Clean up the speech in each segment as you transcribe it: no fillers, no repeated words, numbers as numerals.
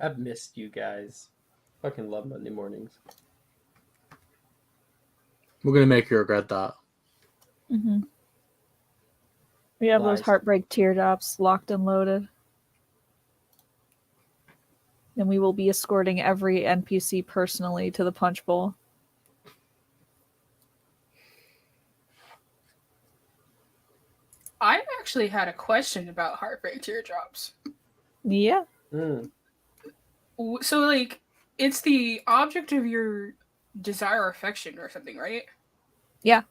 I've missed you guys. Fucking love Monday mornings. We're gonna make you regret that. Mm-hmm. We have those Lies. heartbreak teardrops locked and loaded. And we will be escorting every NPC personally to the punch bowl. I actually had a question about heartbreak teardrops. Yeah. Mm. So, like, it's the object of your desire or affection or something, right? Yeah.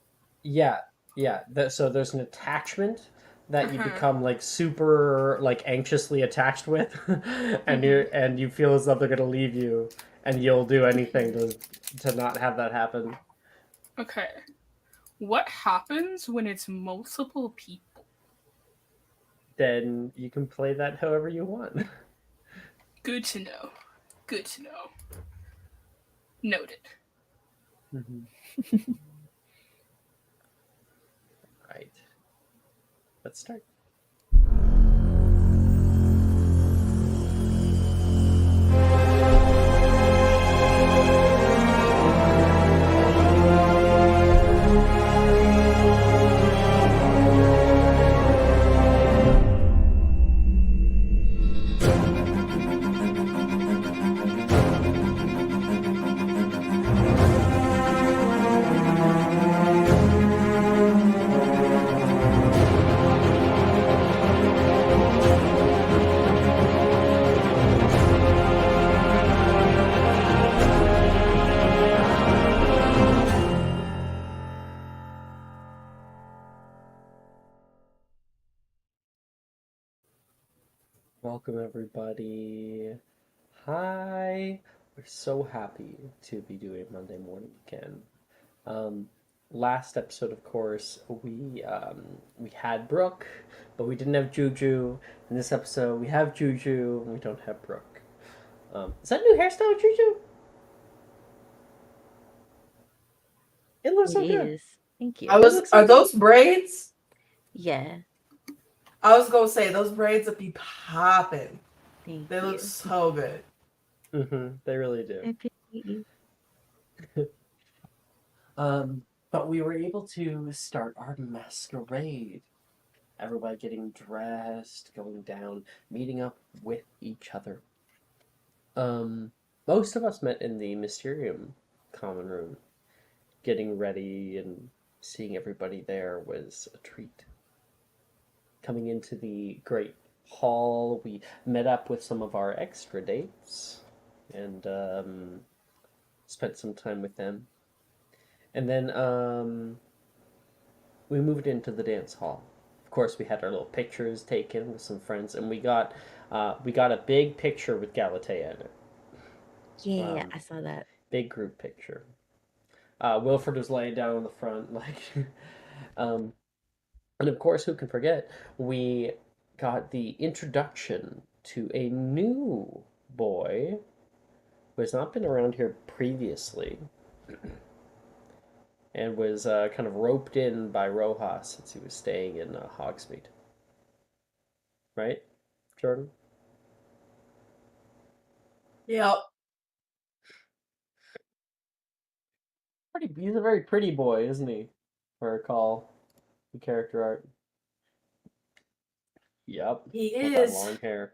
Yeah, yeah. So there's an attachment that you Uh-huh. become like super like anxiously attached with, and Mm-hmm. you feel as though they're gonna leave you, and you'll do anything to not have that happen. Okay. What happens when it's multiple people? Then you can play that however you want. Good to know. Good to know. Noted. Mhm. Right. Let's start. Welcome everybody. Hi. We're so happy to be doing Monday morning again. Um, Last episode, of course, we had Brooke, but we didn't have Juju. In this episode, we have Juju and we don't have Brooke. Is that a new hairstyle, Juju? It looks It so good. is. Thank you. It looks so Are good. those braids? Yeah. I was gonna say those braids would be popping. Thank They you. look so good. They really do. Happy to meet you. But we were able to start our masquerade. Everybody getting dressed, going down, meeting up with each other. Um, Most of us met in the Mysterium common room. Getting ready and seeing everybody there was a treat. Coming into the great hall, we met up with some of our extra dates and spent some time with them. And then we moved into the dance hall. Of course, we had our little pictures taken with some friends, and we got a big picture with Galatea in it. Yeah, Um, I saw that. Big group picture. Wilfred was laying down on the front, like, um, and of course, who can forget? We got the introduction to a new boy who has not been around here previously, and was kind of roped in by Rojas since he was staying in Hogsmeade. Right, Jordan? Yep. He's a very pretty boy, isn't he? If I recall the character art. Yep. He Got that is. long hair.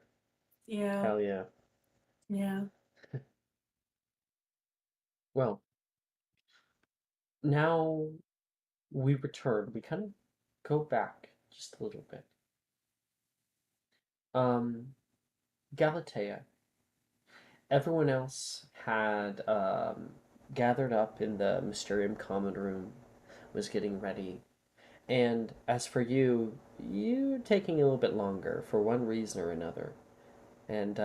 Yeah. Hell yeah. Yeah. Well, now we return. We kind of go back just a little bit. Um, Galatea. Everyone else had gathered up in the Mysterium common room, was getting ready. And as for you, you're taking a little bit longer for one reason or another. And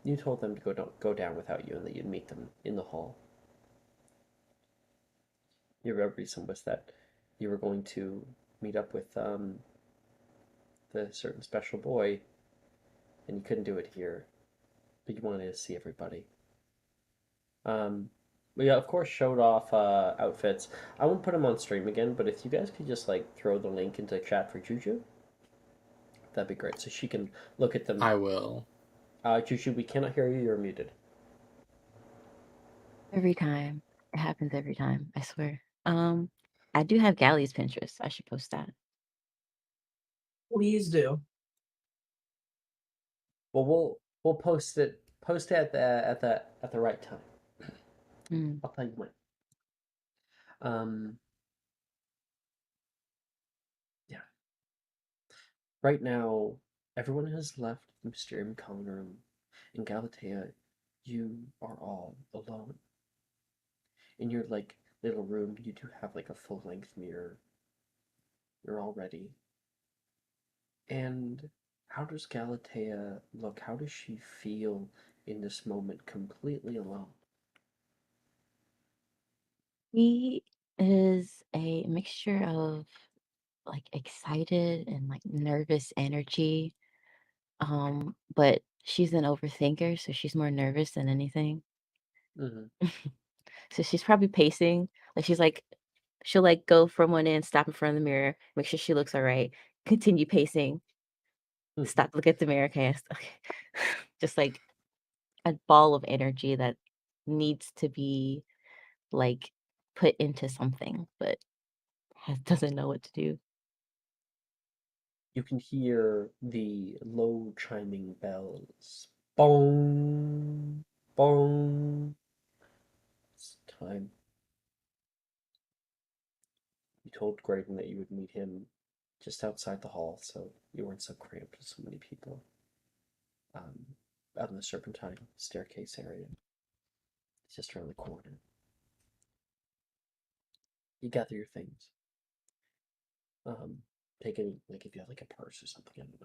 you told them to go down without you and that you'd meet them in the hall. Your real reason was that you were going to meet up with the certain special boy, and you couldn't do it here, but you wanted to see everybody. Um, we of course showed off outfits. I won't put them on stream again, but if you guys could just like throw the link into chat for Juju, that'd be great, so she can look at them. I will. Chushu, we cannot hear you. You're muted. Every time. It happens every time, I swear. I do have Galley's Pinterest. I should post that. Please do. Well, we'll post it at the right time. Mm. I'll tell you when. Yeah. Right now, everyone has left the Mysterium common room. In Galatea, you are all alone. In your like little room, you do have like a full-length mirror. You're all ready. And how does Galatea look? How does she feel in this moment, completely alone? He is a mixture of like excited and like nervous energy. But she's an overthinker, so she's more nervous than anything. Mm-hmm. So she's probably pacing. Like she'll like go from one end, stop in front of the mirror, make sure she looks all right, continue pacing, Mm-hmm. stop, look at the mirror, okay. Just like a ball of energy that needs to be like put into something, but doesn't know what to do. You can hear the low chiming bells. Boom, boom. It's time. You told Graydon that you would meet him just outside the hall, so you weren't so cramped with so many people. Out in the Serpentine staircase area. It's just around the corner. You gather your things. Take any, like if you have like a purse or something, I don't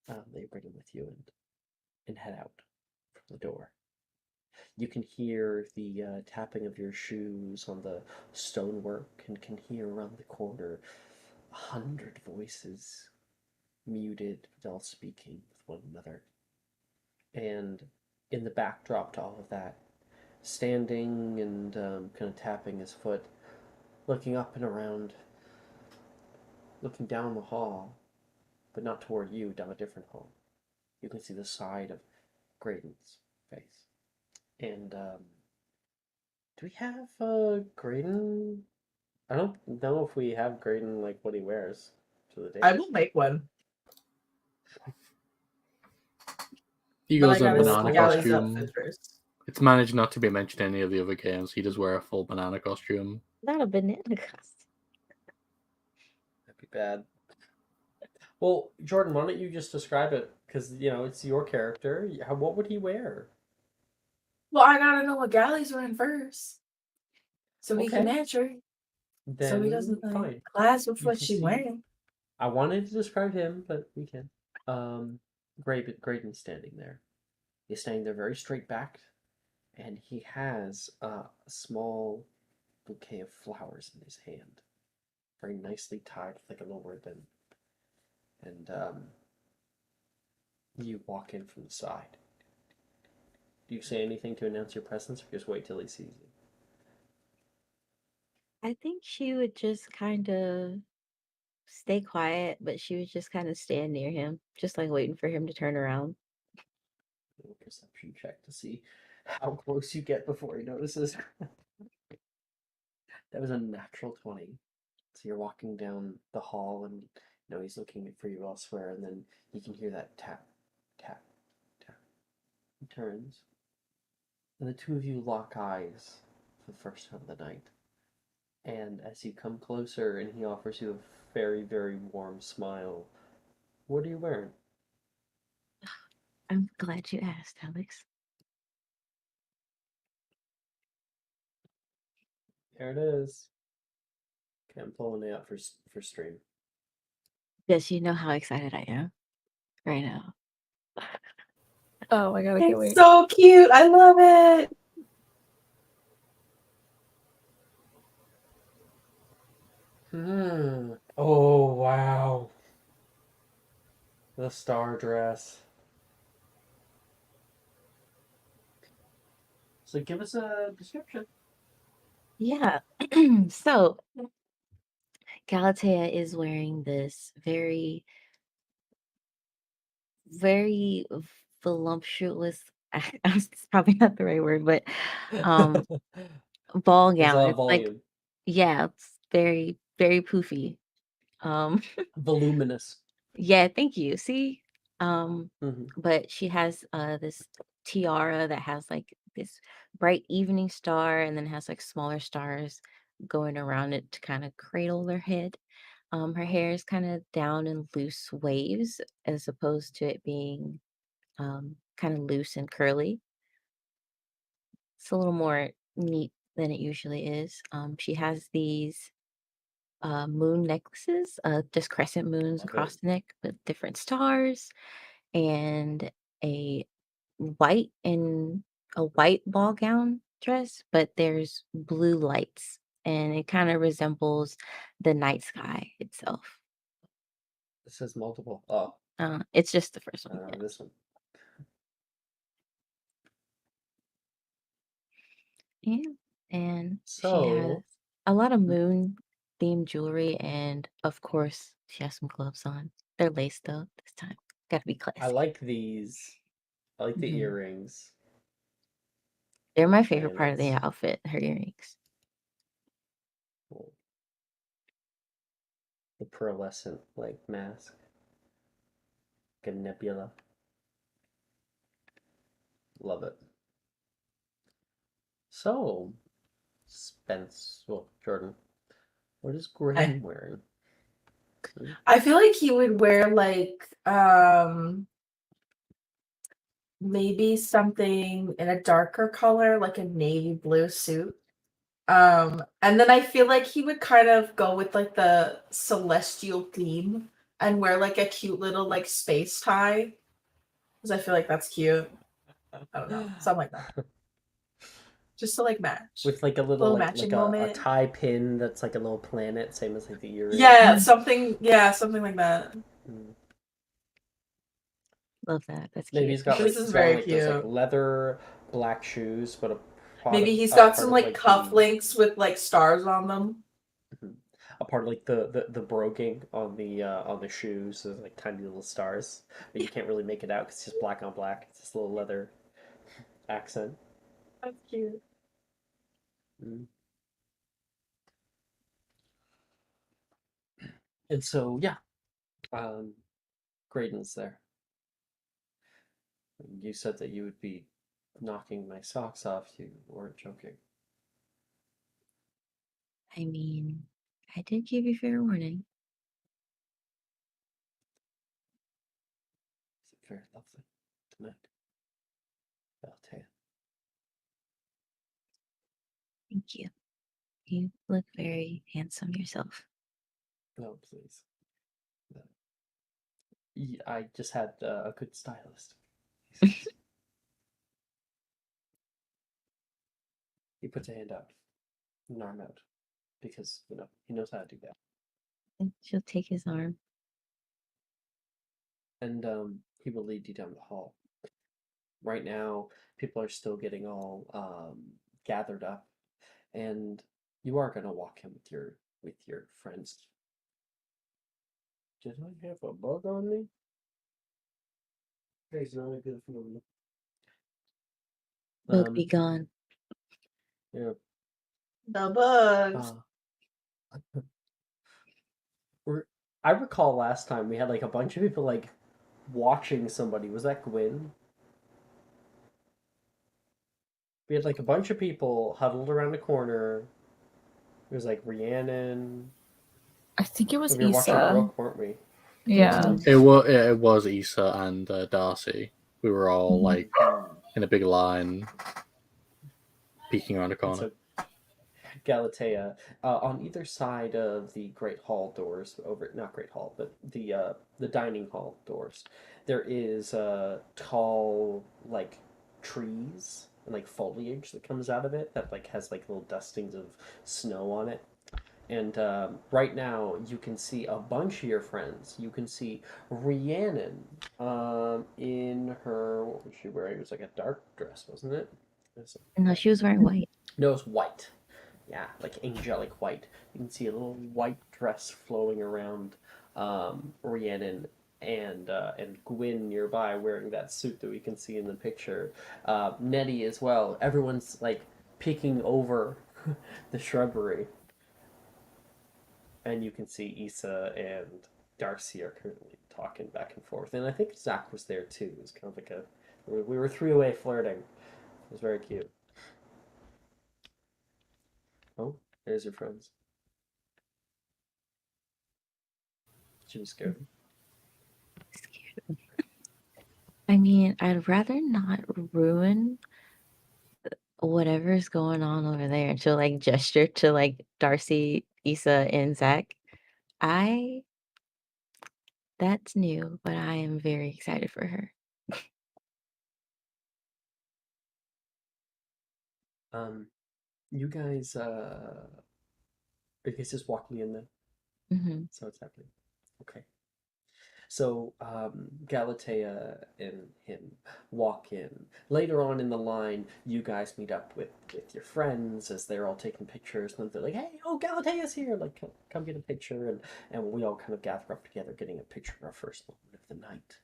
know, that you're bringing with you and head out from the door. You can hear the tapping of your shoes on the stonework and can hear around the corner 100 voices, muted, but all speaking with one another. And in the backdrop to all of that, standing and kind of tapping his foot, looking up and around, looking down the hall, but not toward you, down a different hall. You can see the side of Graydon's face. And do we have Graydon? I don't know if we have Graydon like what he wears to the date. I will make one. He But I goes in a gotta Well, banana see Galley's costume. outfit first. It's managed not to be mentioned in any of the other games. He does wear a full banana costume. Not a banana costume. That'd be bad. Well, Jordan, why don't you just describe it? Because, you know, it's your character. What would he wear? Well, I gotta know what Galley's wearing first. So he can Okay. match her. Then, So he doesn't fine. like clash with You what can she's see- wearing. I wanted to describe him, but we can. Graydon's standing there. He's standing there very straight backed, and he has a small bouquet of flowers in his hand, very nicely tied with like a little ribbon. And you walk in from the side. Do you say anything to announce your presence, or just wait till he sees you? I think she would just kind of stay quiet, but she would just kind of stand near him, just like waiting for him to turn around. A little perception check to see how close you get before he notices. That was a natural 20. So you're walking down the hall, and you know he's looking for you elsewhere, and then you can hear that tap, tap, tap. He turns, and the two of you lock eyes for the first time of the night. And as you come closer, and he offers you a very, very warm smile, what are you wearing? I'm glad you asked, Alex. There it is. Okay, I'm pulling it out for stream. Does she know how excited I am right now? Oh my god, I can't It's wait. so cute. I love it. Oh, wow. The star dress. So give us a description. Yeah. So Galatea is wearing this very, very voluptuous. It's probably not the right word, but um, ball There's a gown. lot of It's like, volume. yeah, it's very, very poofy. Um, Voluminous. yeah, thank you. See, Hmm. but she has this tiara that has like this bright evening star, and then has like smaller stars going around it to kind of cradle their head. Her hair is kind of down in loose waves as opposed to it being kind of loose and curly. It's a little more neat than it usually is. She has these moon necklaces, just crescent moons Love across it. the neck with different stars, and a white and a white ball gown dress, but there's blue lights, and it kind of resembles the night sky itself. This says multiple. Oh, It's just the first one. Yeah. this one. Yeah. And she has So, a lot of moon themed jewelry, and of course, she has some gloves on. They're laced up this time. Gotta be classy. I like these. I like the Mhm. earrings. They're my favorite And part of the it's outfit, her earrings. cool. The pearlescent like mask. Like a nebula. Love it. So, Jordan, what is Graydon wearing? I feel like he would wear like maybe something in a darker color, like a navy blue suit. And then I feel like he would kind of go with like the celestial theme and wear like a cute little like space tie. Because I feel like that's cute. I don't know. Something like that. Just to like match. With like a little Little like matching a moment. tie pin that's like a little planet, same as like the earring. Yeah, something like that. Mm. Love that. That's Maybe cute. he's got This like is very those like cute. leather black shoes, but Maybe he's a got part some of like like cufflinks with like stars on them. a part of like the broking on the shoes. There's like tiny little stars, but you can't really make it out because it's just black on black. It's this little leather accent. That's cute. Mm. And so yeah, Graydon's there. You said that you would be knocking my socks off. You weren't joking. I mean, I did give you fair warning. It's very lovely tonight. I'll tell you. Thank you. You look very handsome yourself. No, please. No. I just had a good stylist. He says. He puts a hand out, an arm out, because he knows how to do that. And she'll take his arm. And he will lead you down the hall. Right now, people are still getting all gathered up, and you are gonna walk in with your friends. Did I have a bug on me? It's not a good feeling. Bug be gone. Yeah. The bugs. I recall last time we had like a bunch of people like watching somebody. Was that Gwyn? We had like a bunch of people huddled around the corner. It was like Rhiannon. I think it was We were watching Issa. Brooke, weren't we? Yeah. It was Issa and Darcy. We were all like Mm. in a big line, peeking around a And corner. so Galatea, on either side of the Great Hall doors, not Great Hall, but the dining hall doors, there is tall like trees and like foliage that comes out of it that like has like little dustings of snow on it. And right now, you can see a bunch of your friends. You can see Rhiannon in her, what was she wearing? It was like a dark dress, wasn't it? No, she was wearing white. No, it's white. Yeah, like angelic white. You can see a little white dress flowing around Rhiannon and Gwyn nearby wearing that suit that we can see in the picture. Nettie as well. Everyone's like peeking over the shrubbery, and you can see Issa and Darcy are currently talking back and forth. And I think Zach was there too. It was kind of like a we were three-way flirting. It was very cute. Oh, there's your friends. She was scared. Scared. I mean, I'd rather not ruin whatever's going on over there. And she'll like gesture to like Darcy, Issa, and Zach. That's new, but I am very excited for her. You guys, are you guys just walking in then? Hmm. So what's happening? Okay. So, Galatea and him walk in. Later on in the line, you guys meet up with your friends as they're all taking pictures, and they're like, "Hey, oh, Galatea's here! Like, come get a picture." And we all kind of gather up together, getting a picture of our first moment of the night.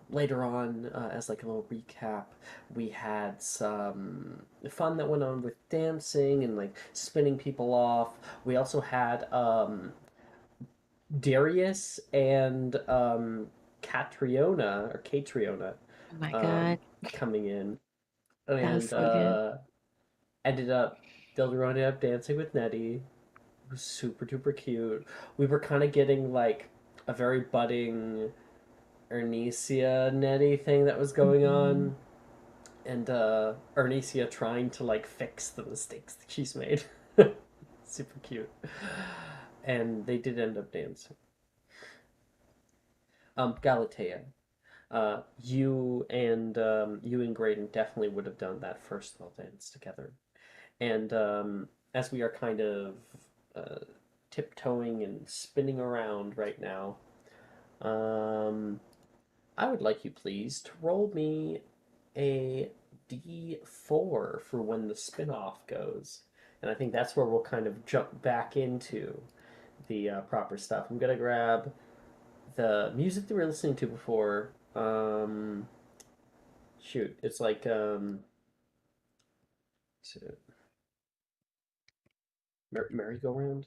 Later on, as like a little recap, we had some fun that went on with dancing and like spinning people off. We also had Darius and Catriona Oh my um, god, coming in, that was and so good. Dildero ended up dancing with Nettie. It was super duper cute. We were kind of getting like a very budding Ernesia Nettie thing that was going Hmm. on, and Ernesia trying to like fix the mistakes that she's made. Super cute. And they did end up dancing. Galatea. You and Graydon definitely would have done that first little dance together. And as we are kind of uh, tiptoeing and spinning around right now, um, I would like you please to roll me a D4 for when the spin-off goes. And I think that's where we'll kind of jump back into the proper stuff. I'm gonna grab the music that we were listening to before. Shoot, it's like merry-go-round,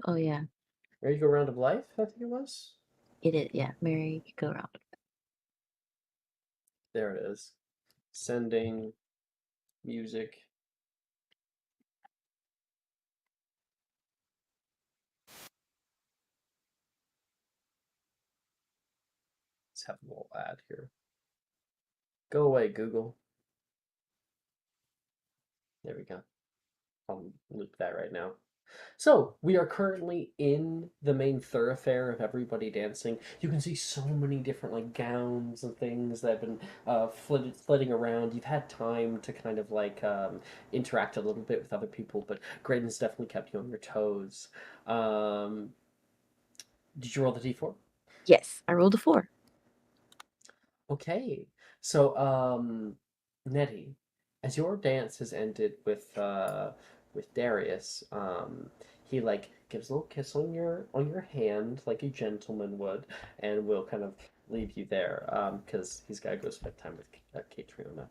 Oh yeah, merry-go-round of life. I think it was. it is. Yeah, merry go round. There it is. Sending music. Let's have a little ad here. Go away, Google. There we go. I'll loop that right now. So, we are currently in the main thoroughfare of everybody dancing. You can see so many different like gowns and things that have been flitting around. You've had time to kind of like interact a little bit with other people, but Graydon's definitely kept you on your toes. Um, did you roll the d4? Yes, I rolled a 4. Okay. So, Nettie, as your dance has ended with Darius, he like gives a little kiss on your hand like a gentleman would, and will kind of leave you there, because he's gotta go spend time with Catriona.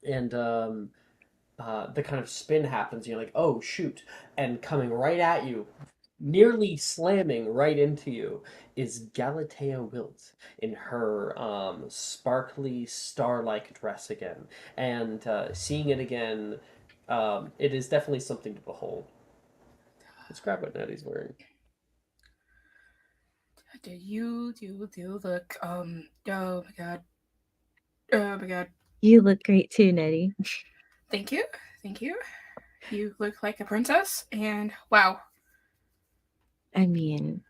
And the kind of spin happens. You're like, oh shoot, and coming right at you, nearly slamming right into you, is Galatea Wilt in her sparkly star-like dress again. And seeing it again, it is definitely something to behold. Let's grab what Nettie's wearing. Do you look oh my god. Oh my god. You look great too, Nettie. Thank you. Thank you. You look like a princess and wow. I mean,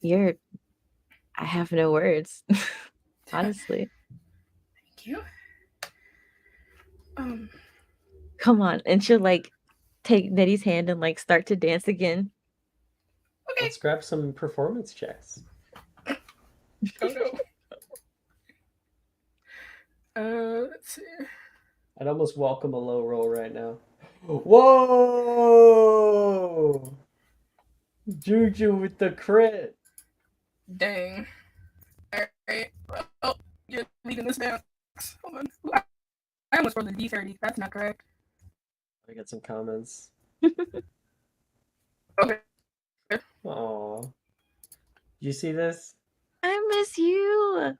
you're. I have no words. Honestly, Thank you. Um come on, and she'll like take Nettie's hand and like start to dance again. okay. Let's grab some performance checks. Oh no. Let's see. I'd almost welcome a low roll right now. Whoa! Juju with the crit. Dang. Alright. Well, you're leading this down. Hold on. Ooh, I almost rolled a D30. That's not correct. I got some comments. Okay. Aw. You see this? I miss you.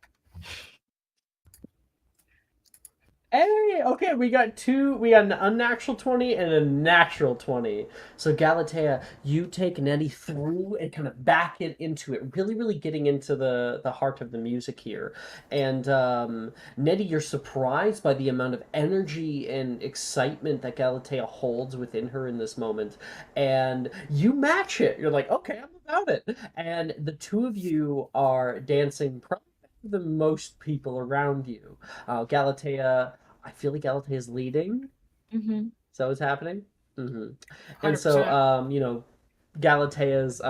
Hey, okay, we got an unnatural 20 and a natural 20. So Galatea, you take Nettie through and kind of back it into it, really, really getting into the heart of the music here. And Nettie, you're surprised by the amount of energy and excitement that Galatea holds within her in this moment. And you match it. You're like, okay, I'm about it. And the two of you are dancing probably the most people around you. Galatea, I feel like Galatea is leading. Mm-hmm. Is that what's happening? Mm-hmm. And so, 100%. Galatea's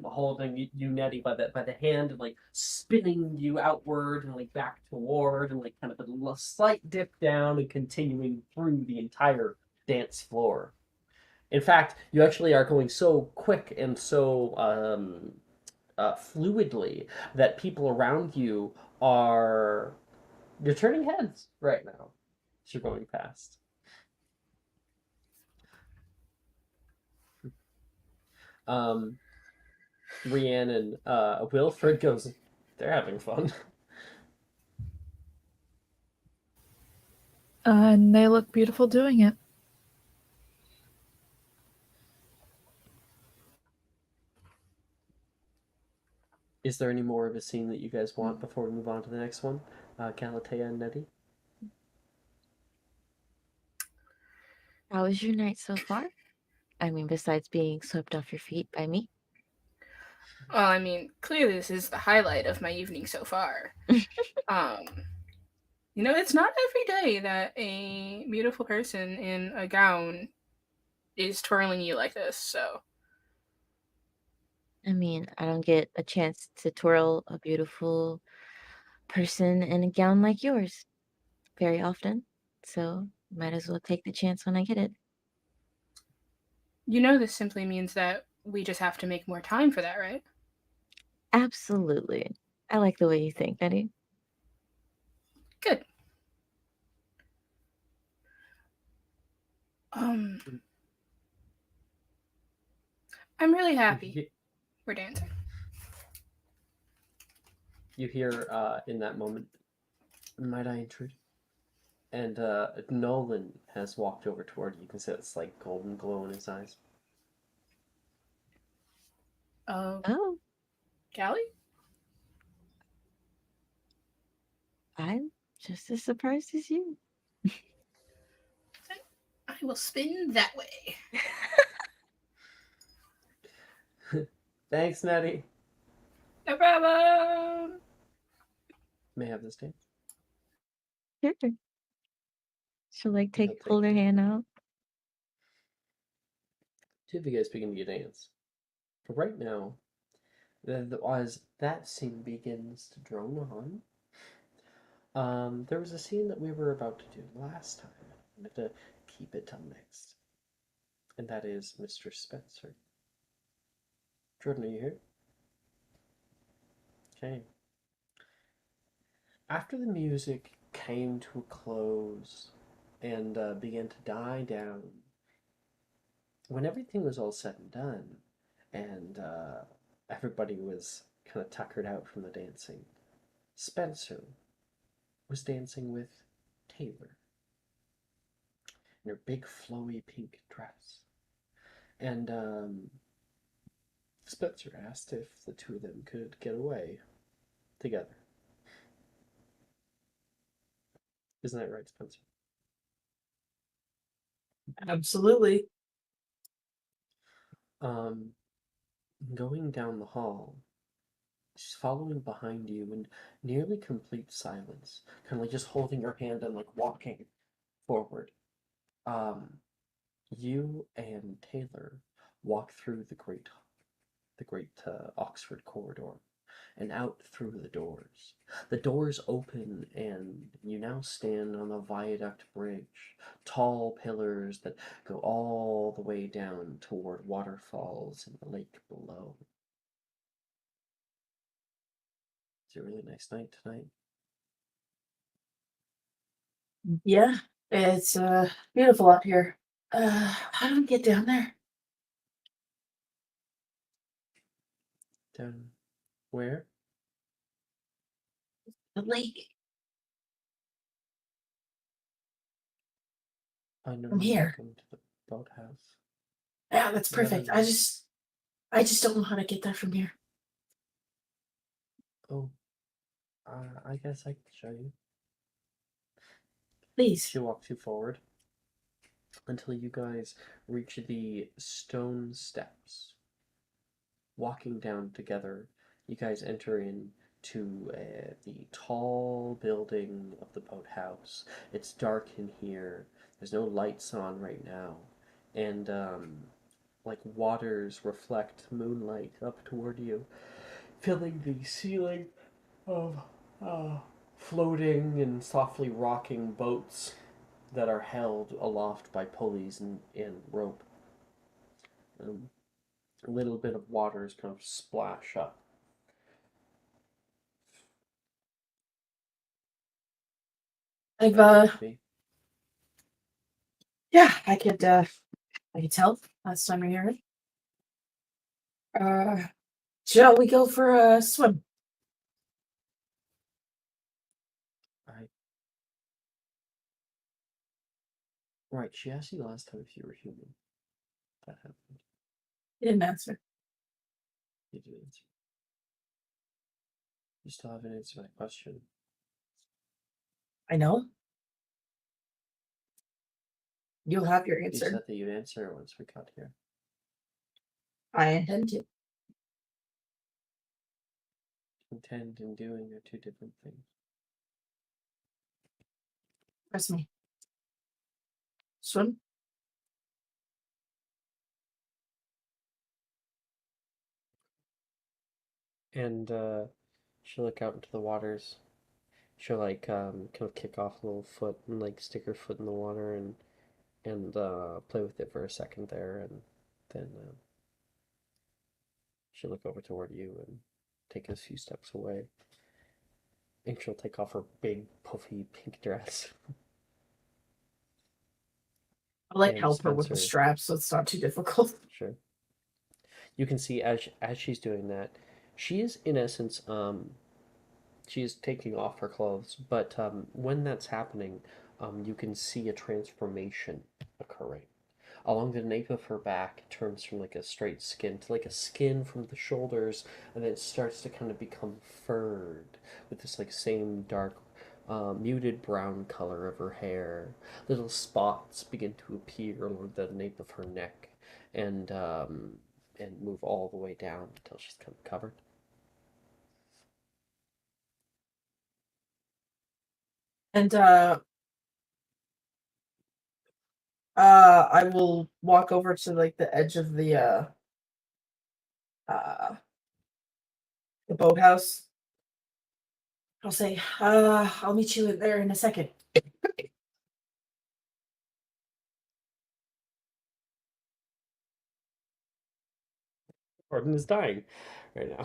holding you, Nettie, by the hand and like spinning you outward and like back toward and like kind of a slight dip down and continuing through the entire dance floor. In fact, you actually are going so quick and so fluidly that people around you are you're turning heads right now as you're going past. Rhiannon, Wilfred goes, they're having fun. And they look beautiful doing it. Is there any more of a scene that you guys want before we move on to the next one? Galatea and Nettie? How was your night so far? I mean, besides being swept off your feet by me. Well, I mean, clearly this is the highlight of my evening so far. It's not every day that a beautiful person in a gown is twirling you like this, so. I mean, I don't get a chance to twirl a beautiful person in a gown like yours very often. So might as well take the chance when I get it. This simply means that we just have to make more time for that, right? Absolutely. I like the way you think, Betty. Good. I'm really happy we're dancing. You hear in that moment, might I intrude? And Nolan has walked over toward you. You can see it's like golden glow in his eyes. Oh, Callie? I'm just as surprised as you. I will spin that way. Thanks, Nettie. No problem. May I have this dance? Sure. She'll like He'll hold her take it. hand out. Two of you guys begin to dance. But right now, as that scene begins to drone on, there was a scene that we were about to do last time. I'm going to keep it till next. And that is Mr. Spencer. Jordan, are you here? Okay. After the music came to a close and began to die down, when everything was all said and done, and everybody was kind of tuckered out from the dancing, Spencer was dancing with Taylor in her big flowy pink dress. And Spencer asked if the two of them could get away together. Isn't that right, Spencer? Absolutely. Um, Going down the hall, she's following behind you in nearly complete silence, kind of like just holding her hand and like walking forward. Um, you and Taylor walk through the great Oxford corridor, and out through the doors. The doors open, and you now stand on the viaduct bridge, tall pillars that go all the way down toward waterfalls in the lake below. It's a really nice night tonight. Yeah, it's beautiful out here. How do we get down there? Down where? The lake. I know From you're here. welcome to the boathouse. Yeah, that's Never perfect. mind. I just don't know how to get there from here. Oh, I guess I can show you. Please. She walks you forward until you guys reach the stone steps. Walking down together, you guys enter into the tall building of the boathouse. It's dark in here. There's no lights on right now, and like waters reflect moonlight up toward you, filling the ceiling of floating and softly rocking boats that are held aloft by pulleys and rope. A little bit of waters kind of splash up. I've With me. yeah, I could tell last time we heard. Shall we go for a swim? I Right, she asked you last time if you were human. That happened. He didn't answer. You didn't answer. You still haven't answered my question. I know. You'll have your You answer. said that you'd answer it once we got here. I intend to. Intend and doing are two different things. Trust me. Swim? And she'll look out into the waters. She'll like kind of kick off a little foot and like stick her foot in the water and play with it for a second there, and then she'll look over toward you and take a few steps away. And she'll take off her big puffy pink dress. I'll like And help her with the Spencer- straps so it's not too difficult. Sure. You can see as she's doing that, she is in essence she is taking off her clothes, but when that's happening, you can see a transformation occurring. Along the nape of her back, it turns from like a straight skin to like a skin from the shoulders, and then it starts to kind of become furred with this like same dark, muted brown color of her hair. Little spots begin to appear along the nape of her neck, and move all the way down until she's kind of covered. And I will walk over to like the edge of the boathouse. I'll say, I'll meet you there in a second. Gordon is dying right now.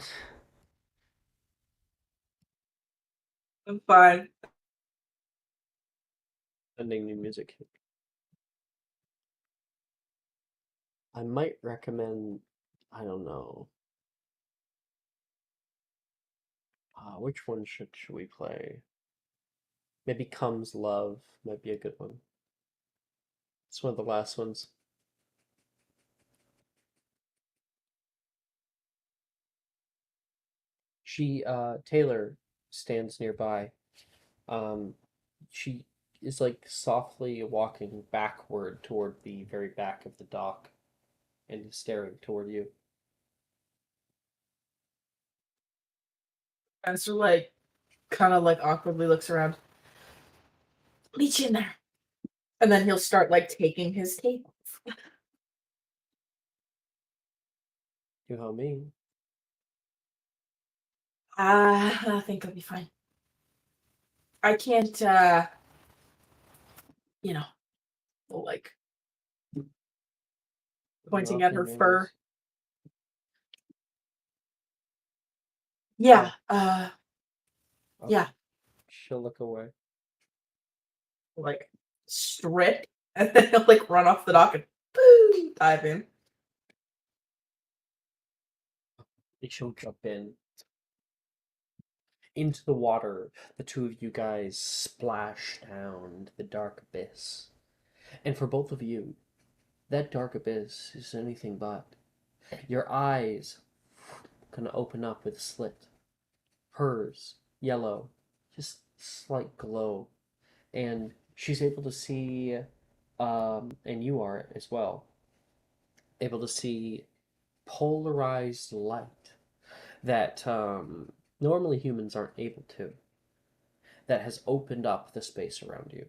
I'm fine. Sending new music. I might recommend, I don't know. Which one should we play? Maybe Comes Love might be a good one. It's one of the last ones. Taylor stands nearby. She is like softly walking backward toward the very back of the dock and is staring toward you. Spencer like kind of like awkwardly looks around. Meet you in there. And then he'll start like taking his tape off. You know me. I think I'll be fine. I can't, you know, like pointing at her fur. Yeah, yeah, She'll look away. like strip, and then he'll like run off the dock and boom, dive in. She'll jump in. Into the water, the two of you guys splash down into the dark abyss. And for both of you, that dark abyss is anything but. Your eyes gonna open up with a slit. Hers, yellow, just slight glow. And she's able to see, and you are as well, able to see polarized light that normally humans aren't able to. That has opened up the space around you.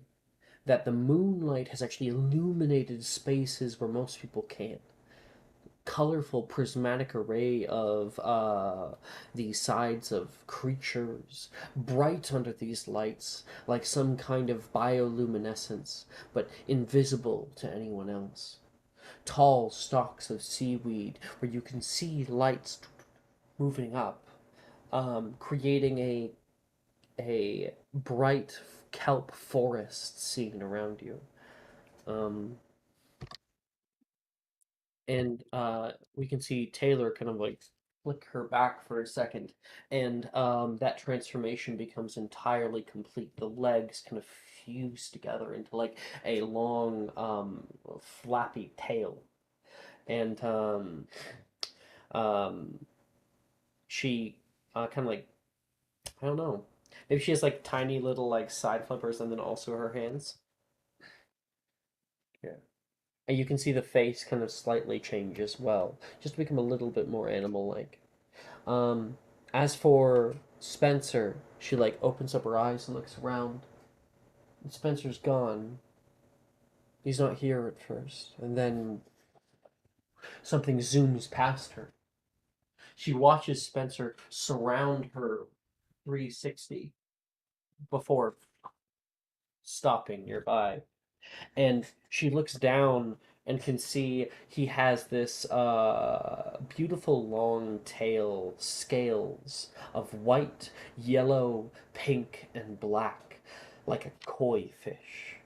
That the moonlight has actually illuminated spaces where most people can't. Colorful prismatic array of the sides of creatures, bright under these lights, like some kind of bioluminescence, but invisible to anyone else. Tall stalks of seaweed where you can see lights moving up, creating a bright kelp forest scene around you. Um, and we can see Taylor kind of like flick her back for a second, and that transformation becomes entirely complete. The legs kind of fuse together into like a long, flappy tail, and um, she kind of like, I don't know, maybe she has like tiny little like side flippers, and then also her hands. Yeah. And you can see the face kind of slightly change as well, just to become a little bit more animal-like. Um, as for Spencer, she like opens up her eyes and looks around. And Spencer's gone. He's not here at first, and then something zooms past her. She watches Spencer surround her 360 before stopping nearby. And she looks down and can see he has this beautiful long tail scales of white, yellow, pink, and black, like a koi fish.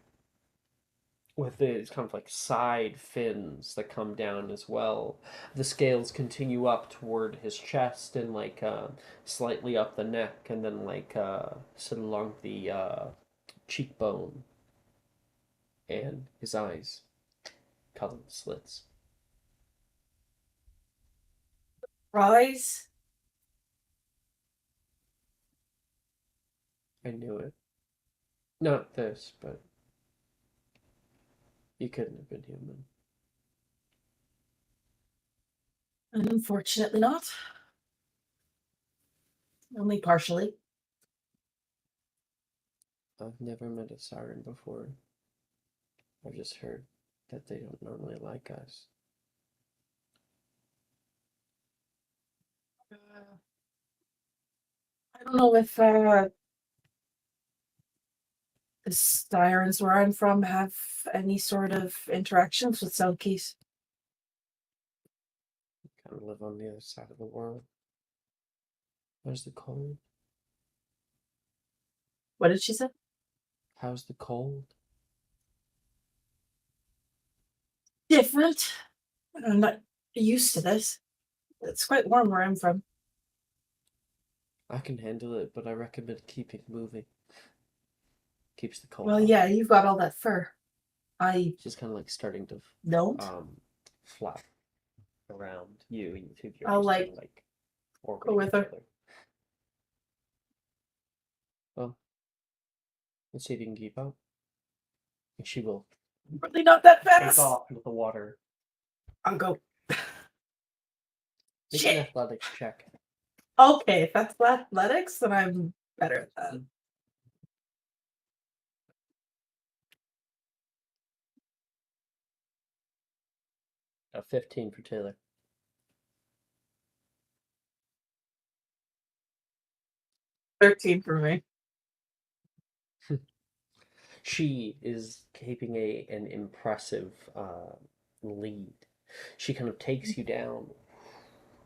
With these kind of like side fins that come down as well. The scales continue up toward his chest and like slightly up the neck, and then like sit along the cheekbone, and his eyes colored slits. Rise. I knew it. Not this, but you couldn't have been human. Unfortunately not. Only partially. I've never met a siren before. I've just heard that they don't normally like us. I don't know if the sirens where I'm from have any sort of interactions with Selkies. Kind of live on the other side of the world. How's the cold? What did she say? How's the cold? Different. I'm not used to this. It's quite warm where I'm from. I can handle it, but I recommend keeping moving. Keeps the cold Well, off. yeah, you've got all that fur. I She's kind of like starting to don't. flap around you, and you two of you are I'll, just like, kind of like orbiting go with each her. other. Well, let's see if you can keep up. And she will Really not that take fast. off into the water. I'll go. Make an Shit. athletics check. Okay, if that's athletics, then I'm better at that. A 15 for Taylor. 13 for me. She is keeping an impressive lead. She kind of takes you down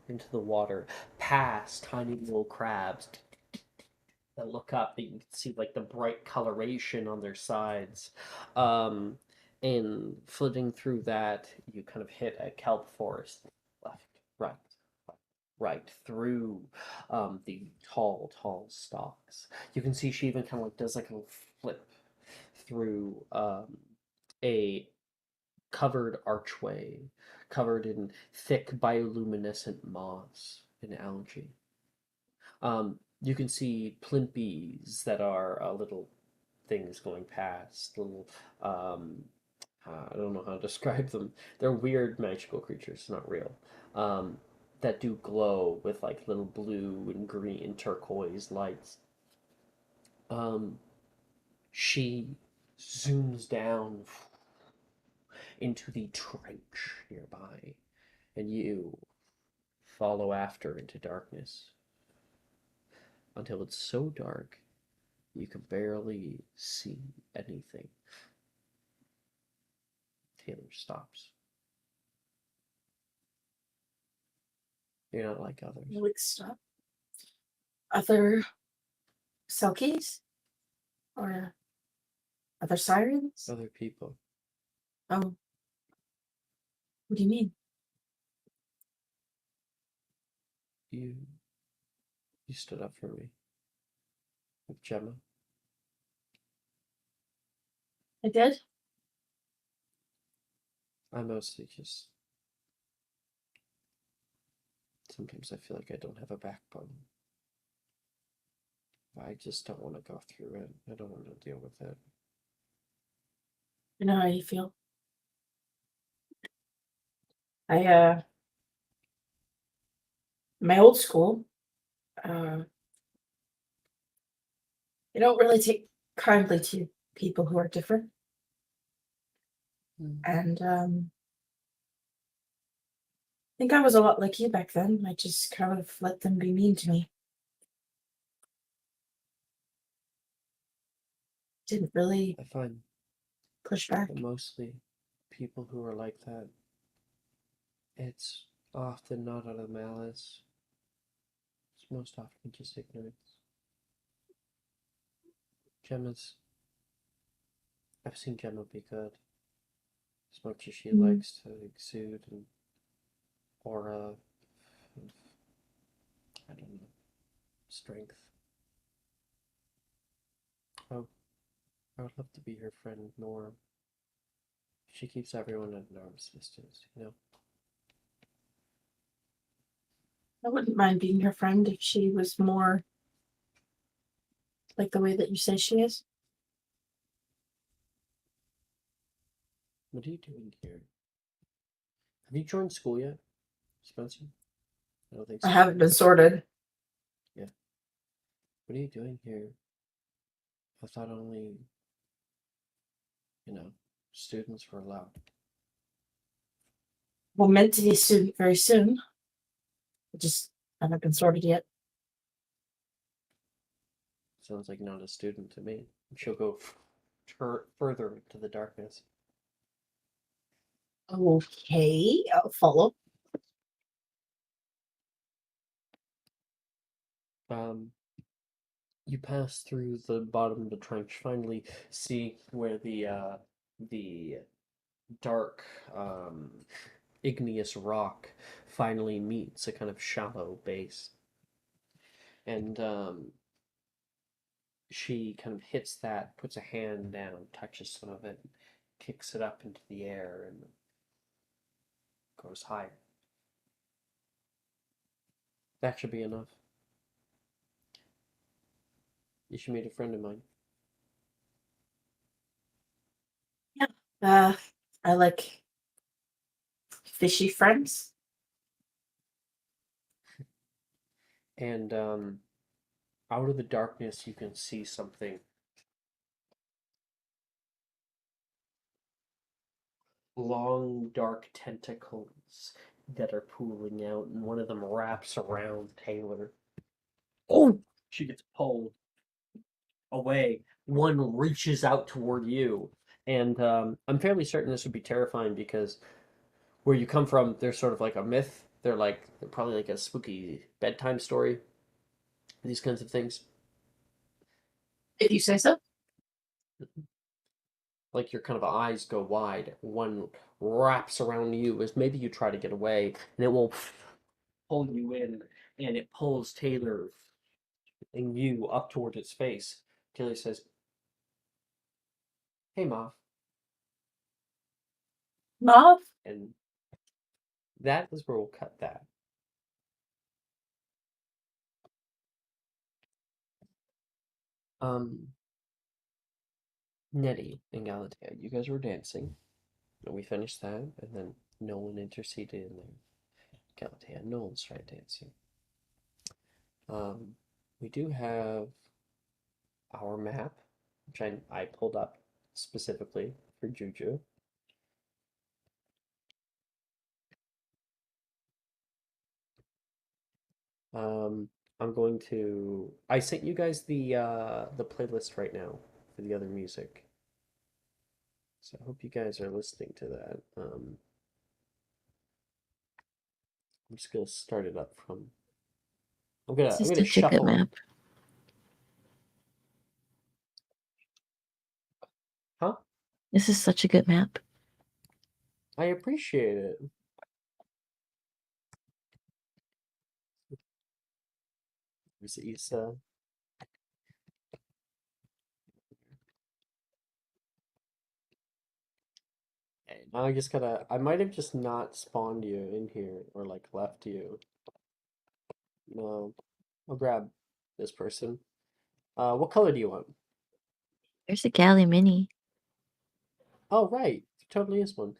into the water, past tiny little crabs that look up. That you can see like the bright coloration on their sides, and flitting through that, you kind of hit a kelp forest, left, right, left, right through the tall stalks. You can see she even kind of like does like a little flip through a covered archway covered in thick bioluminescent moss and algae. You can see plimpies that are little things going past, little, I don't know how to describe them. They're weird magical creatures, not real, that do glow with like little blue and green and turquoise lights. Um, she zooms down into the trench nearby, and you follow after into darkness until it's so dark you can barely see anything. Taylor stops. You're not like others. Like stop. Other Selkies? Or other sirens? Other people. Oh. What do you mean? You stood up for me with Gemma. I did? I mostly just sometimes I feel like I don't have a backbone. I just don't want to go through it. I don't want to deal with it. I know how you feel. My old school, they don't really take kindly to people who are different. And I think I was a lot like you back then. I just kind of let them be mean to me. Didn't really I find push back. that mostly people who are like that, it's often not out of malice. It's most often just ignorance. Gemma's. I've seen Gemma be good. As much as she likes to exude an aura of, I don't know, strength. Oh, I would love to be her friend more. She keeps everyone at an arm's distance, you know? I wouldn't mind being her friend if she was more like the way that you say she is. What are you doing here? Have you joined school yet, Spencer? I don't think so. I haven't been sorted. Yeah. What are you doing here? I thought only, students were allowed. Well, meant to be a student very soon. I just haven't been sorted yet. Sounds like not a student to me. She'll go further into the darkness. Okay, I'll follow. You pass through the bottom of the trench, finally see where the dark igneous rock finally meets a kind of shallow base. And she kind of hits that, puts a hand down, touches some of it, kicks it up into the air, and goes higher. That should be enough. You should meet a friend of mine. I like fishy friends. And out of the darkness, you can see something. Long, dark tentacles that are pooling out, and one of them wraps around Taylor. Oh! she gets pulled away. One reaches out toward you, and I'm fairly certain this would be terrifying because where you come from, there's sort of like a myth. They're probably like a spooky bedtime story. These kinds of things. If you say so. Like your kind of eyes go wide. One wraps around you as maybe you try to get away, and it will pull you in, and it pulls Taylor and you up toward its face. Taylor says, "Hey, Mom," Mauve? and that is where we'll cut that. Nettie and Galatea, you guys were dancing, and we finished that, and then Nolan interceded in there. Galatea, Nolan started dancing. We do have our map, which I pulled up specifically for Juju. I'm going to. I sent you guys the playlist right now for the other music, so I hope you guys are listening to that. I'm just gonna start it up from. I'm This is gonna such a good shuffle. map. Huh? This is such a good map. I appreciate it. There's Issa. Okay, now I just gotta. I might have just not spawned you in here or like left you. No, I'll grab this person. What color do you want? There's a Galley Mini. Oh, right, there totally is one.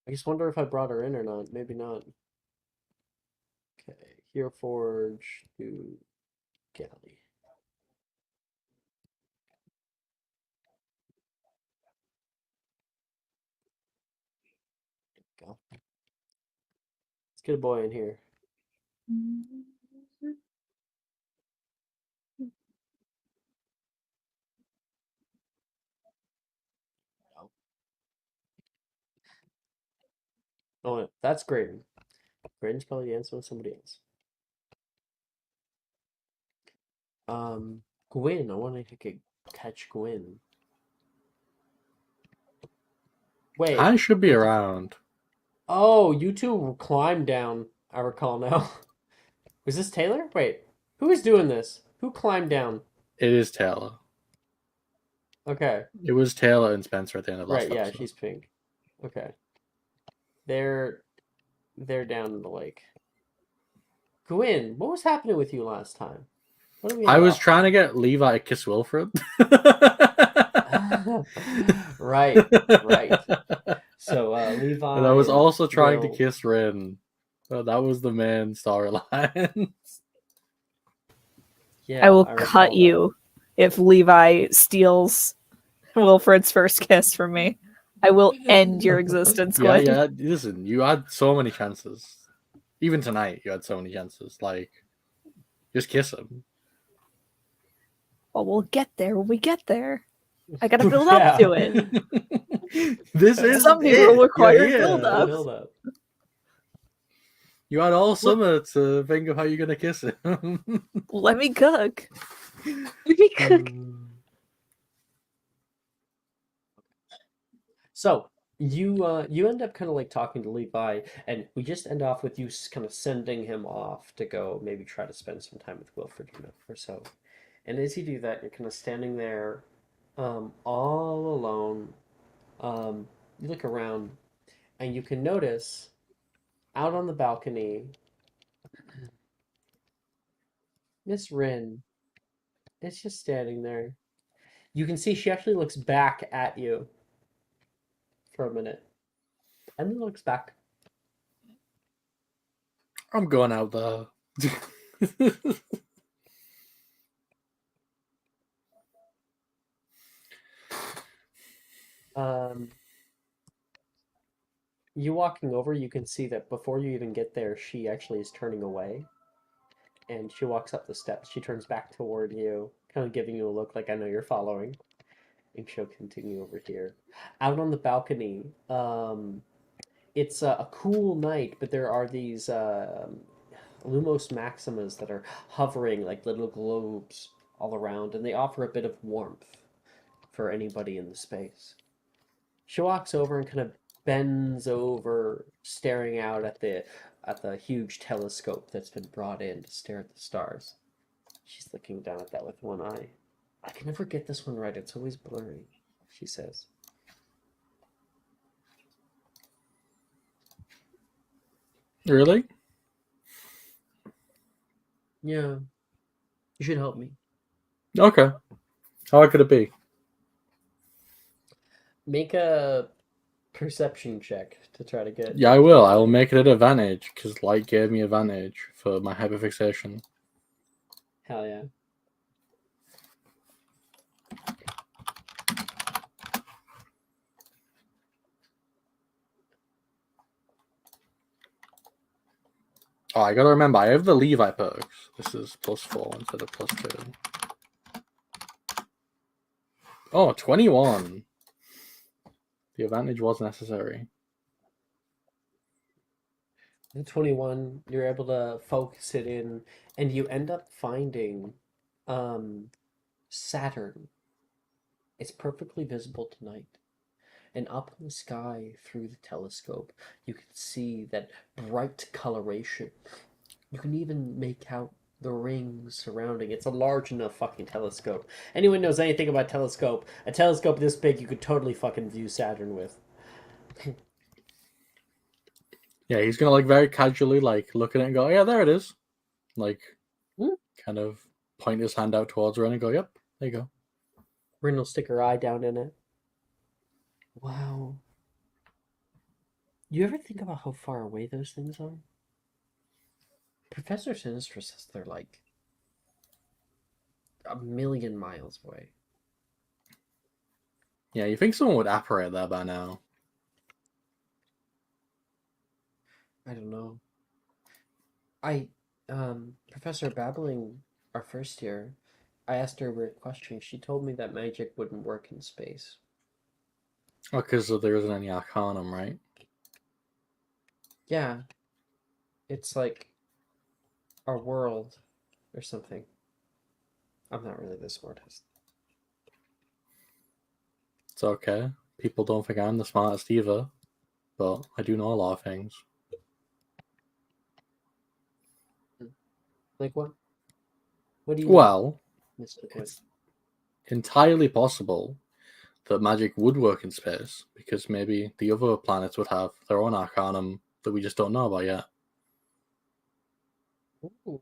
I just wonder if I brought her in or not. Maybe not. Okay, Hero Forge to Galley. Go. Let's get a boy in here. Go. Oh, that's Graydon. Graydon's probably dancing with somebody else. Gwyn. I want to catch Gwyn. Wait. I should be around. Oh, you two climbed down. I recall now. Was this Taylor? Wait, who is doing this? Who climbed down? It is Taylor. Okay. It was Taylor and Spencer at the end of last Right, yeah, episode. she's pink. Okay. They're down in the lake. Gwyn, what was happening with you last time? What did we I end was off trying to on? get Levi to kiss Wilfred. Right. So Levi And I was and also trying to Will. kiss Rin. So that was the main storyline. Yeah, I will recall cut that. you if Levi steals Wilfred's first kiss from me. I will end your existence, Yeah, Gwen. yeah. Listen, you had so many chances. Even tonight, you had so many chances. Like, just kiss him. Well, we'll get there when we get there. I gotta build up to it. This is Some people it. require You're here. build-up. Build up. You had all summer to think of how you're gonna kiss him. Let me cook. Let me cook. So you end up kind of like talking to Levi, and we just end off with you kind of sending him off to go maybe try to spend some time with Wilfred or so. And as you do that, you're kind of standing there, all alone. You look around, and you can notice out on the balcony, Miss Rin is just standing there. You can see she actually looks back at you for a minute, and then looks back. I'm going out there. Um, You walking over, you can see that before you even get there, she actually is turning away. And she walks up the steps. She turns back toward you, kind of giving you a look like I know you're following. And she'll continue over here. Out on the balcony, it's a cool night, but there are these Lumos Maximas that are hovering like little globes all around, and they offer a bit of warmth for anybody in the space. She walks over and kind of bends over, staring out at the huge telescope that's been brought in to stare at the stars. She's looking down at that with one eye. I can never get this one right. It's always blurry, she says. Really? Yeah. You should help me. Okay. How hard could it be? Make a perception check to try to get. Yeah, I will. I will make it an advantage because light gave me advantage for my hyperfixation. Hell yeah. Oh, I gotta remember, I have the Levi perks. This is +4 instead of +2. Oh, 21. The advantage was necessary. The 21, you're able to focus it in, and you end up finding Saturn. It's perfectly visible tonight. And up in the sky through the telescope, you can see that bright coloration. You can even make out the rings surrounding. It's a large enough fucking telescope. Anyone knows anything about telescope? A telescope this big, you could totally fucking view Saturn with. Yeah, he's gonna like very casually like look at it and go, "Yeah, there it is." Like, kind of point his hand out towards her and go, "Yep, there you go." Rin will stick her eye down in it. Wow. You ever think about how far away those things are? Professor Sinistra says they're like 1,000,000 miles away. Yeah, you think someone would apparate that by now? I don't know. Professor Babbling, our first year, I asked her a weird question. She told me that magic wouldn't work in space. Oh, because there isn't any Arcanum, right? Yeah. It's like our world or something. I'm not really the smartest. It's okay. People don't think I'm the smartest either, but I do know a lot of things. Like what? What do you Well, know, Mr. Quinn? it's entirely possible that magic would work in space because maybe the other planets would have their own Arcanum that we just don't know about yet. Ooh,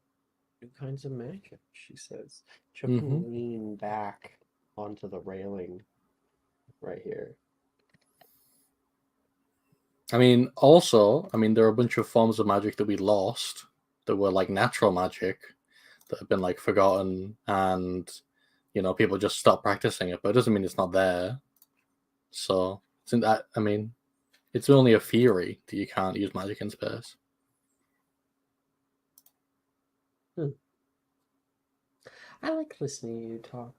new kinds of magic, she says. She'll Mhm. lean back onto the railing right here. I mean, also, there are a bunch of forms of magic that we lost that were like natural magic that have been like forgotten and people just stop practicing it, but it doesn't mean it's not there. So it's in that it's only a theory that you can't use magic in space. I like listening to you talk.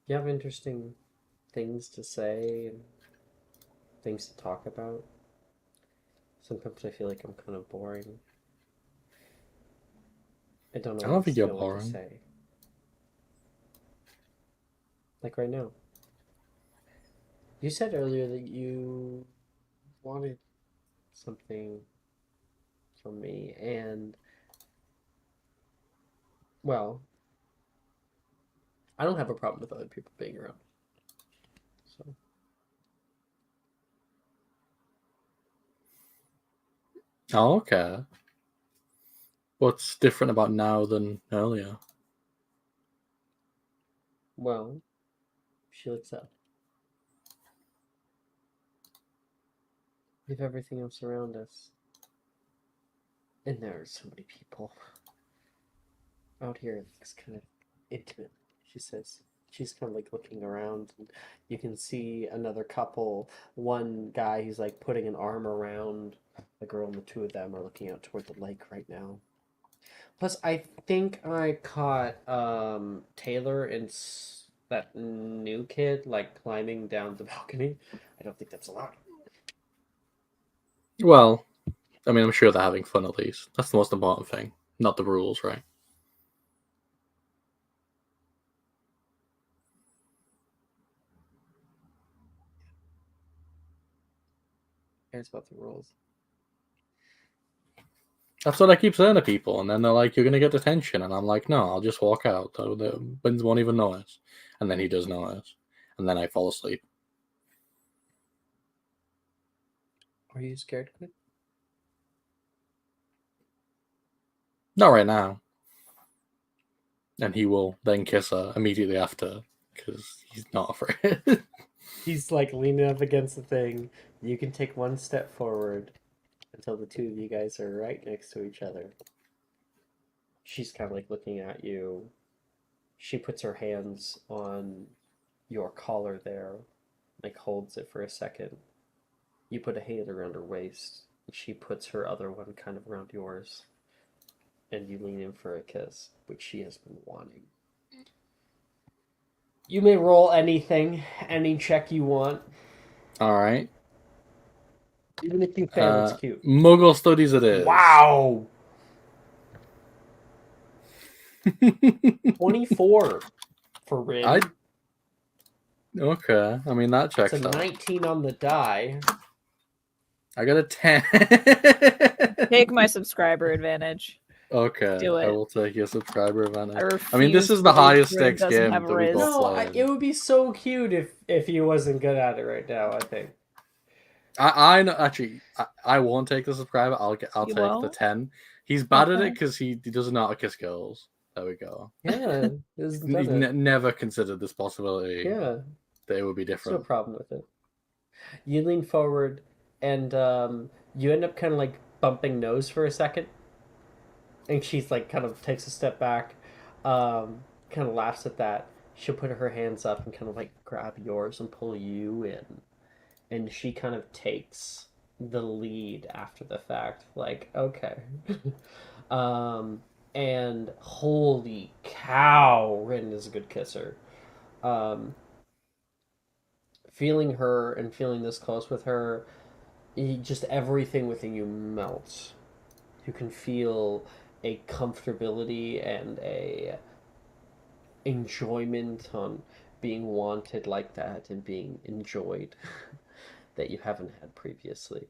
You have interesting things to say and things to talk about. Sometimes I feel like I'm kind of boring. I don't I don't always think you're know what to boring. say. Like right now. You said earlier that you wanted something from me, and well, I don't have a problem with other people being around. So Oh, okay. What's different about now than earlier? well, she looks up. We have everything else around us. And there are so many people. Out here it's kind of intimate, she says. She's kind of like looking around, and you can see another couple. One guy, he's like putting an arm around the girl, and the two of them are looking out toward the lake right now. Plus, I think I caught Taylor and that new kid like climbing down the balcony. I don't think that's allowed. Well, I mean, I'm sure they're having fun at least. That's the most important thing, not the rules, right? Cares about the rules. That's what I keep saying to people, and then they're like, "You're gonna get detention," and I'm like, "No, I'll just walk out. The Benz won't even notice." And then he does notice, and then I fall asleep. Are you scared, Quinn? Not right now. And he will then kiss her immediately after because he's not afraid. He's like leaning up against the thing. You can take one step forward until the two of you guys are right next to each other. She's kind of like looking at you. She puts her hands on your collar there, like holds it for a second. You put a hand around her waist. She puts her other one kind of around yours. And you lean in for a kiss, which she has been wanting. You may roll anything, any check you want. All right. Even if you fail, it's cute. Muggle studies it is. Wow! 24 for Rin. Okay. I mean, that checks It's a out. 19 on the die. I got a 10. Take my subscriber advantage. Okay. Do it. I will take your subscriber advantage. I I mean, this refuse is the to believe highest Rin stakes doesn't game have that we Riz. both No, played. it would be so cute if he wasn't good at it right now, I think. I know, actually, I won't take the subscriber. I'll You take the won't? 10. He's bad at Okay. it because he doesn't know how to kiss girls. There we go. Yeah, this He does it. never considered this possibility Yeah, that it would be there's no different. problem with it. You lean forward, and you end up kind of like bumping nose for a second. And she's like kind of takes a step back, kind of laughs at that. She'll put her hands up and kind of like grab yours and pull you in. And she kind of takes the lead after the fact. Like, okay. And holy cow, Rin is a good kisser. Feeling her and feeling this close with her, just everything within you melts. You can feel a comfortability and a enjoyment on being wanted like that and being enjoyed that you haven't had previously.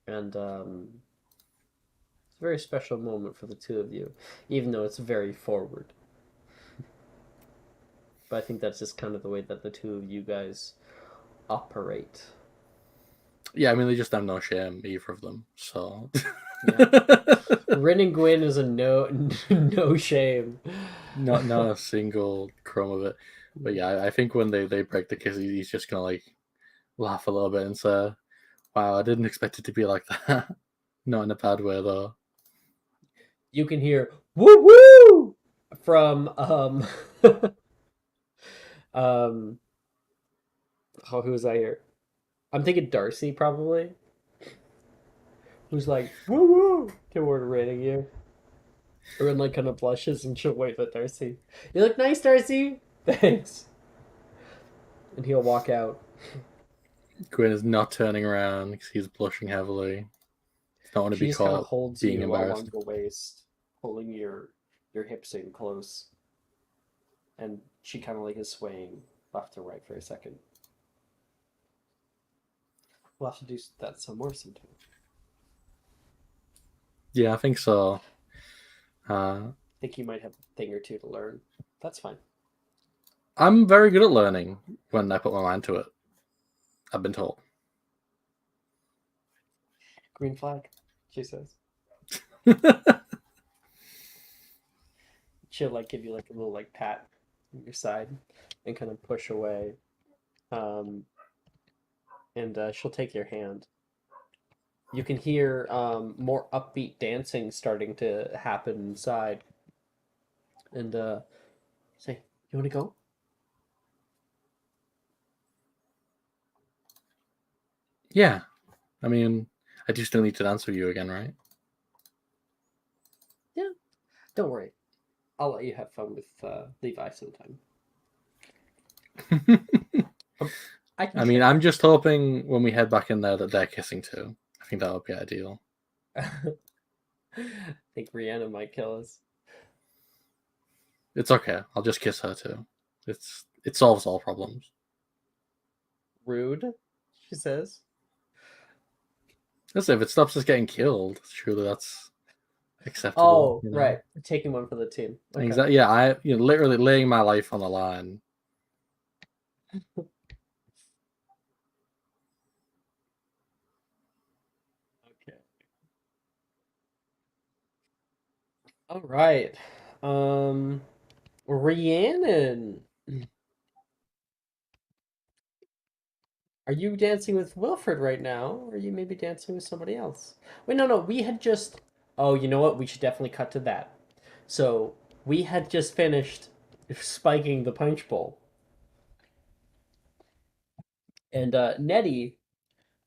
And it's a very special moment for the two of you, even though it's very forward. But I think that's just kind of the way that the two of you guys operate. Yeah, I mean, they just have no shame, either of them. So. Rin and Gwyn is a no shame. Not a single crumb of it. But yeah, I think when they break the kiss, he's just gonna like laugh a little bit and say, "Wow, I didn't expect it to be like that." Not in a bad way though. You can hear "woo woo" from oh, who was I here? I'm thinking Darcy probably. Who's like "woo woo" toward Rin you. Rin like kind of blushes and she'll wave at Darcy. You look nice, Darcy. Thanks. And he'll walk out. Gwyn is not turning around because he's blushing heavily. He's not want to She be just kind of caught holds being you embarrassed. along the waist, pulling your hips in close, and she kind of like is swaying left to right for a second. We'll have to do that some more sometime. Yeah, I think so. I think you might have a thing or two to learn. That's fine. I'm very good at learning when I put my mind to it. I've been told. Green flag, she says. She'll like give you like a little like pat on your side and kind of push away. And she'll take your hand. You can hear more upbeat dancing starting to happen inside. And say, you want to go? Yeah. I mean, I do still need to dance with you again, right? Don't worry. I'll let you have fun with Levi sometime. I can I mean, show I'm just hoping when we head back in there that they're kissing too. I think that would be ideal. I think Rihanna might kill us. It's okay. I'll just kiss her too. It solves all problems. Rude, she says. Listen, if it stops us getting killed, surely that's acceptable. Oh, right. Taking one for the team. Okay. Exactly. Yeah, I literally laying my life on the line. Okay. All right. Rhiannon. Are you dancing with Wilfred right now? Or are you maybe dancing with somebody else? Wait, no, we had just. Oh, you know what? We should definitely cut to that. So, we had just finished spiking the punch bowl. And Nettie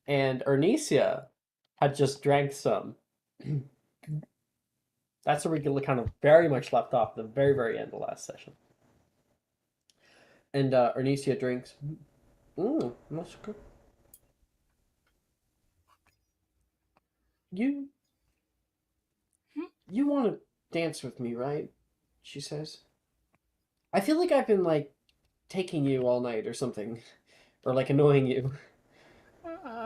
and Ernesia had just drank some. That's where we kind of very much left off at the very, very end of the last session. And Ernesia drinks. That's good. You want to dance with me, right? She says. I feel like I've been like taking you all night or something, or like annoying you.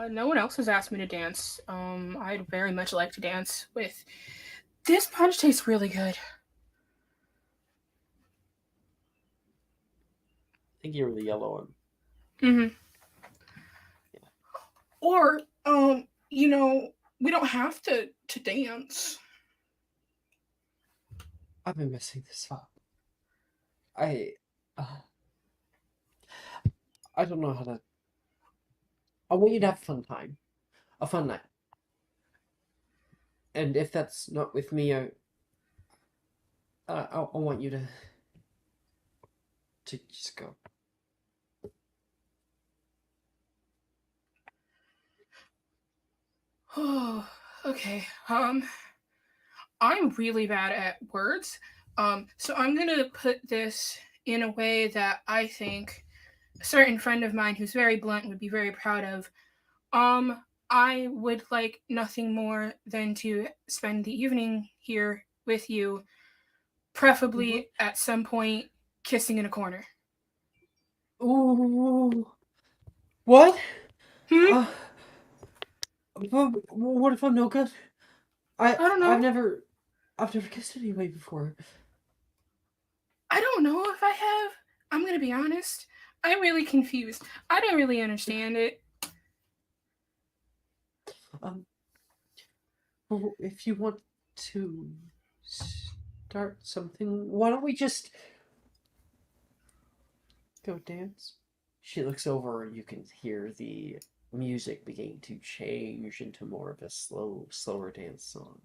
No one else has asked me to dance. I'd very much like to dance with. This punch tastes really good. I think you were the yellow one. Mm-hmm. Yeah. Or, we don't have to dance. I've been messing this up. I don't know how to. I want you to have a fun time, a fun night. And if that's not with me, I want you to just go. Oh, okay. I'm really bad at words. So I'm gonna put this in a way that I think a certain friend of mine who's very blunt would be very proud of. I would like nothing more than to spend the evening here with you, preferably at some point kissing in a corner. Ooh. What? Hmm? What if I'm no good? I don't know. I've never kissed anybody before. I don't know if I have. I'm gonna be honest. I'm really confused. I don't really understand it. Well, if you want to start something, why don't we just go dance? She looks over and you can hear the music beginning to change into more of a slower dance song.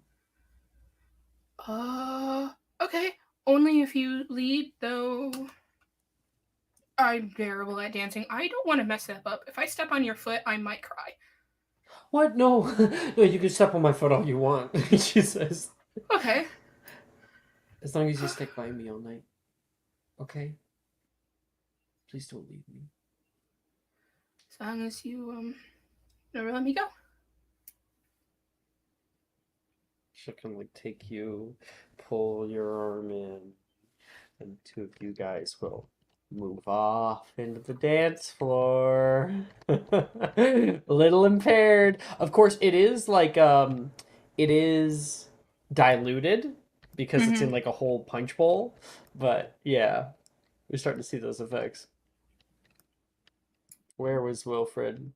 Okay. Only if you lead, though. I'm terrible at dancing. I don't want to mess that up. If I step on your foot, I might cry. What? No. No, you can step on my foot all you want, she says. Okay. As long as you stick by me all night. Okay? Please don't leave me. As long as you, never let me go. She'll kind of like take you, pull your arm in, and the two of you guys will move off into the dance floor. A little impaired. Of course, it is like it is diluted because it's in like a whole punch bowl. But yeah, we're starting to see those effects. Where was Wilfred?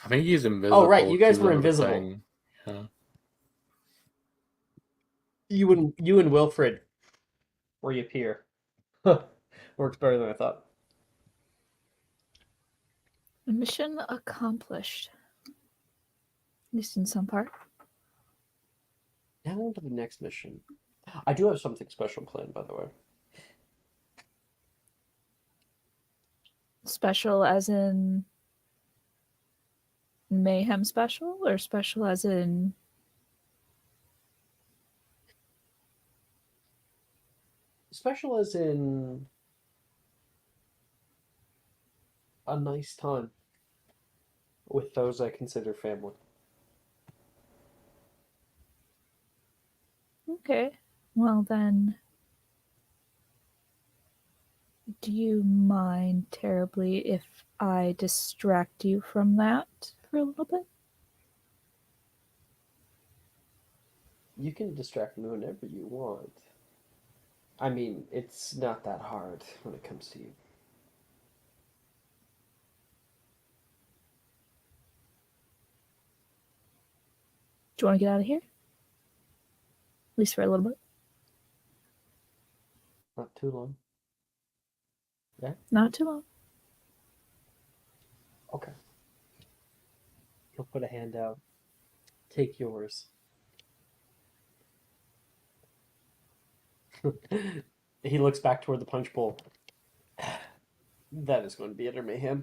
I think he's invisible. Oh right, you guys were remember invisible. saying. Yeah. You and Wilfred reappear. Works better than I thought. Mission accomplished. At least in some part. Now on to the next mission. I do have something special planned, by the way. Special as in mayhem special, or special as in Special as in a nice time with those I consider family. okay. Well then, do you mind terribly if I distract you from that for a little bit? You can distract me whenever you want. I mean, it's not that hard when it comes to you. Do you want to get out of here? At least for a little bit. Not too long. Yeah? Not too long. Okay. He'll put a hand out. Take yours. He looks back toward the punch bowl. That is going to be utter mayhem.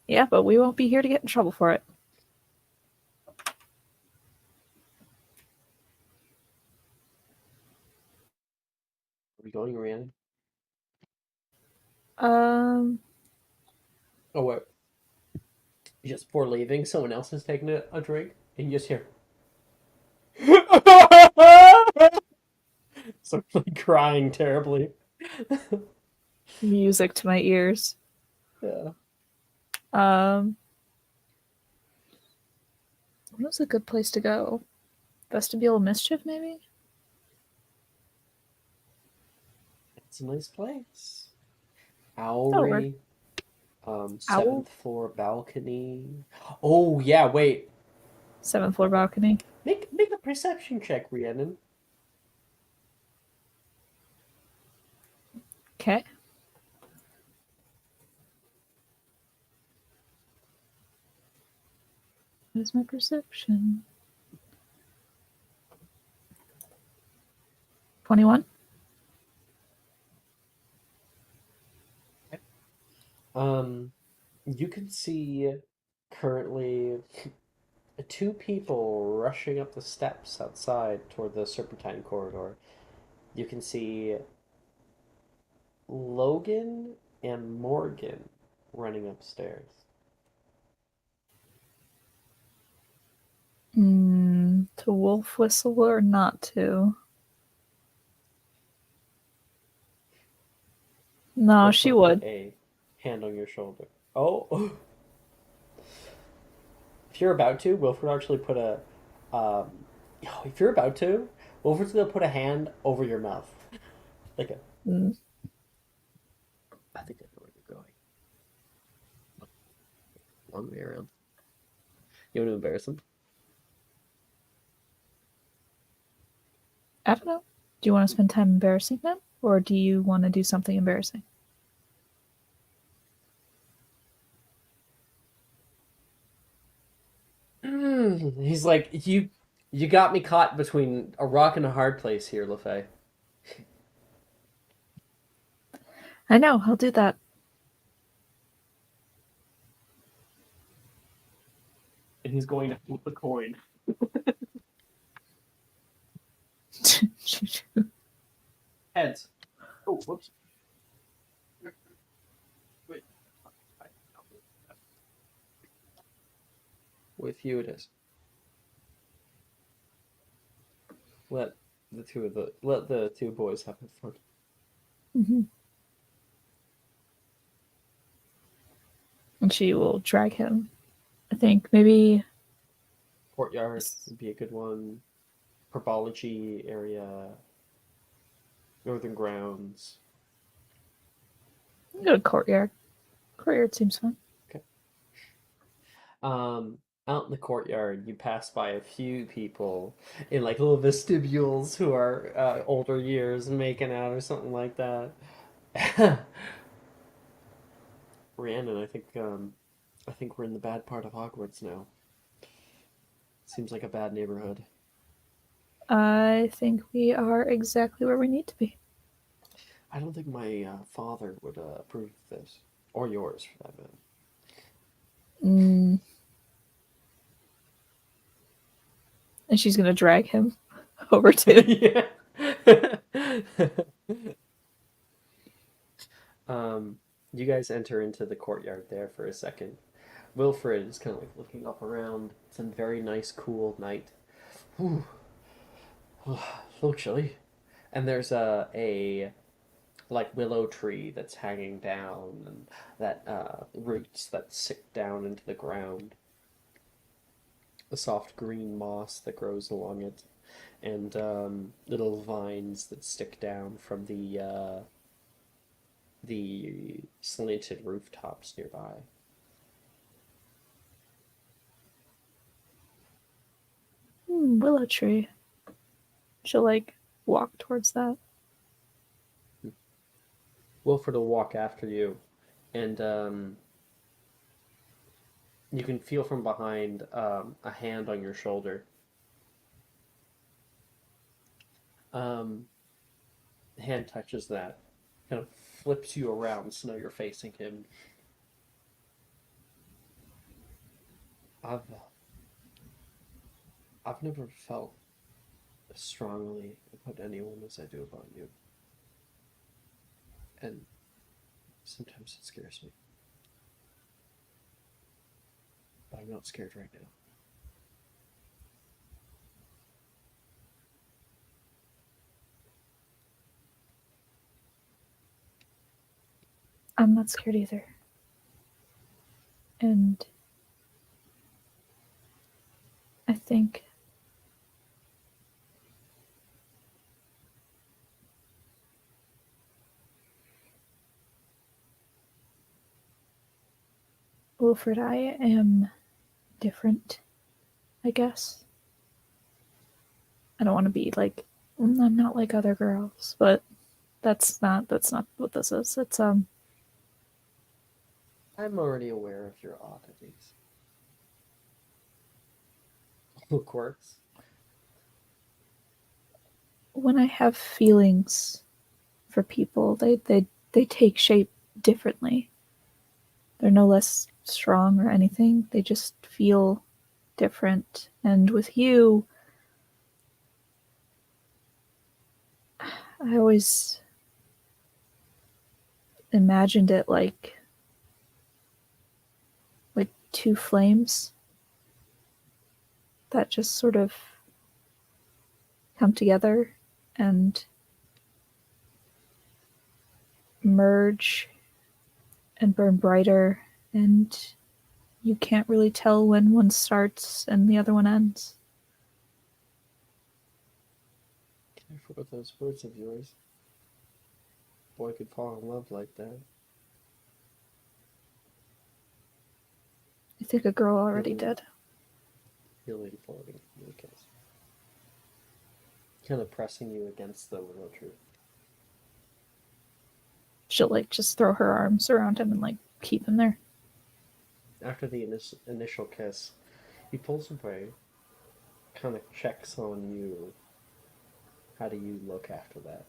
Yeah, but we won't be here to get in trouble for it. Are we going, Rhiannon? Oh, wait. Just before leaving, someone else has taken a drink, and you just hear. Somebody crying terribly. Music to my ears. Yeah. What is a good place to go? Vestibule of Mischief, maybe? It's a nice place. That'll work. Owlry. Seventh floor balcony. Oh yeah, wait. 7th floor balcony. Make a perception check, Rhiannon. Okay. What is my perception? 21. You can see currently two people rushing up the steps outside toward the Serpentine corridor. You can see Logan and Morgan running upstairs. To wolf whistle or not to? No, she Both would. put a hand on your shoulder. Oh, if you're about to, Wilfred actually put a. If you're about to, Wilfred's gonna put a hand over your mouth, like a. Mm. I think I know where you're going. Long way around. You want to embarrass him? I don't know. Do you want to spend time embarrassing them? Or do you want to do something embarrassing? He's like, you got me caught between a rock and a hard place here, LaFay. I know, I'll do that. And he's going to flip the coin. Heads. Oh, whoops. Wait. With you it is. Let the two boys have fun. Mm-hmm. And she will drag him. I think maybe Courtyard would be a good one. Herbology area. Northern grounds. go to courtyard. Courtyard seems fun. Out in the courtyard, you pass by a few people in like little vestibules who are older years making out or something like that. Rhiannon, I think we're in the bad part of Hogwarts now. Seems like a bad neighborhood. I think we are exactly where we need to be. I don't think my father would approve of this, or yours for that matter. Mm. And she's gonna drag him over to. Yeah. You guys enter into the courtyard there for a second. Wilfred is kind of like looking up around. It's a very nice, cool night. Whew. A little chilly. And there's a like willow tree that's hanging down, and that roots that stick down into the ground. The soft green moss that grows along it, and little vines that stick down from the slanted rooftops nearby. Willow tree. She'll like walk towards that. Wilfred will walk after you, and you can feel from behind a hand on your shoulder. The hand touches that, kind of flips you around so now you're facing him. I've I've never felt as strongly about anyone as I do about you, and sometimes it scares me. But I'm not scared right now. I'm not scared either. And I think Wilfred, I am different, I guess. I don't want to be like I'm not like other girls, but that's not what this is. It's I'm already aware of your oddities. Quirks. when I have feelings for people, they take shape differently. They're no less strong or anything. They just feel different. And with you, I always imagined it like two flames that just sort of come together and merge and burn brighter, and you can't really tell when one starts and the other one ends. Careful with those words of yours. Boy could fall in love like that. I think a girl already did. Healing floating in your kiss. Kind of pressing you against the willow tree. She'll like just throw her arms around him and like keep him there. After the initial kiss, he pulls away, kind of checks on you. How do you look after that?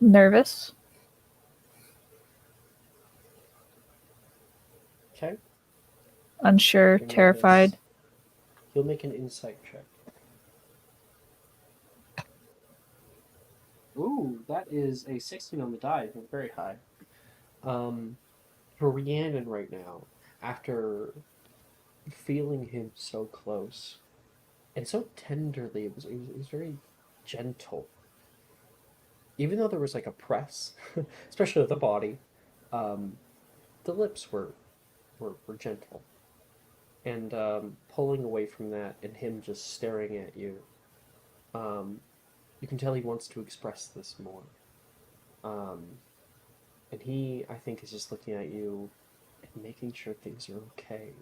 Nervous. Okay. Unsure, You're terrified. nervous. He'll make an insight check. Ooh, that is a 16 on the die. Very high. For Rhiannon right now, after feeling him so close and so tenderly, it was very gentle. Even though there was like a press, especially of the body, um, the lips were gentle. And pulling away from that and him just staring at you, um, you can tell he wants to express this more. Um, and he, I think, is just looking at you and making sure things are okay.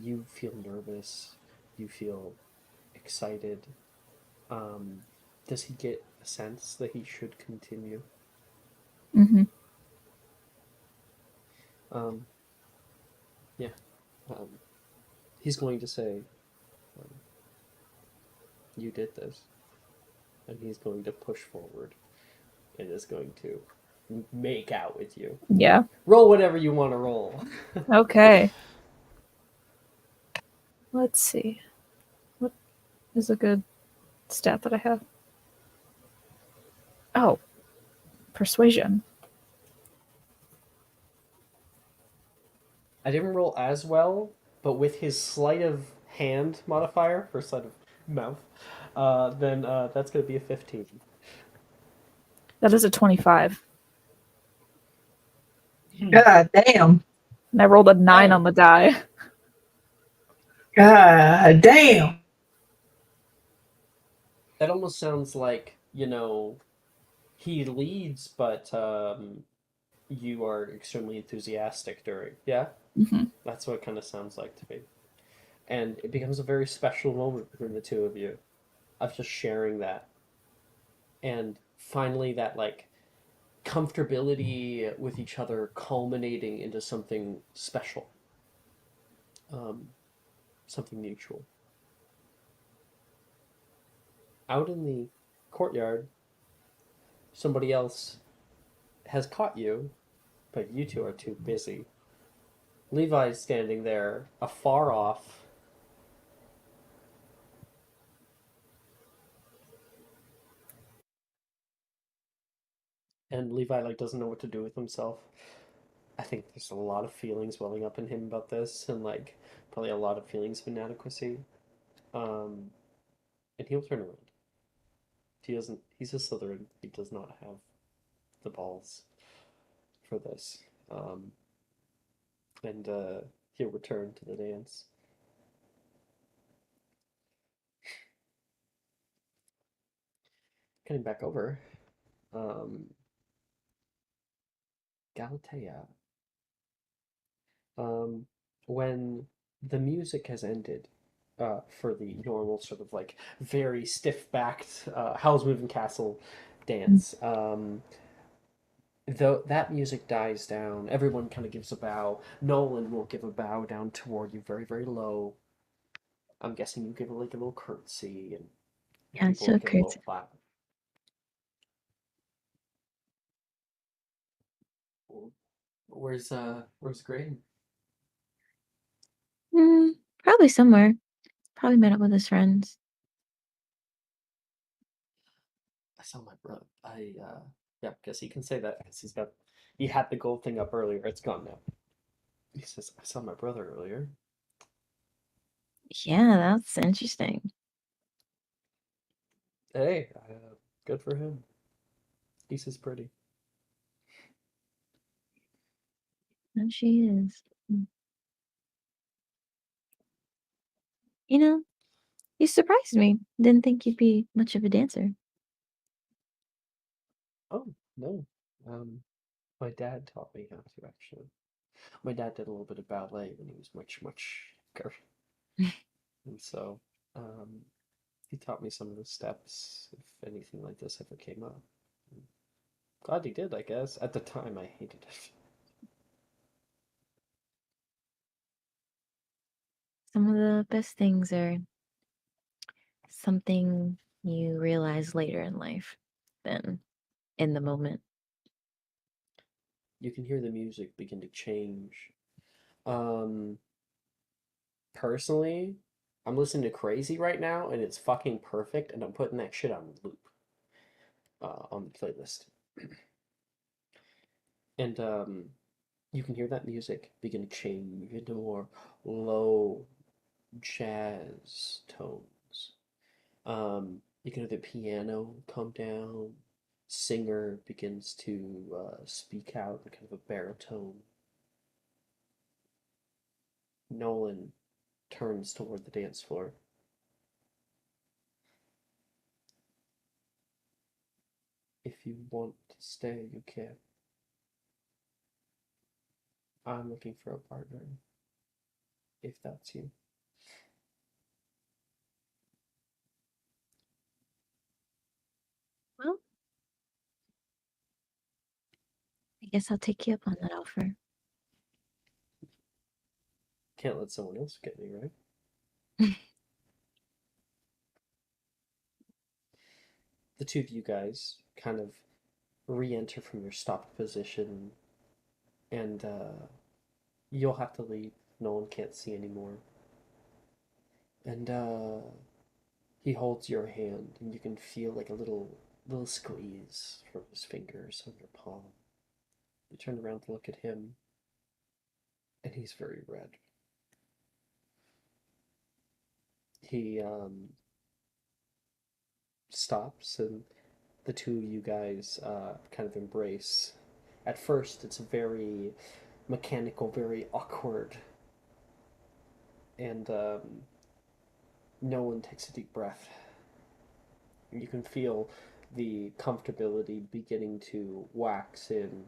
You feel nervous. You feel excited. Um, does he get a sense that he should continue? Mm-hmm. Um, yeah. Um, he's going to say, um, "You did this. and he's going to push forward and is going to make out with you. Yeah. Roll whatever you want to roll. Okay. Let's see. What is a good stat that I have? Oh, persuasion. I didn't roll as well, but with his sleight of hand modifier, or sleight of mouth, then that's going to be a 15. That is a 25. God damn. And I rolled a 9 Oh. on the die. God damn. That almost sounds like, he leads, but you are extremely enthusiastic during. Yeah? Hmm. That's what it kind of sounds like to me. And it becomes a very special moment between the two of you of just sharing that. And finally, that, like, comfortability with each other culminating into something special, um, something mutual. Out in the courtyard, somebody else has caught you, but you two are too busy. Levi's standing there, afar off. And Levi like doesn't know what to do with himself. I think there's a lot of feelings welling up in him about this, and like probably a lot of feelings of inadequacy. Um, and he'll turn around. He doesn't. He's a Slytherin. He does not have the balls for this. Um, and he'll return to the dance. Getting back over, um, Galatea. Um, when the music has ended, for the normal sort of like very stiff-backed Howl's Moving Castle dance, though that music dies down, everyone kind of gives a bow. Nolan will give a bow down toward you, very, very low. I'm guessing you give like a little curtsy, and Yeah, it's people will so give a little crazy. clap. Where's Graydon? Probably somewhere. Probably met up with his friends. I saw my brother. Yeah, guess he can say that because he had the gold thing up earlier. It's gone now. He says, I saw my brother earlier. Yeah, that's interesting. Hey, good for him. Lisa's pretty. And she is. You know, you surprised me. Didn't think you'd be much of a dancer. Oh, no. My dad taught me how to, actually. My dad did a little bit of ballet when he was much, much younger. And so, um, he taught me some of the steps if anything like this ever came up. Glad he did, I guess. At the time, I hated it. Some of the best things are something you realize later in life than in the moment. You can hear the music begin to change. Um, Personally, I'm listening to Crazy right now, and it's fucking perfect, and I'm putting that shit on loop on the playlist. And you can hear that music begin to change into more low jazz tones. You can hear the piano come down. Singer begins to speak out in kind of a baritone. Nolan turns toward the dance floor. If you want to stay, you can. I'm looking for a partner, if that's you. Well, I guess I'll take you up on that offer. Can't let someone else get me, right? the two of you guys kind of re-enter from your stopped position, and you'll have to leave. No one can't see anymore. And he holds your hand, and you can feel like a little squeeze from his fingers on your palm. You turn around to look at him, and he's very red. He stops, and the two of you guys kind of embrace. At first, it's very mechanical, very awkward, and no one takes a deep breath. You can feel the comfortability beginning to wax in.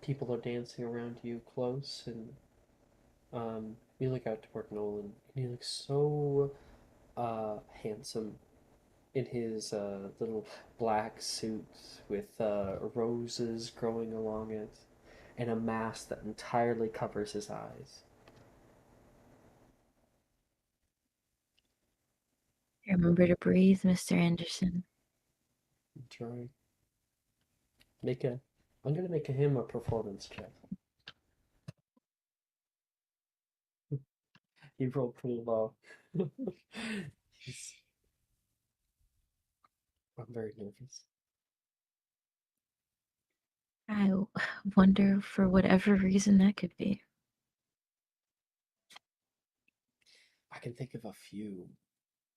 People are dancing around you close, and you look out toward Nolan, and he looks so handsome in his little black suit with roses growing along it, and a mask that entirely covers his eyes. Remember to breathe, Mr. Anderson. I'm trying. Make a. I'm gonna make him a performance check. He rolled pretty low. He's, I'm very nervous. I wonder for whatever reason that could be. I can think of a few,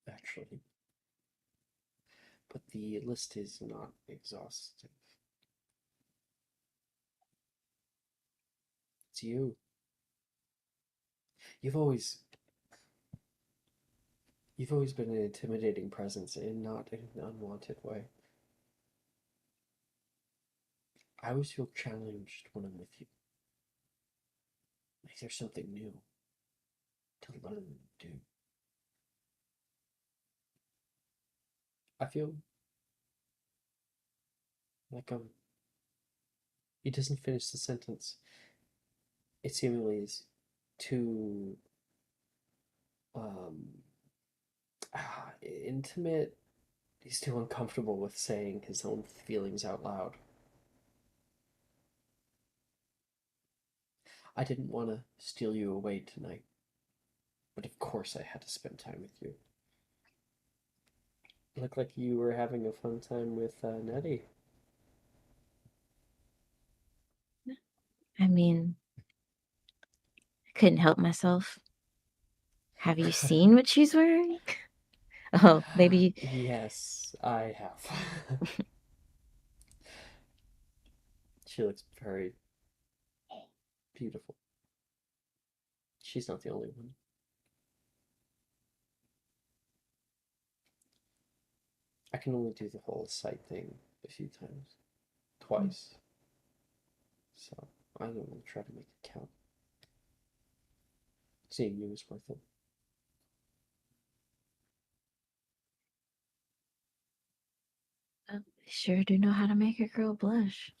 actually, but the list is not exhaustive. It's you. You've always You've always been an intimidating presence and not in an unwanted way. I always feel challenged when I'm with you. Like there's something new to learn and do. I feel like he doesn't finish the sentence. It seemingly is too um intimate. He's too uncomfortable with saying his own feelings out loud. I didn't want to steal you away tonight, but of course I had to spend time with you. It looked like you were having a fun time with Nettie. I mean, I couldn't help myself. Have you seen what she's wearing? Oh, maybe. Yes, I have. She looks very beautiful. She's not the only one. I can only do the whole sight thing a few times. Twice. So I don't want to try to make it count. Seeing you is worth it. I sure do know how to make a girl blush.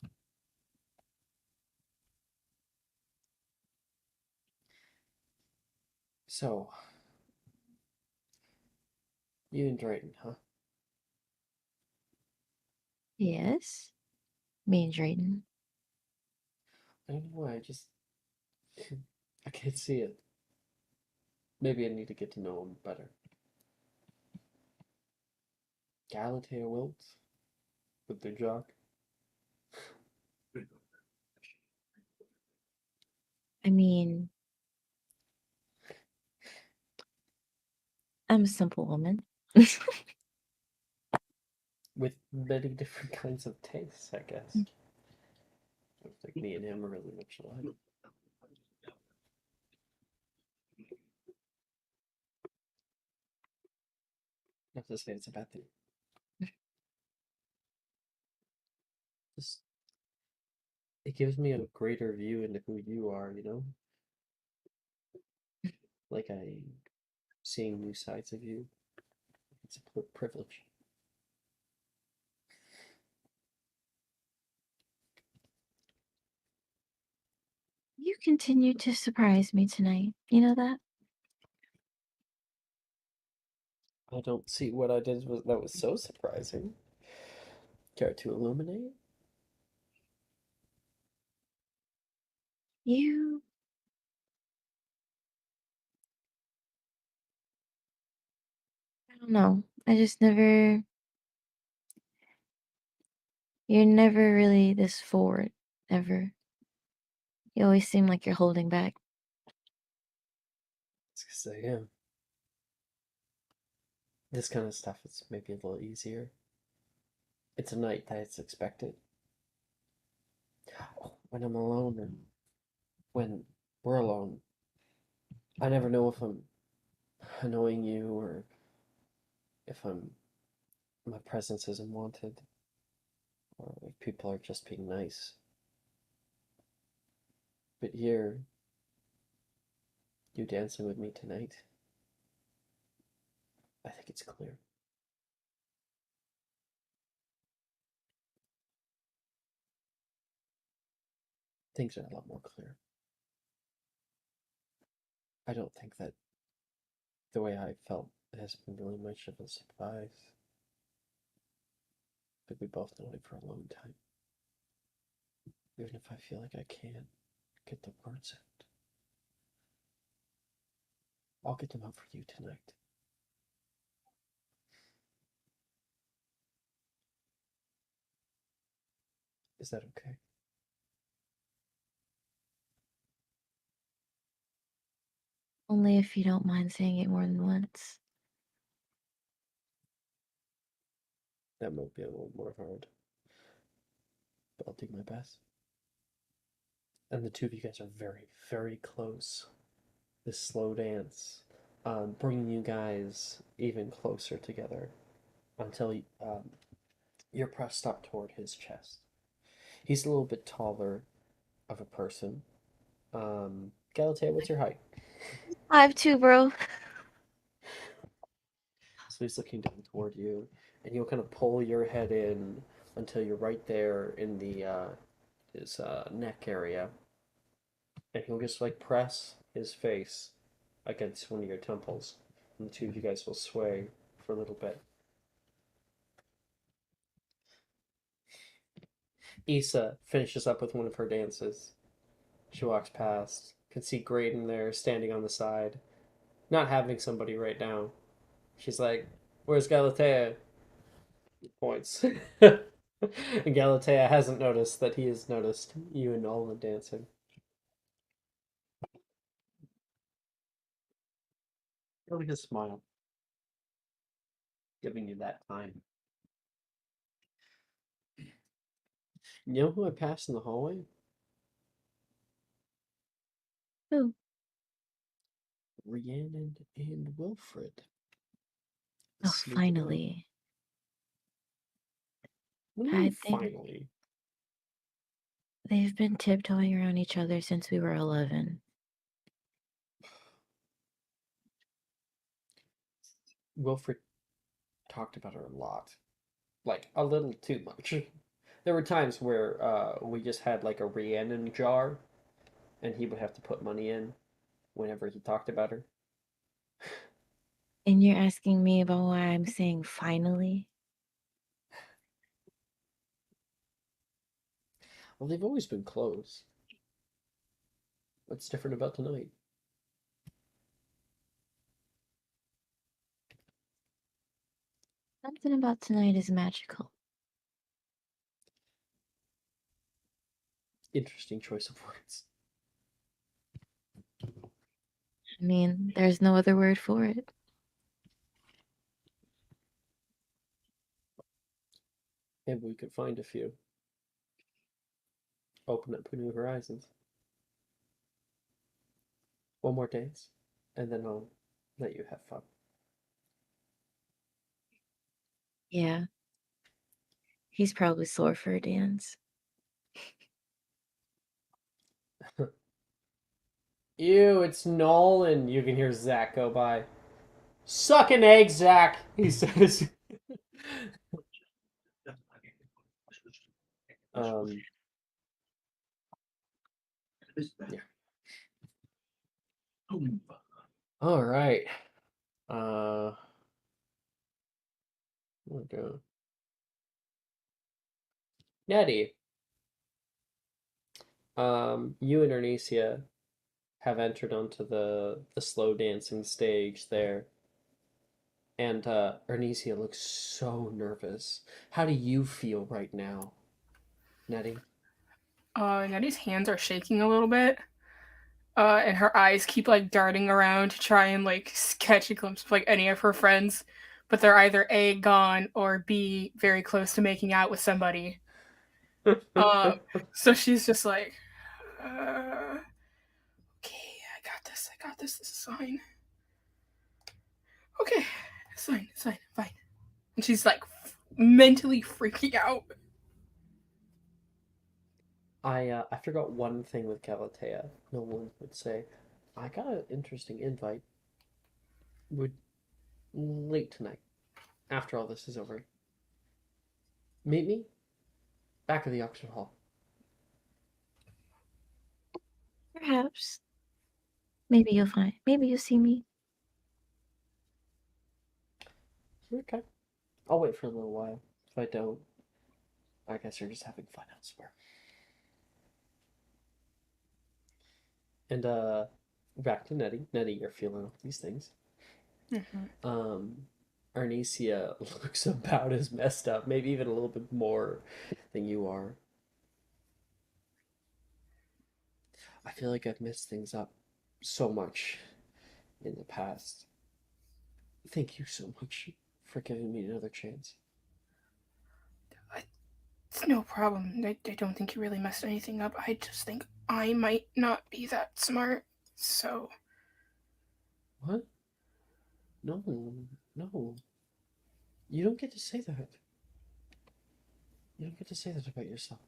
So, you and Drayton, huh? Yes, me and Drayton. I don't know why, I can't see it. Maybe I need to get to know him better. Galatea Wilt? With the jock? I mean, I'm a simple woman. With many different kinds of tastes, I guess. Looks like me and him are really much alike. Not to say it's a bad thing. Just it gives me a greater view into who you are, you know? Like seeing new sides of you. It's a privilege. You continue to surprise me tonight. You know that? I don't see what I did that was so surprising. Care to illuminate? You, I don't know. I just never, you're never really this forward, ever. You always seem like you're holding back. It's because I am. This kind of stuff is maybe a little easier. It's a night that it's expected. When I'm alone and when we're alone, I never know if I'm annoying you or if my presence isn't wanted or if people are just being nice. But here, you dancing with me tonight, I think it's clear. Things are a lot more clear. I don't think that the way I felt has been really much of a surprise. But we both known it for a long time. Even if I feel like I can't get the words out, I'll get them out for you tonight. Is that okay? Only if you don't mind saying it more than once. That might be a little more hard, but I'll do my best. And the two of you guys are very, very close. This slow dance, bringing you guys even closer together until you're pressed up toward his chest. He's a little bit taller of a person. Galatea, what's your height? 5'2", bro. So he's looking down toward you, and he'll kind of pull your head in until you're right there in the his neck area, and he'll just like press his face against one of your temples, and the two of you guys will sway for a little bit. Issa finishes up with one of her dances. She walks past, can see Graydon there standing on the side, not having somebody right now. She's like, "Where's Galatea?" Points. And Galatea hasn't noticed that he has noticed you and all the dancing. Really his smile, giving you that time. You know who I passed in the hallway? Ooh, Rhiannon and Wilfred. oh, Sneaking up. finally. What do you mean, I think finally? they've been tiptoeing around each other since we were 11. Wilfred talked about her a lot. Like, a little too much. There were times where we just had like a Rhiannon jar, and he would have to put money in whenever he talked about her. And you're asking me about why I'm saying finally? Well, they've always been close. What's different about tonight? Something about tonight is magical. Interesting choice of words. I mean, there's no other word for it. Maybe we could find a few. Open up new horizons. One more dance, and then I'll let you have fun. Yeah, he's probably sore for a dance. Ew, it's Nolan. You can hear Zach go by. Suck an egg, Zach, he says. um, yeah. All right. Uh, Okay. Nettie, you and Ernesia have entered onto the slow dancing stage there, and Ernesia looks so nervous. How do you feel right now, Nettie? Nettie's hands are shaking a little bit. And her eyes keep like darting around to try and like catch a glimpse of like any of her friends, but they're either A, gone, or B, very close to making out with somebody. So she's just like, okay, I got this. I got this. This is fine. Okay, it's fine. It's fine. Fine. And she's like mentally freaking out. I forgot one thing with Galatea. No one would say, I got an interesting invite. Would late tonight, after all this is over, meet me back at the auction hall. Perhaps. Maybe you'll find. Maybe you'll see me. Okay. I'll wait for a little while. If I don't, I guess you're just having fun elsewhere. And back to Nettie. Nettie, you're feeling all these things. Mm-hmm. Arnesia looks about as messed up, maybe even a little bit more than you are. I feel like I've messed things up so much in the past. Thank you so much for giving me another chance. It's no problem. I don't think you really messed anything up. I just think I might not be that smart. So. What? No, no. You don't get to say that. You don't get to say that about yourself.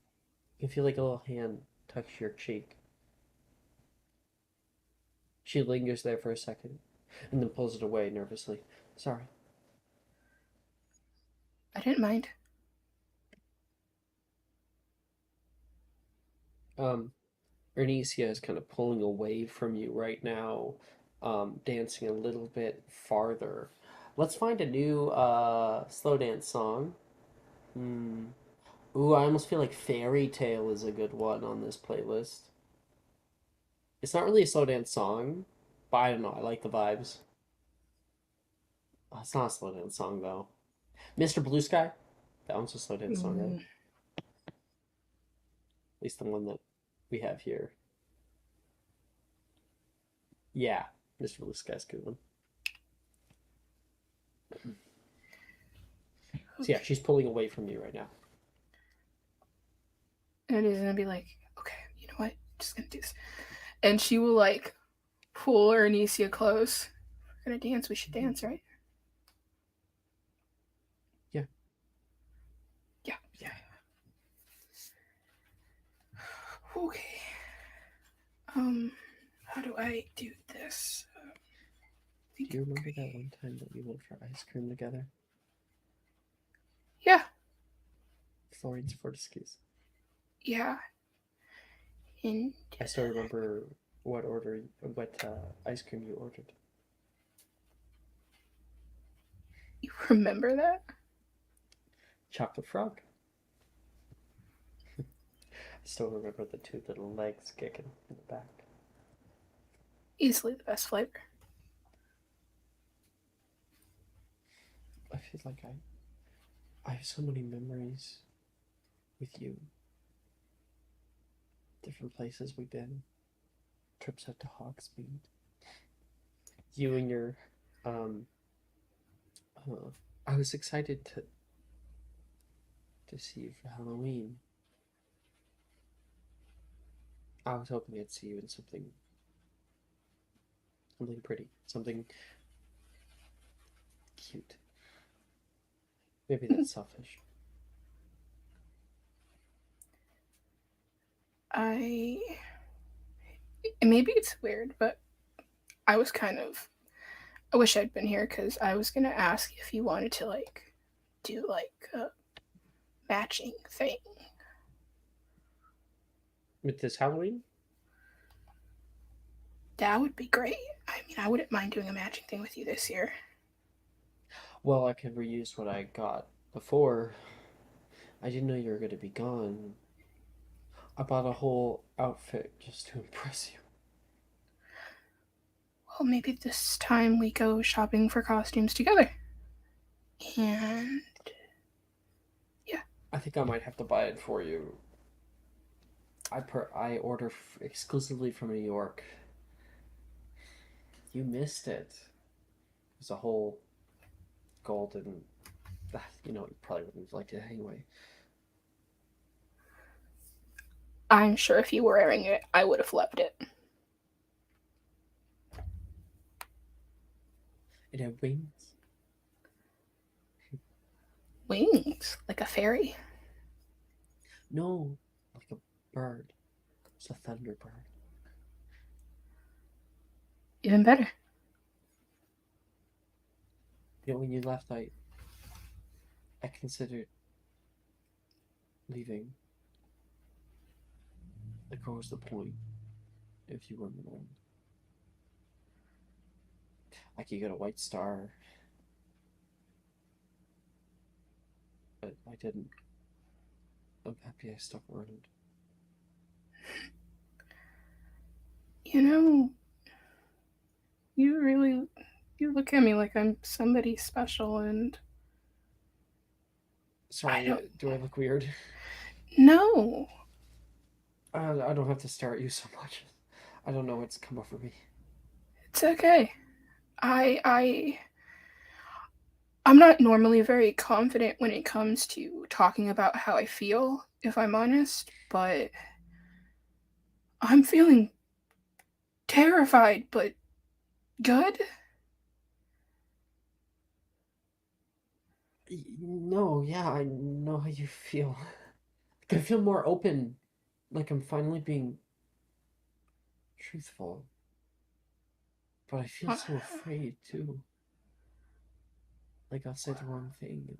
You feel like a little hand touch your cheek. She lingers there for a second and then pulls it away nervously. Sorry. I didn't mind. Ernesia is kind of pulling away from you right now, dancing a little bit farther. Let's find a new slow dance song. Hmm. Ooh, I almost feel like Fairy Tale is a good one on this playlist. It's not really a slow dance song, but I don't know. I like the vibes. Oh, it's not a slow dance song though. Mr. Blue Sky? That one's a slow dance song, right? At least the one that we have here. Yeah, Mr. Blue Sky's a good one. So yeah, she's pulling away from you right now. And it's gonna be like, okay, you know what? I'm just gonna do this. And she will like pull Ernesia close. We're gonna dance, we should dance, right? Yeah. Yeah. Okay. How do I do this? Do you remember that one time that we went for ice cream together? Yeah. Florence Fortescue's. Yeah. And I still remember what ice cream you ordered. you remember that? Chocolate frog. I still remember the two little legs kicking in the back. Easily the best flavor. I feel like I have so many memories with you. Different places we've been. Trips out to Hogsmeade. You and your I was excited to see you for Halloween. I was hoping I'd see you in something pretty, something cute. Maybe that's selfish. Maybe it's weird, but I was kind of. I wish I'd been here because I was gonna ask if you wanted to like do like a matching thing. With this Halloween? That would be great. I mean, I wouldn't mind doing a matching thing with you this year. Well, I could reuse what I got before. I didn't know you were going to be gone. I bought a whole outfit just to impress you. Well, maybe this time we go shopping for costumes together. And I think I might have to buy it for you. I order exclusively from New York. You missed it. It was a whole golden. You know, you probably wouldn't have liked it anyway. I'm sure if you were wearing it, I would have loved it. It had wings. Wings, like a fairy. No, like a bird. It's a thunderbird. Even better. You know, when you left, I considered leaving. Like, what was the point if you weren't around? I could get a white star, but I didn't. I'm happy I stuck around. You know, you look at me like I'm somebody special, and Sorry, do I look weird? No. I don't have to stare at you so much. I don't know what's come over me. It's okay. I'm not normally very confident when it comes to talking about how I feel, if I'm honest, but I'm feeling terrified, but good. No, yeah, I know how you feel. I feel more open, like I'm finally being truthful. But I feel so afraid too. Like I'll say the wrong thing and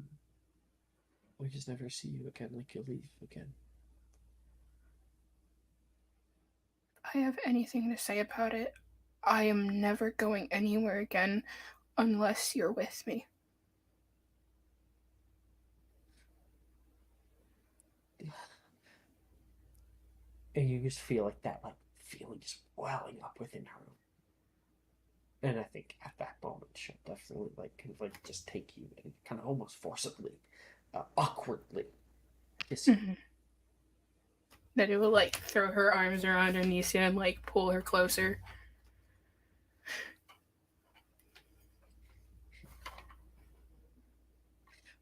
we just never see you again, like you'll leave again. If I have anything to say about it, I am never going anywhere again unless you're with me. And you just feel like that, like feeling just welling up within her. And I think at that moment she'll definitely like just take you and kind of almost forcibly, awkwardly kiss you. Mm-hmm. That it will like throw her arms around Anicia and like pull her closer.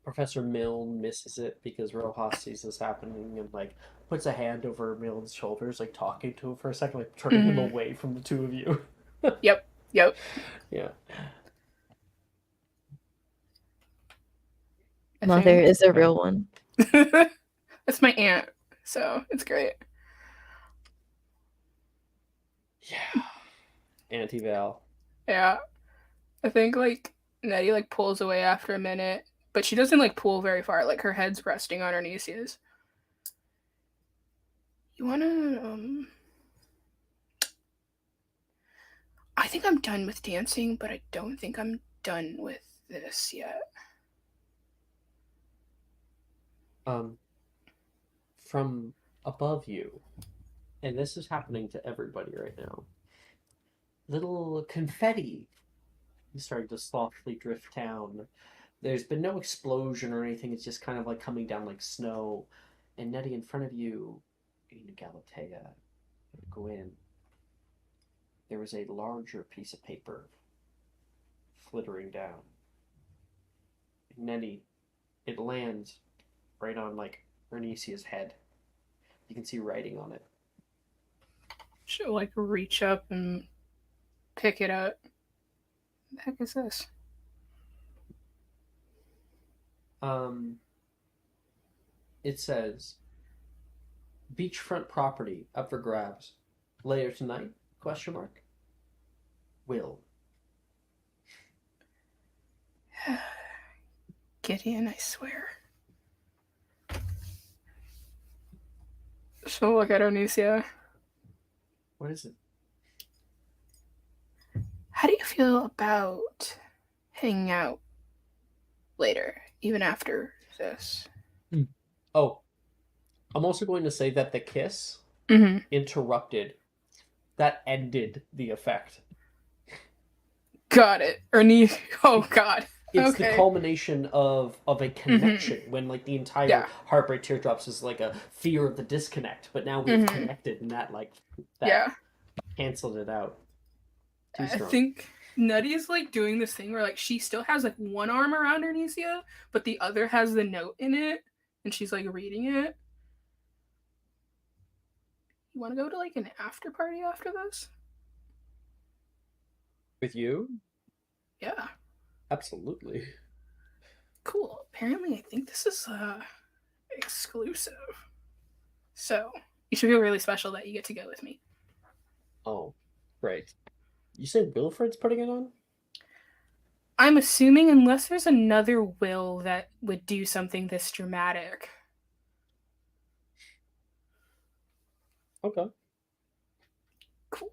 Professor Milne misses it because Rojas sees this happening and like puts a hand over Milne's shoulders, like talking to him for a second, like turning him away from the two of you. Yep. Yeah. Mother is a real one. That's my aunt, so it's great. Yeah. Auntie Val. Yeah. I think like Nettie like pulls away after a minute, but she doesn't like pull very far. Like her head's resting on Arnesia's. You wanna I think I'm done with dancing, but I don't think I'm done with this yet. From above you, and this is happening to everybody right now, little confetti is starting to softly drift down. There's been no explosion or anything, it's just kind of like coming down like snow. And Nettie, in front of you, in Galatea, Gwen, there was a larger piece of paper flittering down. Nettie, it lands right on like Ernesia's head. You can see writing on it. She'll like reach up and pick it up. What the heck is this? It says, beachfront property up for grabs. Later tonight? Question mark. Will. Gideon, I swear. She'll look at Onicia. What is it? How do you feel about hanging out later, even after this. Oh, I'm also going to say that the kiss Mm-hmm. interrupted. That ended the effect. Got it. Oh God. It's the Okay. culmination of a connection when like the entire Yeah. Heartbreak Teardrops is like a fear of the disconnect, but now we've connected and that Yeah. canceled it out. Too I strong. think Nutty is like doing this thing where like she still has like one arm around Arnesia, but the other has the note in it, and she's like reading it. You want to go to like an after party after this? With you? Yeah. Absolutely. Cool. Apparently, I think this is exclusive. So you should feel really special that you get to go with me. Oh, right. You said Wilfred's putting it on? I'm assuming unless there's another will that would do something this dramatic. Okay. Cool.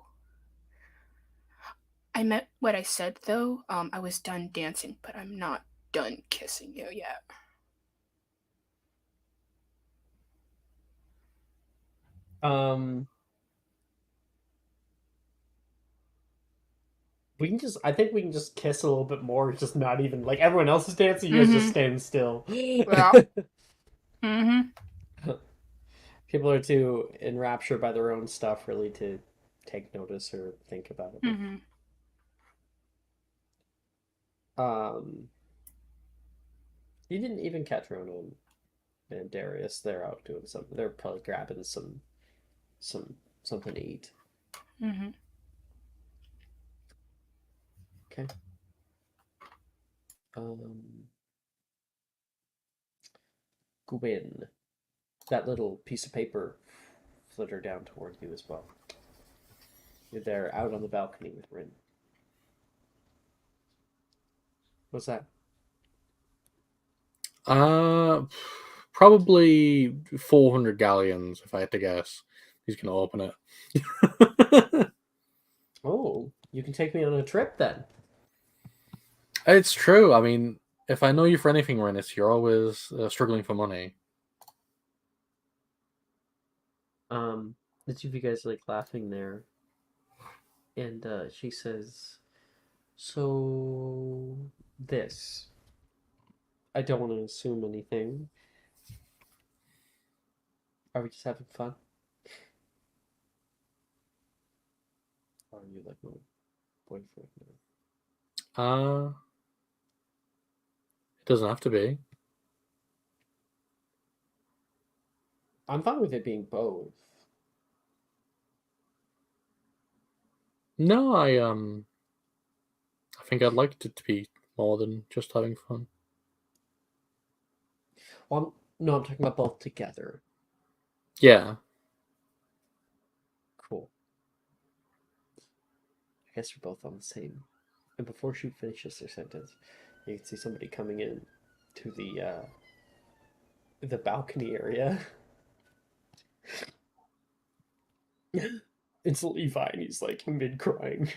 I meant what I said though. I was done dancing, but I'm not done kissing you yet. I think we can just kiss a little bit more, just not even like everyone else is dancing, you guys just stand still. Yeah. Mm-hmm. People are too enraptured by their own stuff really to take notice or think about it. Mm-hmm. You didn't even catch Ronan and Darius. They're out doing something. They're probably grabbing some something to eat. Mm-hmm. Okay. Gwyn, that little piece of paper flitter down toward you as well. You're there out on the balcony with Rin. What's that? Probably 400 galleons, if I had to guess. He's gonna open it. Oh, you can take me on a trip then. It's true. I mean, if I know you for anything, Rennis, you're always struggling for money. The two of you guys are like laughing there, and she says, "So this. I don't want to assume anything. Are we just having fun? Or are you like my boyfriend now?" It doesn't have to be. I'm fine with it being both. No, I think I'd like it to be more than just having fun. Well, no, I'm talking about both together. Yeah. Cool. I guess we're both on the same. And before she finishes her sentence, you can see somebody coming in to the balcony area. It's Levi, and he's like mid crying.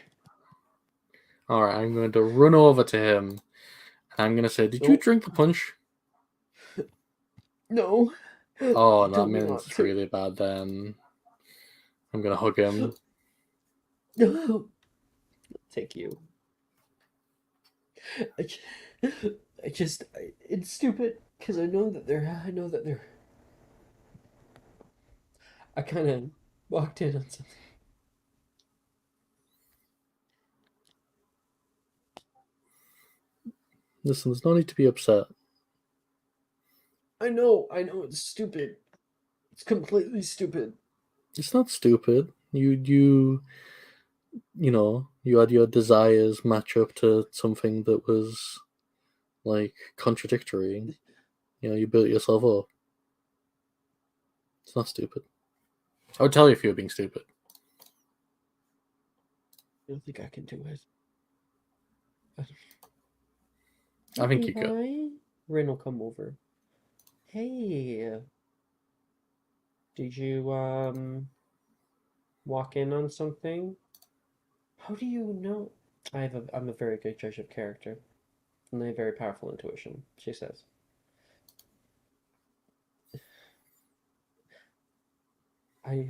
All right, I'm going to run over to him, and I'm going to say, "Did you drink the punch?" No. Oh, You that told me means not it's to. really bad. Then I'm going to hug him. No. Take you. It's stupid because I know that they're. I kind of walked in on something. Listen, there's no need to be upset. I know it's stupid. It's completely stupid. It's not stupid. You know, you had your desires match up to something that was like contradictory. You know, you built yourself up. It's not stupid. I would tell you if you were being stupid. I don't think I can do it. I think you could. Rin will come over. Hey, did you walk in on something? How do you know? I'm a very good judge of character. And they have very powerful intuition, she says. I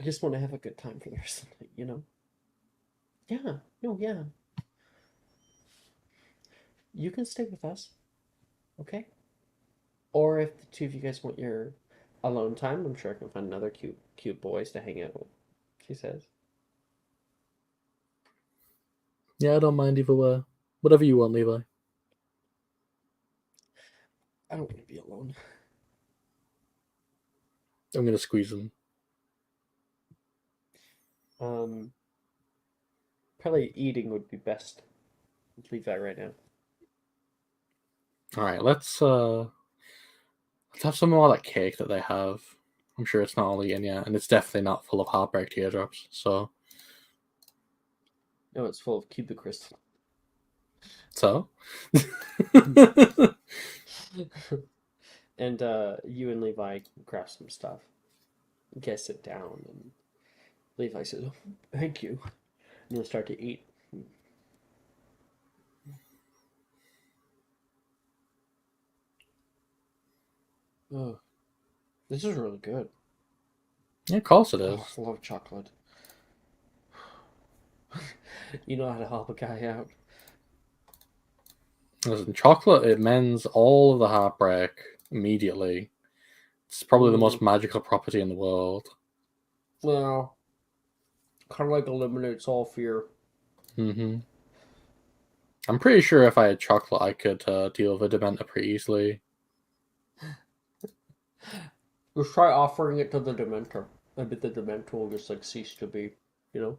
just want to have a good time for the rest of the night, you know? Yeah, no, yeah. You can stay with us, okay? Or if the two of you guys want your alone time, I'm sure I can find another cute boys to hang out with, she says. Yeah, I don't mind either way. Whatever you want, Levi. I don't want to be alone. I'm gonna squeeze him. Probably eating would be best. Leave that right now. All right, let's have some more of that cake that they have. I'm sure it's not all eaten yet, and it's definitely not full of heartbreak teardrops. So, No, it's full of cubic crystal. so. And you and Levi grab some stuff. You guys sit down, and Levi says, "Oh, thank you." And you'll start to eat. Oh, this is really good. Yeah, of course it is. Oh, I love chocolate. You know how to help a guy out. Listen, chocolate, it mends all of the heartbreak immediately. It's probably the most magical property in the world. Well, kind of like eliminates all fear. Mm-hmm. I'm pretty sure if I had chocolate, I could deal with a Dementor pretty easily. Just try offering it to the Dementor. I bet the Dementor will just like cease to be, you know?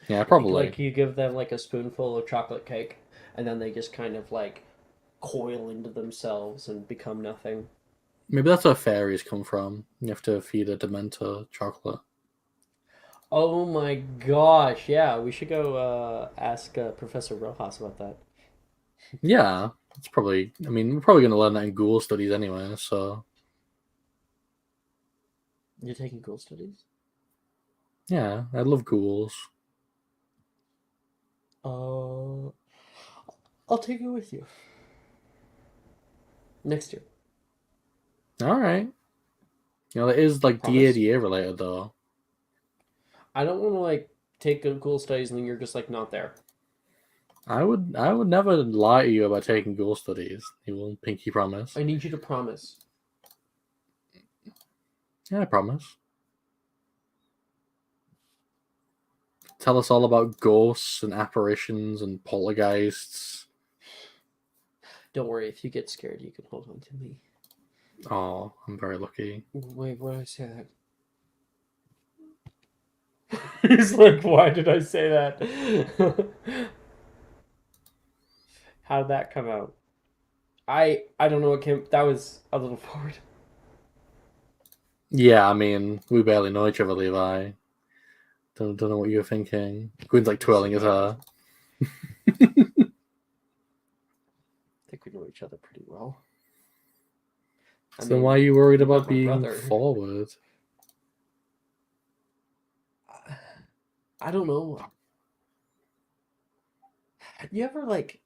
Yeah, probably. Like you give them like a spoonful of chocolate cake, and then they just kind of like coil into themselves and become nothing. Maybe that's where fairies come from. You have to feed a Dementor chocolate. Oh my gosh, yeah, we should go ask Professor Rojas about that. Yeah, it's probably. I mean, we're probably going to learn that in ghoul studies anyway. So You're taking ghoul studies? yeah, I love ghouls. I'll take you with you. Next year. All right. You know, it is like Promise? DADA related though. I don't want to like take ghoul studies and then you're just like not there. I would never lie to you about taking ghoul studies. You will pinky promise. I need you to promise. Yeah, I promise. Tell us all about ghosts and apparitions and poltergeists. Don't worry, if you get scared, you can hold on to me. Oh, I'm very lucky. Wait, why did I say that? He's like, why did I say that? How did that come out? I don't know what came. That was a little forward. Yeah, I mean, we barely know each other, Levi. Don't know what you're thinking. Quinn's like twirling his hair. I think we know each other pretty well. So then why are you worried about being brother. forward? I don't know. You ever like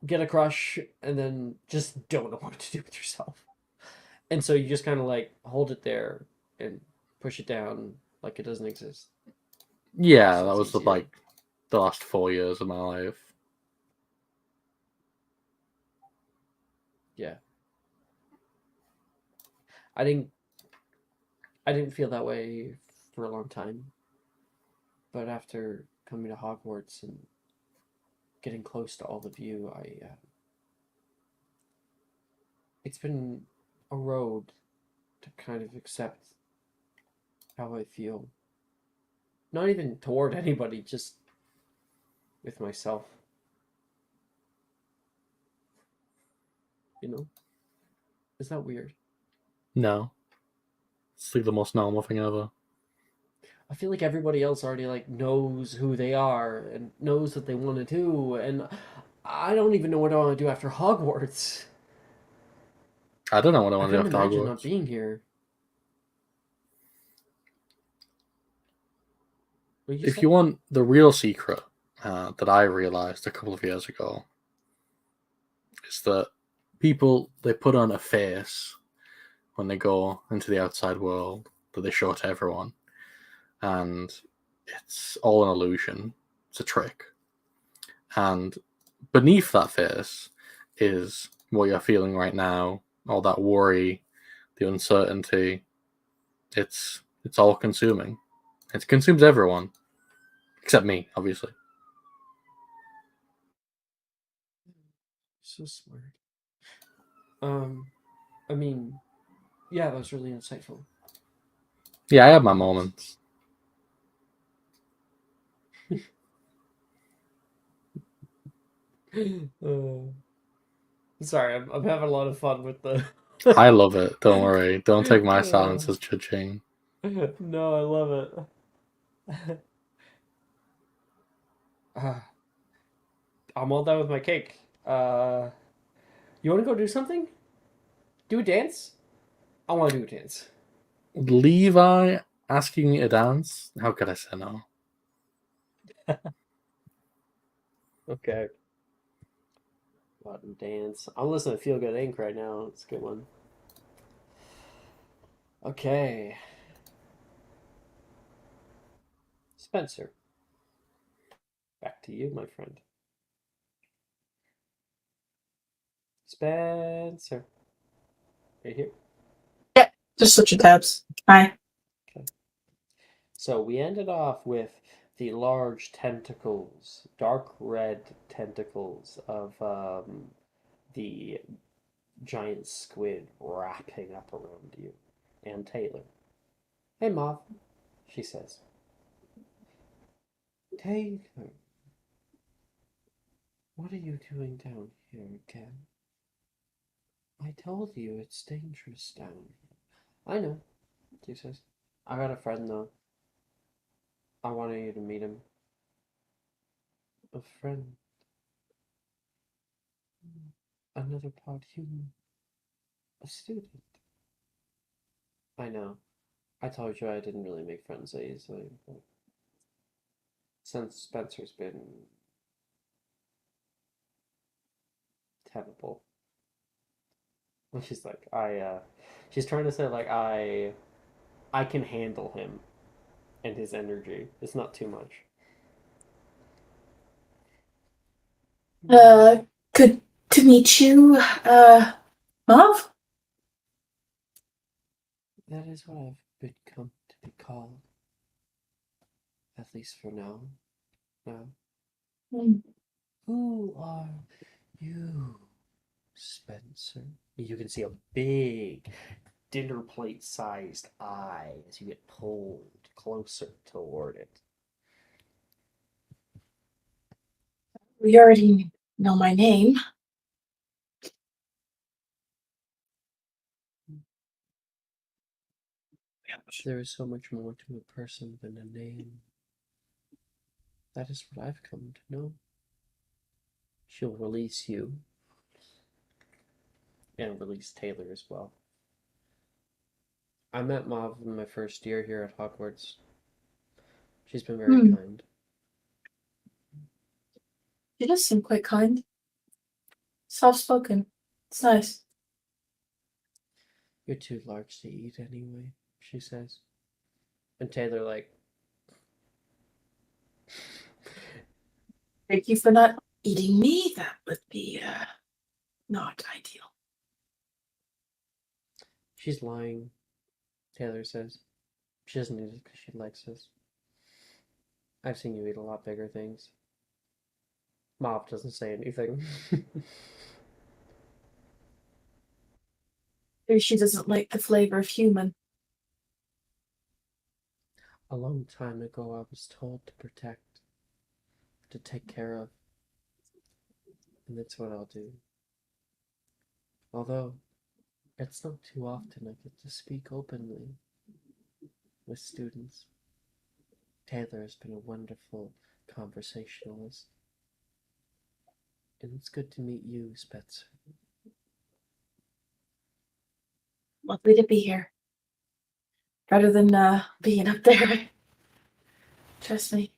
get a crush and then just don't know what to do with yourself? And so you just kind of like hold it there and push it down like it doesn't exist. Yeah, So that it's was easier. like the last 4 years of my life. Yeah. I didn't feel that way for a long time. But after coming to Hogwarts and getting close to all of you, it's been a road to kind of accept how I feel. Not even toward anybody, just with myself. You know? Is that weird? No. It's like the most normal thing ever. I feel like everybody else already like knows who they are and knows what they want to do, and I don't even know what I want to do after Hogwarts. I don't know what I I want to do couldn't after imagine Hogwarts. not being here. What did you If say? you want the real secret that I realized a couple of years ago is that people, they put on a face when they go into the outside world that they show to everyone, and it's all an illusion. It's a trick. And beneath that face is what you're feeling right now, all that worry, the uncertainty. It's all consuming. It consumes everyone, except me, obviously. So smart. I mean, yeah, that was really insightful. Yeah, I have my moments. Sorry, I'm having a lot of fun with the. I love it. Don't worry. Don't take my silence as judging. No, I love it. I'm all done with my cake. You want to go do something? Do a dance? I want to do a dance. Levi asking me to dance? How could I say no? Okay. Go out and dance. I'm listening to Feel Good Inc. right now. It's a good one. Okay. Spencer. Back to you, my friend. Spencer. Right here. Just switch your tabs. Hi. So we ended off with the large tentacles, dark red tentacles of the giant squid wrapping up around you and Taylor. Hey, Mauve, she says. Taylor, what are you doing down here again? I told you it's dangerous down here. I know, she says. I got a friend though. I wanted you to meet him. A friend. Another part human. A student. I know. I told you I didn't really make friends that easily, but since Spencer's been terrible. She's like, she's trying to say like I can handle him and his energy. It's not too much. Good to meet you, Mauve. That is what I've become to be called. At least for now. Now. Who are you, Spencer? You can see a big dinner plate sized eye as you get pulled closer toward it. We already know my name. There is so much more to a person than a name. That is what I've come to know. She'll release you. And release Taylor as well. I met Mauve in my first year here at Hogwarts. She's been very kind. She does seem quite kind. Soft-spoken. It's nice. You're too large to eat anyway, she says. And Taylor, like, Thank you for not eating me. That would be, not ideal. she's lying, Taylor says. She doesn't eat it because she likes us. I've seen you eat a lot bigger things. Mauve doesn't say anything. Maybe she doesn't like the flavor of human. A long time ago, I was told to protect, to take care of. And that's what I'll do. Although, it's not too often I get to speak openly with students. Taylor has been a wonderful conversationalist. And it's good to meet you, Spencer. Lovely to be here. Better than being up there. Trust me.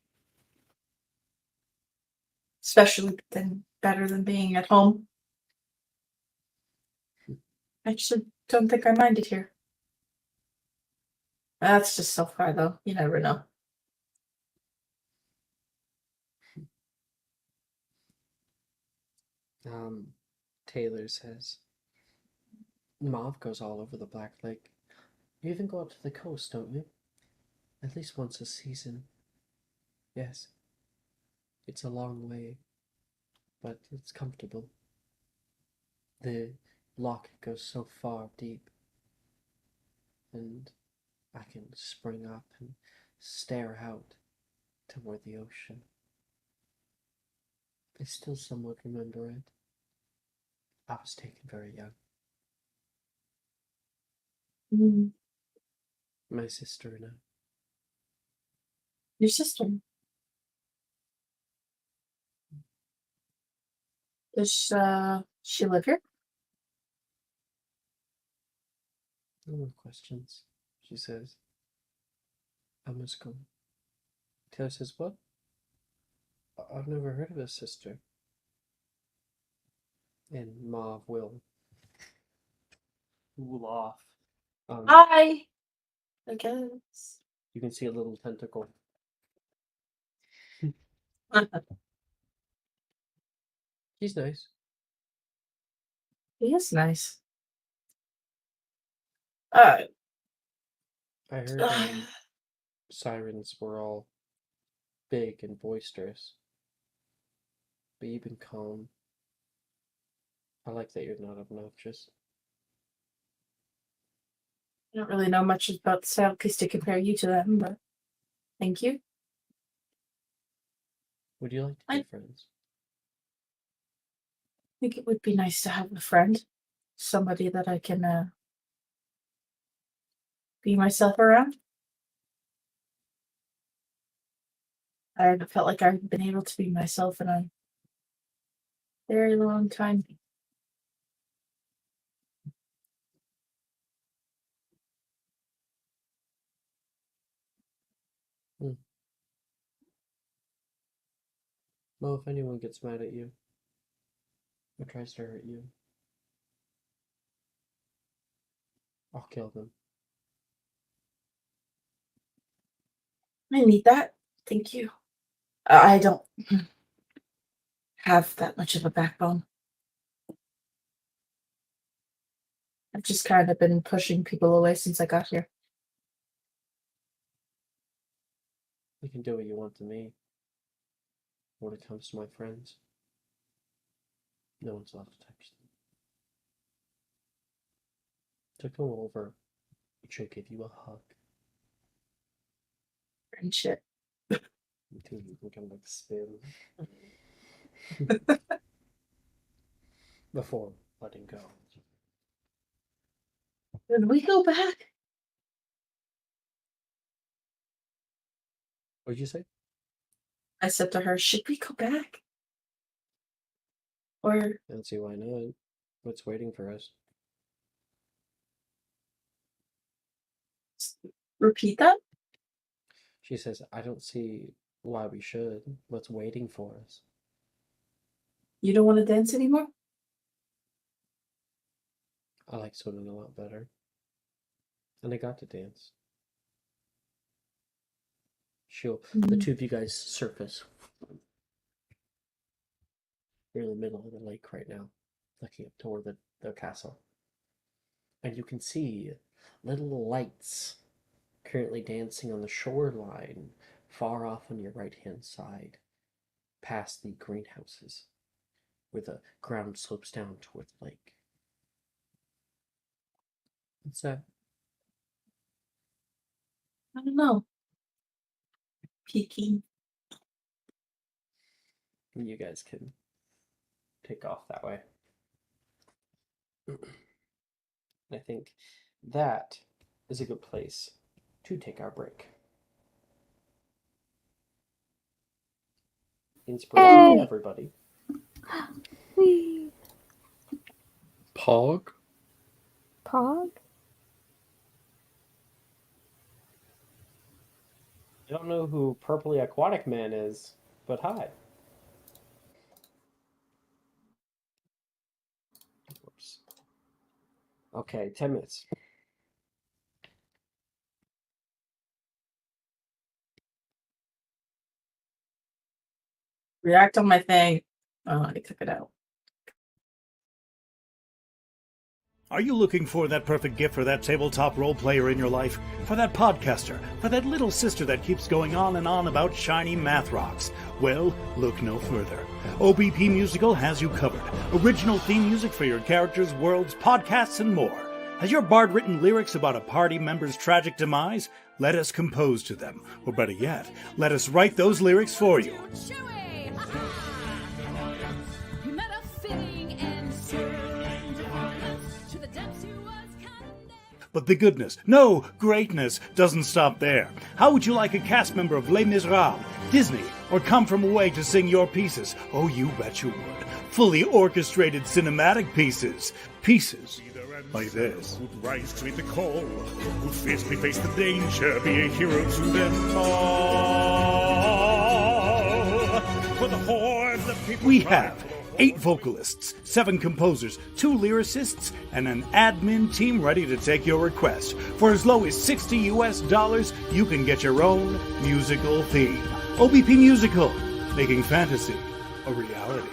especially better than being at home. I actually don't think I mind it here. That's just so far, though. You never know. Taylor says, Mauve goes all over the Black Lake. You even go up to the coast, don't you? At least once a season. Yes. It's a long way, but it's comfortable. The lock goes so far deep, and I can spring up and stare out toward the ocean. I still somewhat remember it. I was taken very young. Mm. My sister and I. Your sister. Does she live here? No more questions, she says. I must go. Taylor says, what? I've never heard of a sister. And Mauve will cool off. Hi. I guess. You can see a little tentacle. He's nice. He is nice. I heard sirens were all big and boisterous, but you've been calm. I like that you're not obnoxious. I don't really know much about the Southcast to compare you to them, but thank you. Would you like to be friends? I think it would be nice to have a friend, somebody that I can be myself around. I haven't felt like I've been able to be myself in a very long time. Well, if anyone gets mad at you or tries to hurt you, I'll kill them. I need that. Thank you. I don't have that much of a backbone. I've just kind of been pushing people away since I got here. You can do what you want to me. When it comes to my friends, no one's allowed to touch them. So come over, she'll give you a hug. Friendship. Until you can come back to spin. Before letting go. Did we go back? What'd you say? I said to her, should we go back? Or I don't see why not. What's waiting for us? repeat that? She says, I don't see why we should. What's waiting for us? You don't want to dance anymore? I like swimming a lot better. And I got to dance. The two of you guys surface. You're in the middle of the lake right now, looking up toward the castle. And you can see little lights currently dancing on the shoreline, far off on your right-hand side, past the greenhouses, where the ground slopes down toward the lake. What's that? I don't know. Peeking. You guys can take off that way. I think that is a good place to take our break. Inspiration for everybody. Whee! Pog? Pog? I don't know who Purpley Aquatic Man is, but hi. Okay, 10 minutes. React on my thing. Oh, I took it out. Are you looking for that perfect gift for that tabletop role player in your life? For that podcaster? For that little sister that keeps going on and on about shiny math rocks? Well, look no further. OBP Musical has you covered. Original theme music for your characters, worlds, podcasts, and more. Has your bard written lyrics about a party member's tragic demise? Let us compose to them. Or better yet, let us write those lyrics for you. But the goodness, no, greatness, doesn't stop there. How would you like a cast member of Les Miserables, Disney, or Come From Away to sing your pieces? Oh, you bet you would. Fully orchestrated cinematic pieces. Pieces like this. Who'd rise to meet the call, who'd fiercely face the danger, be a hero to them all. For the horde, the people We have 8 vocalists, 7 composers, 2 lyricists, and an admin team ready to take your request. For as low as $60 US, you can get your own musical theme. OBP Musical, making fantasy a reality.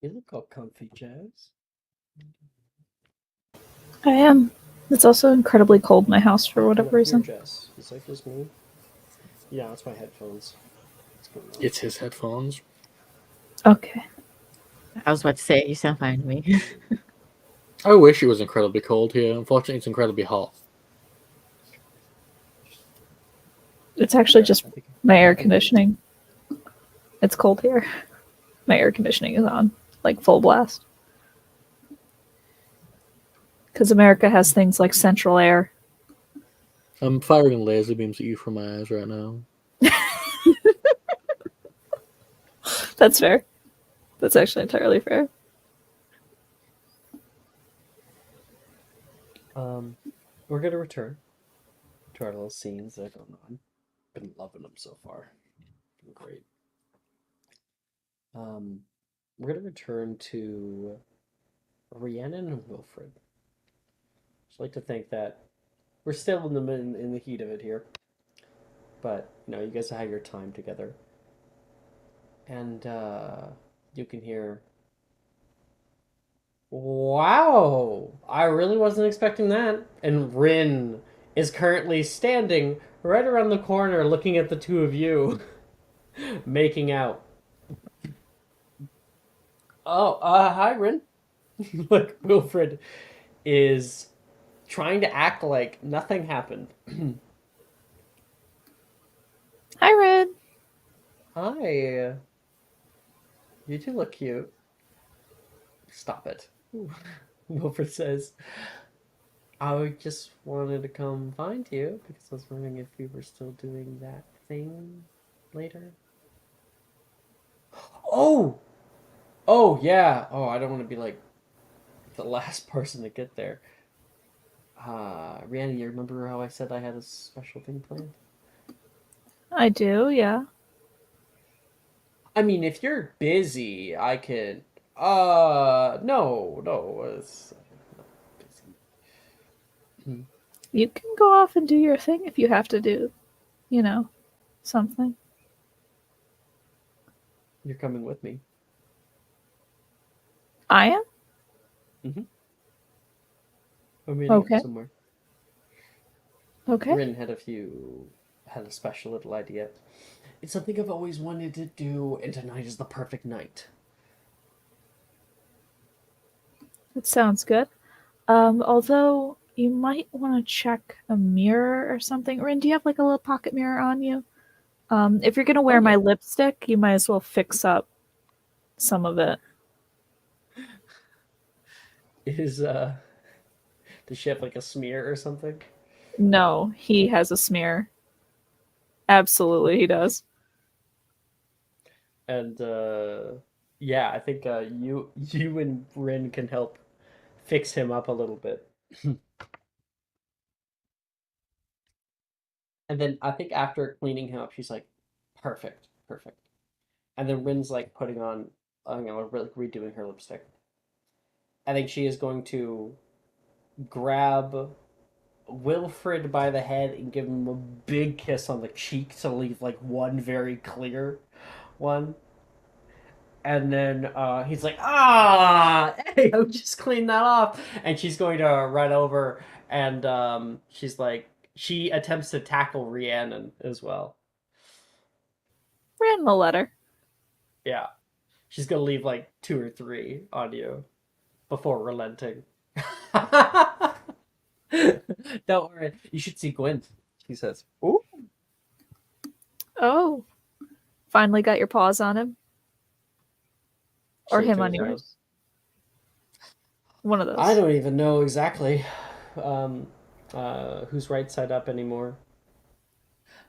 You look all comfy, Jazz. I am. It's also incredibly cold in my house for Come whatever up here, reason. Jess. Is that just me? Yeah, it's my headphones. What's going on? It's his headphones. Okay. I was about to say, you sound fine to me. I wish it was incredibly cold here. Unfortunately, it's incredibly hot. It's actually just I think- my air I think I'm- conditioning. It's cold here. My air conditioning is on, like full blast. Because America has things like central air. I'm firing laser beams at you from my eyes right now. That's fair. That's actually entirely fair. We're gonna return to our little scenes that are going on. Been loving them so far. Been great. We're gonna return to Rhiannon and Wilfred. I'd like to think that we're still in the heat of it here, but you guys have had your time together, and you can hear. Wow, I really wasn't expecting that. And Rin is currently standing right around the corner looking at the two of you making out. Oh, hi, Rin. Look, Wilfred is trying to act like nothing happened. Hi, Red. Hi. You two look cute. Stop it. Wilfred says, I just wanted to come find you because I was wondering if we were still doing that thing later. Oh! Oh, yeah. Oh, I don't want to be like the last person to get there. Rihanna, you remember how I said I had a special thing planned? I do, yeah. I mean, if you're busy, I could. No, it's not busy. You can go off and do your thing if you have to do, something. You're coming with me. I am? We're meeting Okay. up somewhere. Okay. Rin had a special little idea. It's something I've always wanted to do, and tonight is the perfect night. That sounds good. Although you might want to check a mirror or something. Rin, do you have like a little pocket mirror on you? If you're gonna wear my lipstick, you might as well fix up some of it. Does she have like a smear or something? No, he has a smear. Absolutely, he does. And yeah, I think you and Rin can help fix him up a little bit. And then I think after cleaning him up, she's like, perfect, perfect. And then Rin's like putting on, really redoing her lipstick. I think she is going to grab Wilfred by the head and give him a big kiss on the cheek to leave like one very clear one. And then he's like, hey, I just cleaned that off. And she's going to run over and she's like, she attempts to tackle Rhiannon as well. Ran the letter. Yeah. She's going to leave like 2 or 3 on you before relenting. Don't worry. You should see Gwen. She says, ooh. Oh. Finally got your paws on him. Or Shake him on his yours. nose. One of those. I don't even know exactly who's right side up anymore.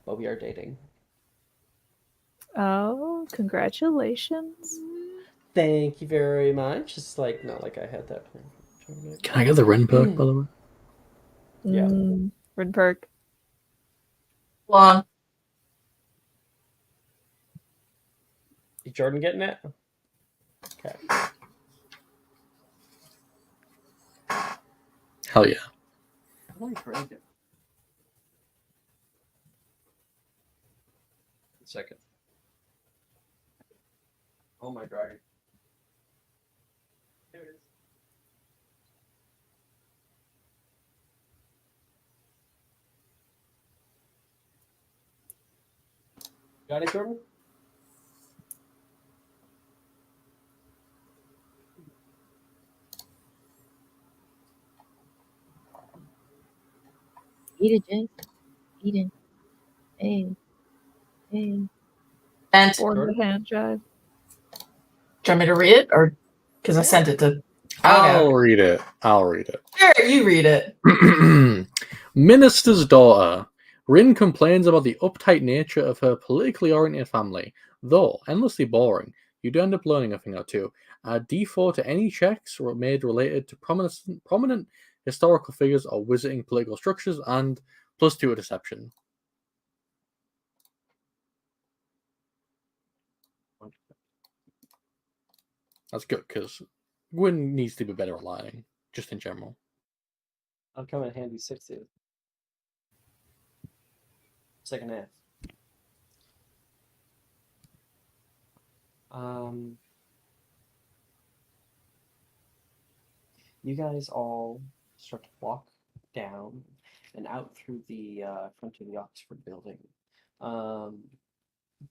But we are dating. Oh, congratulations. Thank you very much. It's like not like I had that plan. Can I get the Ren perk, by the way? Yeah. Rin perk. Long. Is Jordan getting it? Okay. Hell yeah. How do I grade it? 1 second. Oh my god. Got it, Jordan? Eat it, Jake. Eat it. Hey. Hey. And Or Jordan? the hand jive. do you want me to read it, or because I Yeah. sent it to? I'll Okay. read it. I'll read it. Sure, you read it. Minister's daughter. Rin complains about the uptight nature of her politically oriented family. Though endlessly boring, you do end up learning a thing or two. Add D4 to any checks made related to prominent historical figures or visiting political structures, and +2 to deception. That's good, because Gwyn needs to be better at lying, just in general. I'll come in handy 60. Second half. You guys all start to walk down and out through the front of the Oxford building.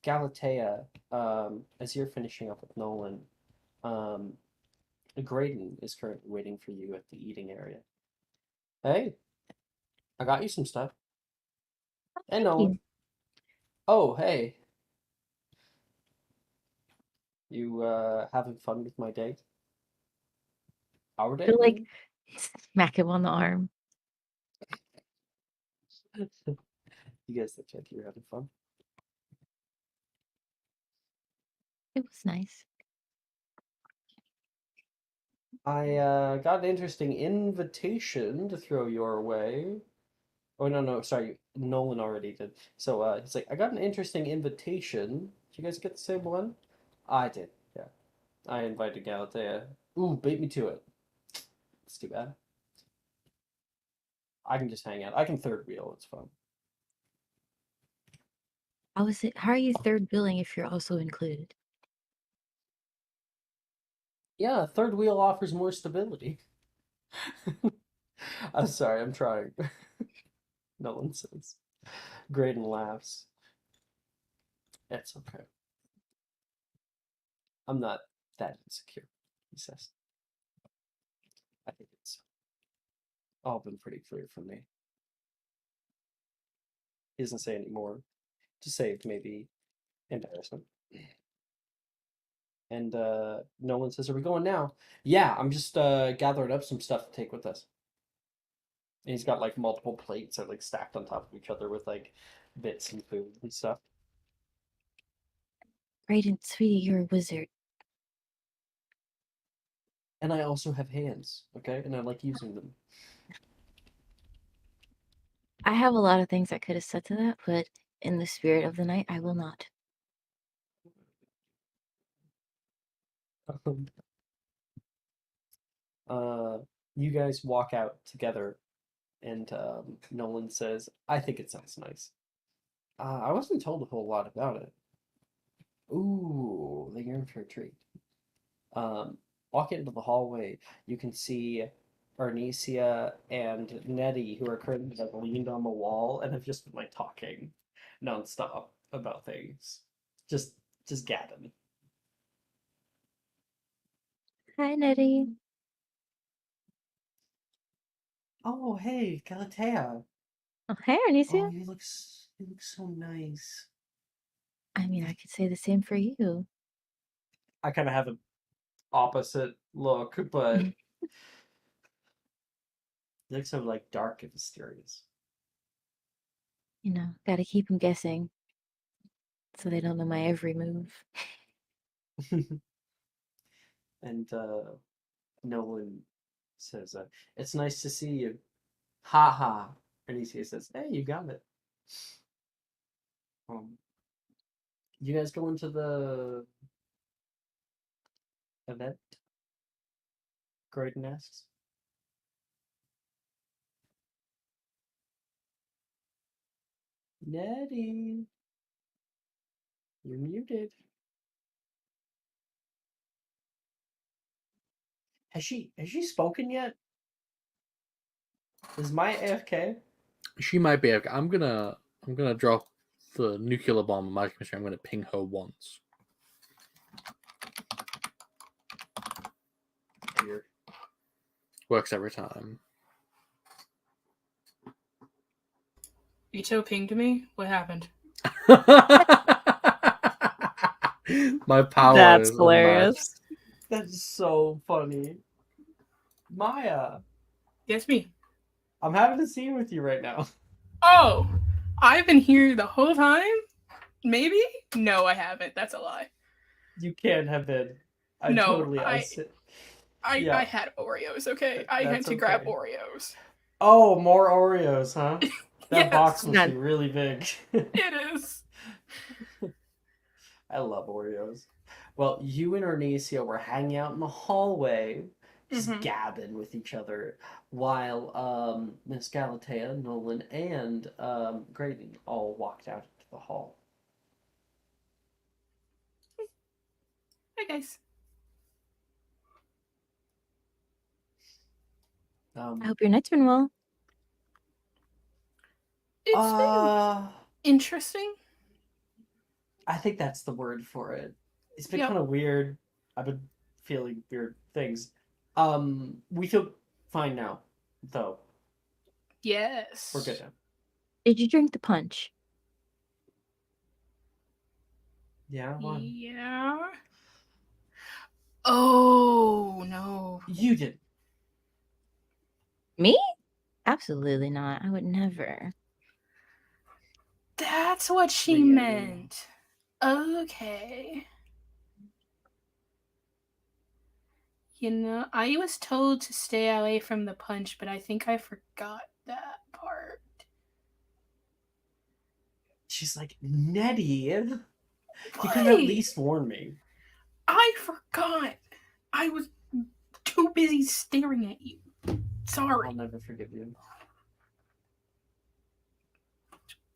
Galatea, as you're finishing up with Nolan, Graydon is currently waiting for you at the eating area. Hey, I got you some stuff. Hey, Thank Nolan. you. Oh, hey. You having fun with my date? Our I date? feel I like mean? smack him on the arm. You guys look like you're having fun. It was nice. I got an interesting invitation to throw your way. Oh, no, sorry. Nolan already did. So he's like, I got an interesting invitation. Did you guys get the same one? I did, yeah. I invited Galatea. Ooh, beat me to it. It's too bad. I can just hang out. I can third wheel. It's fun. How are you third billing if you're also included? Yeah, third wheel offers more stability. I'm sorry, I'm trying. Nolan says. Graydon laughs. It's okay. I'm not that insecure, he says. I think it's all been pretty clear for me. He doesn't say anymore. To save maybe embarrassment. And Nolan says, Are we going now? Yeah, I'm just gathering up some stuff to take with us. And he's got like multiple plates that are like stacked on top of each other with like bits and food and stuff. Brayden, sweetie, you're a wizard. And I also have hands, okay? And I like using them. I have a lot of things I could have said to that, but in the spirit of the night, I will not. You guys walk out together, and Nolan says, I think it sounds nice. I wasn't told a whole lot about it. Ooh, then you're in for a treat. Walk into the hallway, you can see Arnesia and Nettie, who are currently like leaned on the wall and have just been like talking nonstop about things. Just gabbing. Hi, Nettie. Oh, hey, Galatea. Oh, hey, Oh, Arnesia. you look so nice. I mean, I could say the same for you. I kind of have an opposite look, but you look so like dark and mysterious. You know, gotta keep them guessing so they don't know my every move. And Nolan says, "It's nice to see you." Ha ha. And he says, "Hey, you got it." You guys going to the event? Graydon asks. Nettie, you're muted. Has she spoken yet? Is Maya AFK? She might be. I'm gonna drop the nuclear bomb and magic machine, I'm going to ping her once. Weird. Works every time. Ito pinged me? What happened? My power That's is hilarious. That's so funny. Maya, Yes, me. I'm having a scene with you right now. Oh, I've been here the whole time? Maybe? No, I haven't. That's a lie. You can't have been. I I had Oreos, okay? I had That's to grab okay. Oreos. Oh, more Oreos, huh? That Yes. box must None. be really big. It is. I love Oreos. Well, you and Ornesia were hanging out in the hallway, just Mhm. gabbing with each other, while Miss Galatea, Nolan, and Graydon all walked out into the hall. Hi, guys. I hope your night's been well. It's been interesting. I think that's the word for it. It's been Yep. kind of weird. I've been feeling weird things. We feel fine now, though. Yes. We're good now. Did you drink the punch? Yeah, why? Yeah. Oh, no. You did. Me? Absolutely not. I would never. That's what she Really? meant. Okay. You know, I was told to stay away from the punch, but I think I forgot that part. She's like, Nettie, you could have Why? at least warned me. I forgot. I was too busy staring at you. Sorry. I'll never forgive you.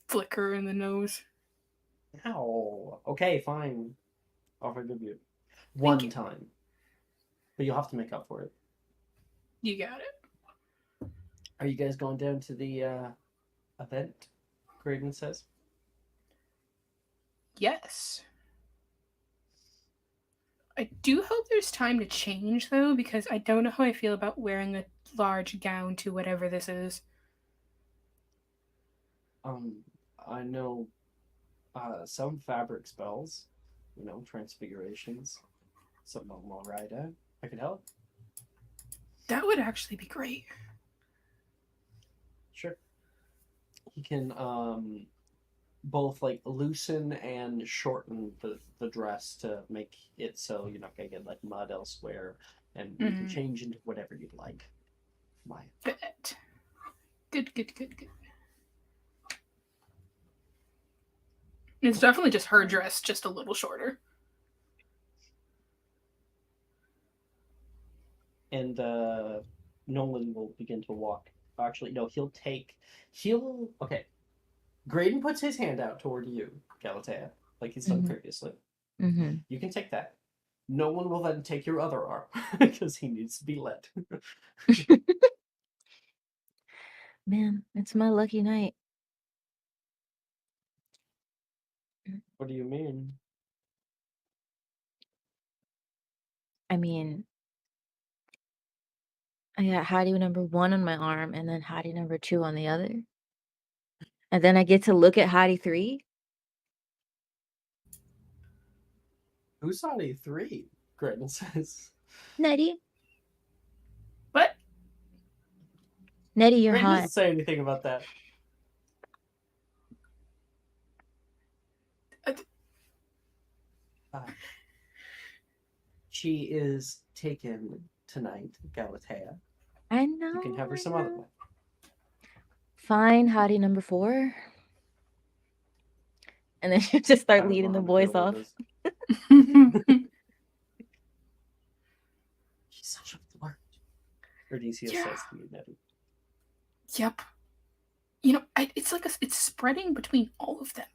Flicker in the nose. Ow. Okay, fine. I'll forgive you. One you. time. But you'll have to make up for it. You got it. Are you guys going down to the event? Graydon says. Yes. I do hope there's time to change, though, because I don't know how I feel about wearing a large gown to whatever this is. I know some fabric spells, transfigurations. Something I'm all right at. I could help. That would actually be great. Sure. He can both like loosen and shorten the dress to make it so you're not gonna get like mud elsewhere, and you can change into whatever you'd like. Maya. Bet. Good. It's definitely just her dress, just a little shorter. And Nolan will begin to walk. Actually, no, okay. Graydon puts his hand out toward you, Galatea, like he's done previously. Mm-hmm. You can take that. No one will then take your other arm because he needs to be led. Man, it's my lucky night. What do you mean? I mean, I got Heidi number 1 on my arm and then Heidi number 2 on the other. And then I get to look at Heidi 3. Who's Heidi 3? Graydon says. Nettie. What? Nettie, you're Graydon hot. doesn't say anything about that. She is taken tonight, Galatea. I know. You can have her some other way. Fine, Heidi number 4. And then she'll just start leading the boys off. She's such a flirt. Odysseus says to you, Nettie. Yep. It's like it's spreading between all of them.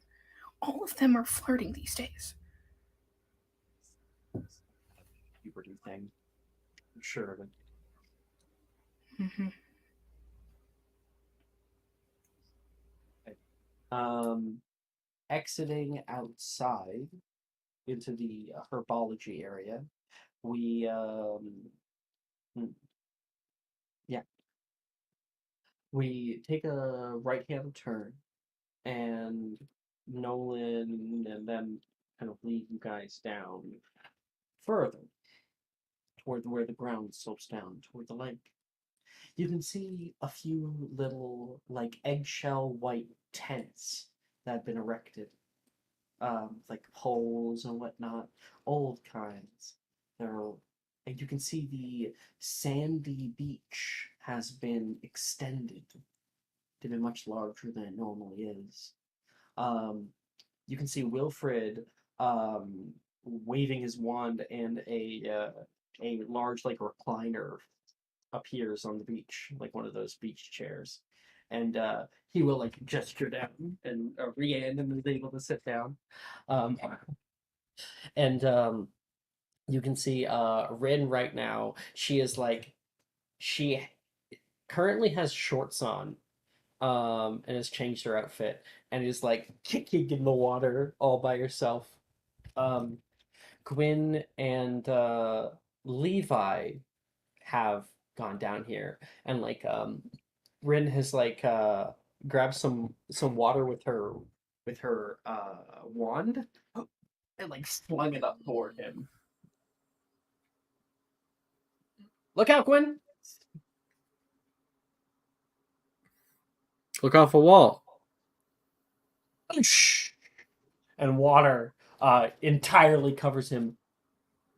All of them are flirting these days. Puberty thing. I'm sure of it. Mm-hmm. Okay. exiting outside into the herbology area, we yeah, we take a right-hand turn, and Nolan and them kind of lead you guys down further toward where the ground slopes down toward the lake. You can see a few little, like, eggshell white tents that have been erected, like poles and whatnot, old kinds. And you can see the sandy beach has been extended to be much larger than it normally is. Um, you can see Wilfred waving his wand, and a large like recliner appears on the beach, like one of those beach chairs, and he will like gesture down, and Rhiannon is able to sit down, um, and you can see Rin right now. She currently has shorts on, and has changed her outfit, and is like kicking in the water all by herself. Um, Gwyn and Levi have gone down here, and like Rin has like grabbed some water with her wand, and like slung it up toward him. Look out, Gwyn! Look out for what? And water entirely covers him.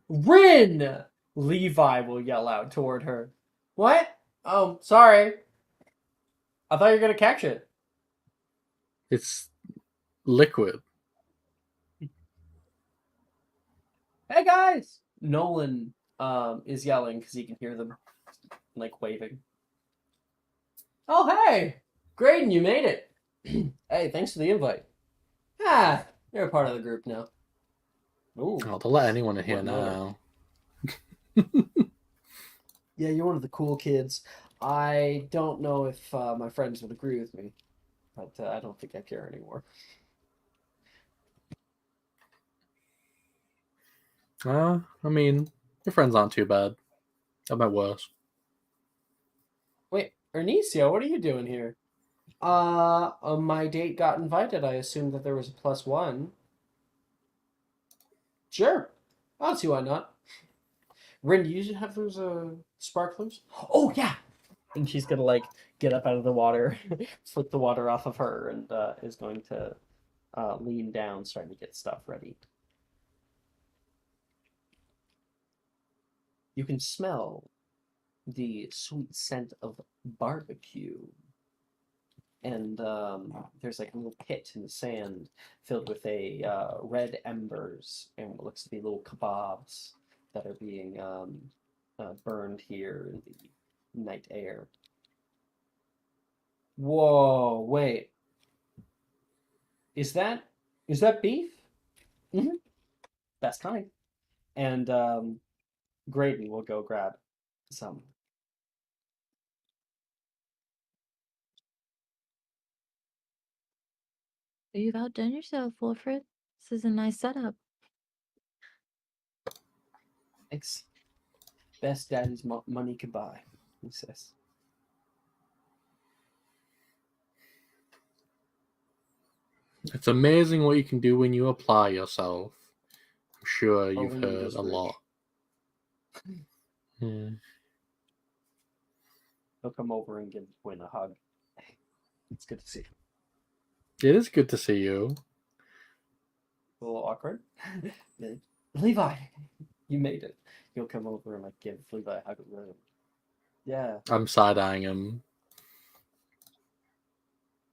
Rin! Levi will yell out toward her. What? Oh, sorry. I thought you were gonna catch it. It's liquid. Hey guys! Nolan is yelling because he can hear them, like, waving. Oh, hey! Graydon, you made it! Hey, thanks for the invite. Ah, you're a part of the group now. Ooh. Oh, they'll let anyone in here What motor? now. Yeah, you're one of the cool kids. I don't know if my friends would agree with me, but I don't think I care anymore. I mean, your friends aren't too bad. I bet worse. Wait, Ernesio, what are you doing here? My date got invited. I assumed that there was a +1. Sure. I don't see why not. Rin, do you usually have those sparklers? Oh, yeah! And she's gonna, like, get up out of the water, flip the water off of her, and is going to lean down, starting to get stuff ready. You can smell the sweet scent of barbecue. And there's like a little pit in the sand filled with red embers and what looks to be little kebabs that are being burned here in the night air. Whoa, wait. Is that beef? Mm-hmm. Best kind. And Graydon will go grab some. You've outdone yourself, Wilfred. This is a nice setup. Thanks. Best daddy's money could buy, he says. It's amazing what you can do when you apply yourself. I'm sure you've Only heard just a rich. lot. Hmm. He'll come over and give Gwyn a hug. It's good to see you. It is good to see you. A little awkward. Levi, you made it. He'll come over and like give Levi a hug. Yeah. I'm side-eyeing him,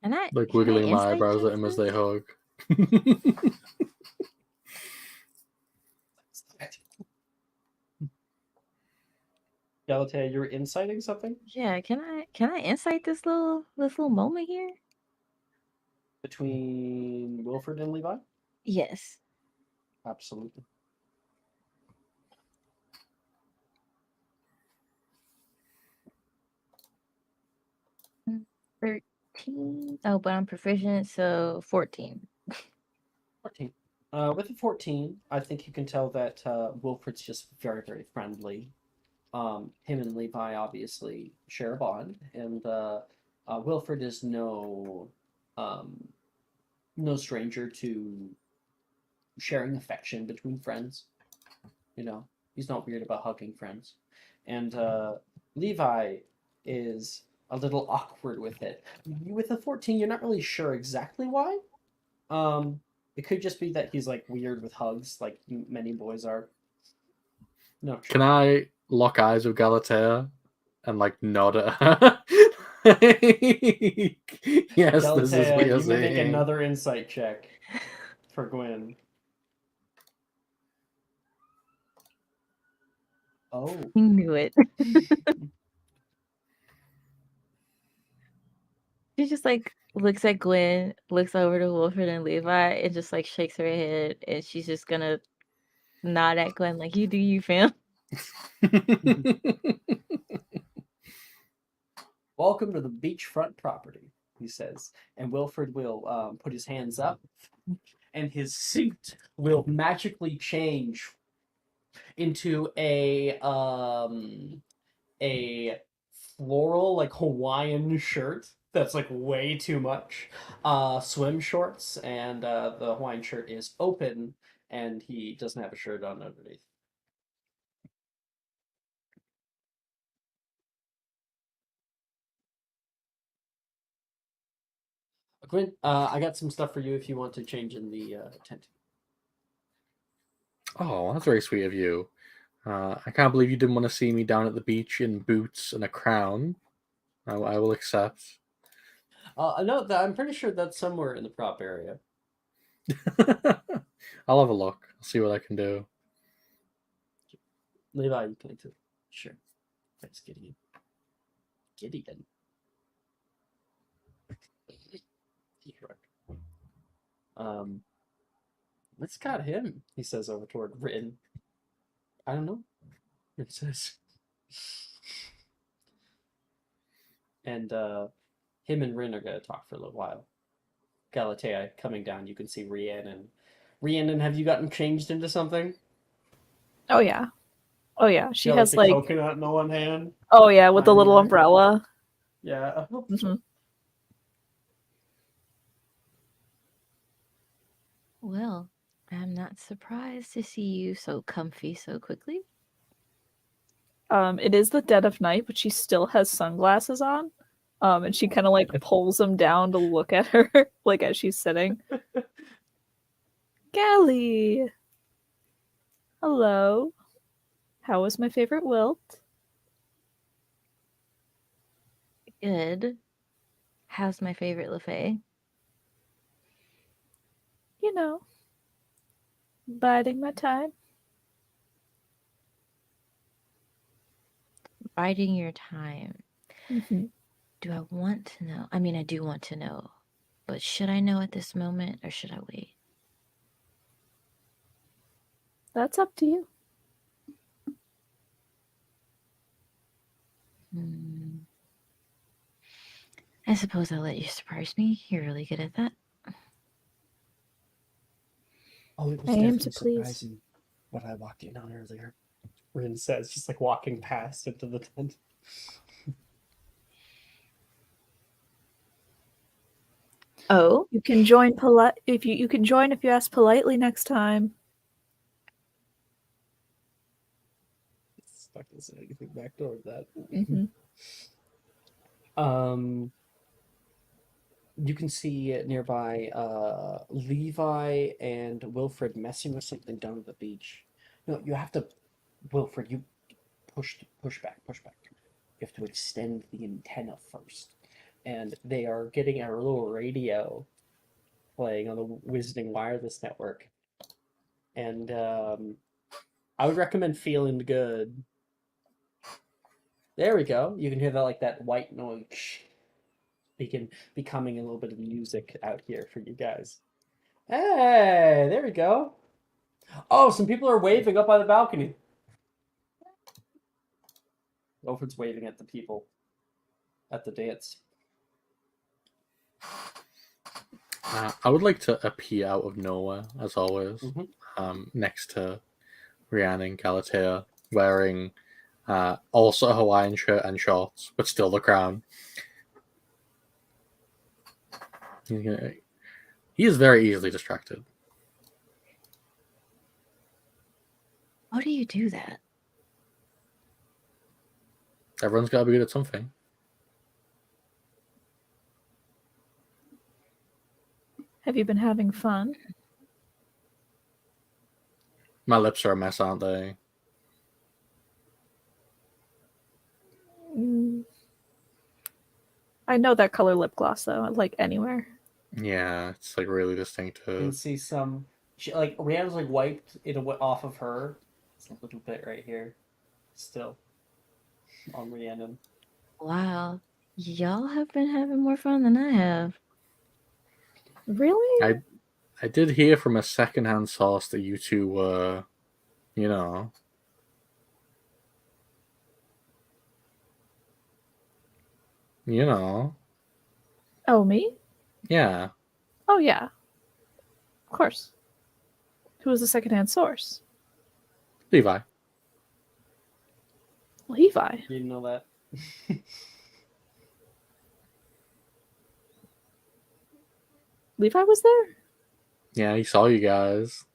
Can I like can I wiggling my insight eyebrows at check him as they this? hug. Galatea, you're inciting something Yeah, can I insight this little moment here? between Wilfred and Levi? Yes. Absolutely. Mm, 13. Oh, but I'm proficient, so 14. 14. With a 14, I think you can tell that Wilfred's just very, very friendly. Him and Levi obviously share a bond, and Wilfred is um, no stranger to sharing affection between friends. You know, he's not weird about hugging friends. And Levi is a little awkward with it. With a 14, you're not really sure exactly why. Um, it could just be that he's like weird with hugs, like many boys are. No, sure. Can I lock eyes with Galatea and like nod at her? Yes, this is what Galatea, you're you may make saying. another insight check for Gwen. Oh. I knew it. She just like looks at Gwen, looks over to Wilfred and Levi, and just like shakes her head, and she's just gonna nod at Gwen like, "You do you, fam." Welcome to the beachfront property, he says. And Wilfred will put his hands up, and his suit will magically change into a floral like Hawaiian shirt that's like way too much. Swim shorts, and the Hawaiian shirt is open, and he doesn't have a shirt on underneath. Gwen, I got some stuff for you if you want to change in the tent. Oh, that's very sweet of you. I can't believe you didn't want to see me down at the beach in boots and a crown. I will accept. No, I'm pretty sure that's somewhere in the prop area. I'll have a look. I'll see what I can do. Levi, you can too. Sure. Thanks, Gideon. Gideon. What's got him? He says over toward Rin. I don't know. It says. And him and Rin are gonna talk for a little while. Galatea coming down, you can see Rhiannon. Rhiannon, have you gotten changed into something? Oh yeah. Oh yeah. She Yeah, has the like coconut in the one hand. oh yeah, with the little Eyeliner. umbrella. Yeah. hmm Well, I'm not surprised to see you so comfy so quickly. It is the dead of night, but she still has sunglasses on. And she kind of like pulls them down to look at her, like as she's sitting. Gally! Hello. How was my favorite wilt? Good. How's my favorite LaFay? You know, biding my time. Biding your time. Mm-hmm. Do I want to know? I mean, I do want to know. But should I know at this moment or should I wait? That's up to you. I suppose I'll let you surprise me. You're really good at that. Oh, it was I am definitely to please. surprising what I walked in on earlier. Rin says, just like walking past into the tent. Oh, You can join polite if you can join if you ask politely next time. It's not gonna say anything back toward that. Mm-hmm. You can see nearby Levi and Wilfred messing with something down at the beach. No, you have to, Wilfred. You push back. You have to extend the antenna first, and they are getting a little radio playing on the Wizarding Wireless Network. And I would recommend Feeling Good. There we go. You can hear that like that white noise becoming a little bit of music out here for you guys. Hey, there we go. Oh, some people are waving up by the balcony. Wilfred's waving at the people at the dance. I would like to appear out of nowhere, as always, Mhm. next to Rihanna and Galatea, wearing also a Hawaiian shirt and shorts, but still the crown. He is very easily distracted. How do you do that? Everyone's got to be good at something. Have you been having fun? My lips are a mess, aren't they? Mm. I know that color lip gloss though, like anywhere. Yeah, it's like really You can distinctive. see some. She like Rihanna's like wiped it off of her. It's a little bit right here, still on Rhiannon. Wow. Y'all have been having more fun than I have. Really? I did hear from a secondhand source that you two were, you know, you know, Oh, me? yeah, Oh, yeah. Of course. Who was the secondhand source? Levi. Levi. You didn't know that. Levi was there? Yeah, he saw you guys.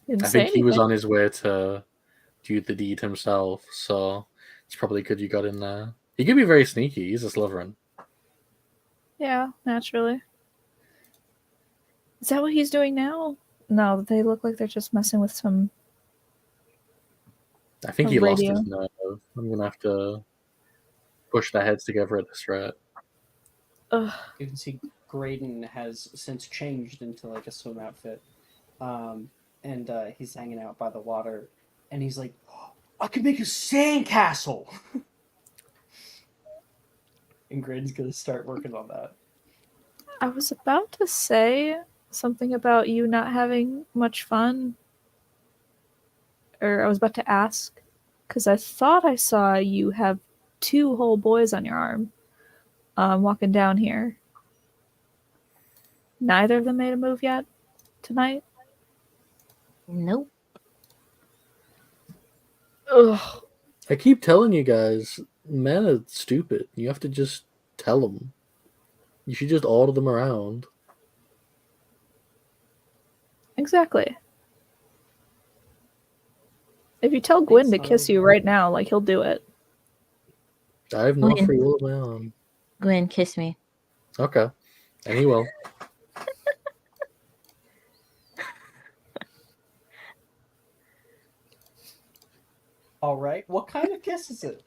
He didn't I say think he was anything. on his way to do the deed himself, so it's probably good you got in there. He could be very sneaky. He's a Slytherin. Yeah, naturally. Is that what he's doing now? No, they look like they're just messing with some I think a he lost radio. his nerve. I'm gonna have to push their heads together at this rate. Ugh. You can see Graydon has since changed into like a swim outfit, and he's hanging out by the water, and he's like, "I could make a sandcastle," and Graydon's gonna start working on that. I was about to say something about you not having much fun. Or I was about to ask, because I thought I saw you have 2 whole boys on your arm walking down here. Neither of them made a move yet tonight? Nope. Ugh. I keep telling you guys, men are stupid. You have to just tell them. You should just order them around. Exactly. If you tell Gwyn to not kiss you right now, like, he'll do it. I have no Gwen. free will of my own. Gwen, kiss me. Okay. And he will. All right, what kind of kiss is it?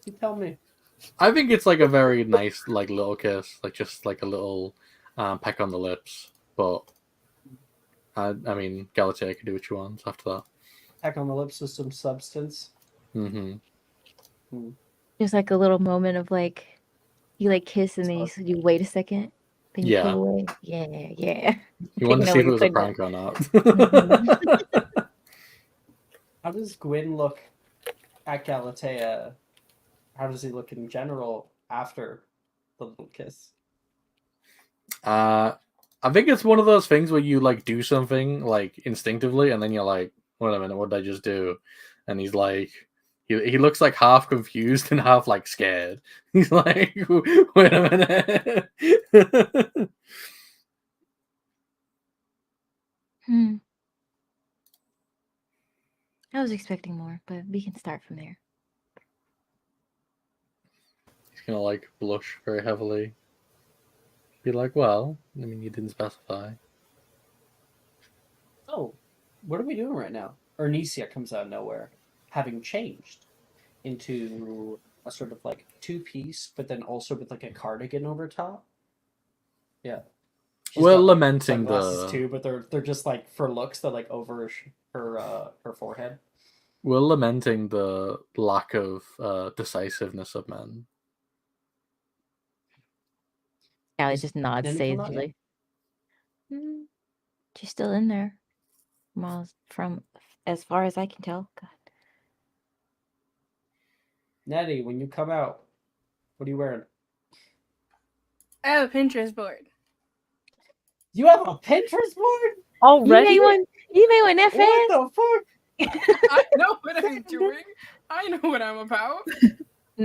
You tell me. I think it's like a very nice, like little kiss, like just like a little peck on the lips. But I mean, Galatea can do what she wants after that. Peck on the lips with some substance. Mm-hmm. There's like a little moment of like, you like kiss and then you wait a second, then you pull Yeah. away. Yeah, yeah. You wanted to see if it was a Said that. prank or not. Mhm. How does Gwyn look at Galatea? How does he look in general after the little kiss? I think it's one of those things where you like do something like instinctively, and then you're like, "Wait a minute, what did I just do?" And he's like, he looks like half confused and half like scared. He's like, "Wait a minute." I was expecting more, but we can start from there. He's gonna like blush very heavily. Be like, "Well, I mean, you didn't specify." Oh, what are we doing right now? Ernisia comes out of nowhere, having changed into a sort of like two-piece, but then also with like a cardigan over top. Yeah. She's We're got, like, lamenting sunglasses the too, but they're just like for looks. They're like over her forehead. we're lamenting the lack of decisiveness of men. Allie Is just nods Nenny come out yet? sagely. She's still in there. From as far as I can tell. God. Nettie, when you come out, what are you wearing? I have a Pinterest board. You have a Pinterest board? Already? You made one that What fast? the fuck? I know what I'm doing. I know what I'm about.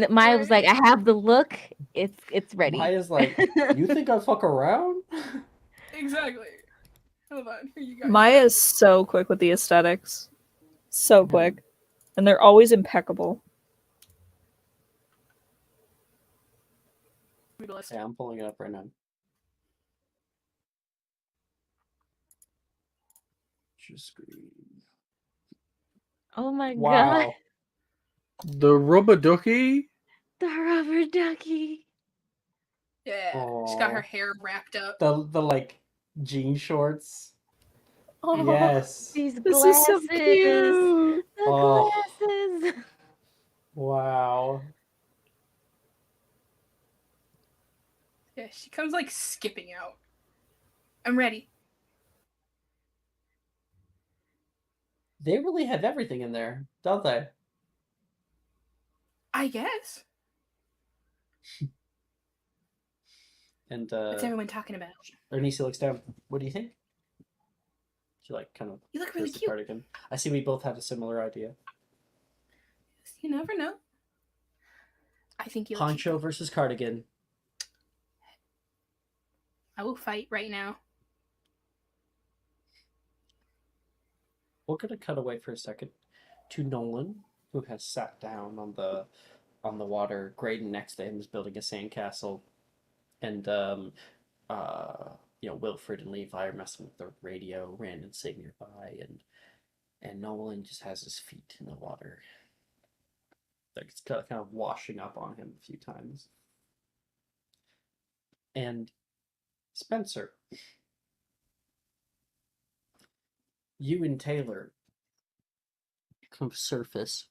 Maya was like, I have the look. It's ready. Maya's like, you think I fuck around? Exactly. Hold on. Here you go. Maya is so quick with the aesthetics. So quick. And they're always impeccable. Yeah, I'm pulling it up right now. Just screen. Oh my god. Wow. The rubber ducky. The rubber ducky. Yeah. She's got her Aw. hair wrapped up. The like jean shorts. Oh, Yes. These this glasses. is so cute. The Oh. glasses. Wow. Yeah, she comes like skipping out. I'm ready. They really have everything in there, don't they? I guess. And What's everyone talking about? Ernice looks down. What do you think? She like kind of You look really goes to cute. cardigan. I see we both have a similar idea. You never know. I think you look cute. Poncho versus cardigan. I will fight right now. We're gonna cut away for a second to Nolan, who has sat down on the water. Graydon next to him is building a sandcastle, and Wilfred and Levi are messing with the radio. Randon's sitting nearby, and Nolan just has his feet in the water. Like it's kind of washing up on him a few times. And Spencer, you and Taylor come surface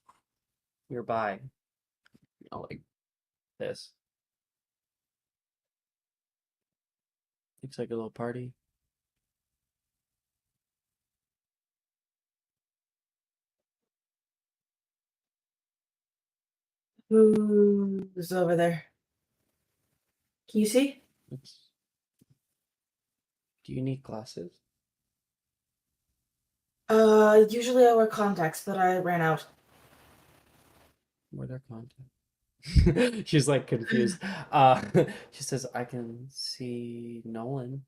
nearby. Like this. Looks like a little party. Who's over there? Can you see? Do you need glasses? Usually I wear contacts, but I ran out. Where their contacts? She's like confused. She says, I can see Nolan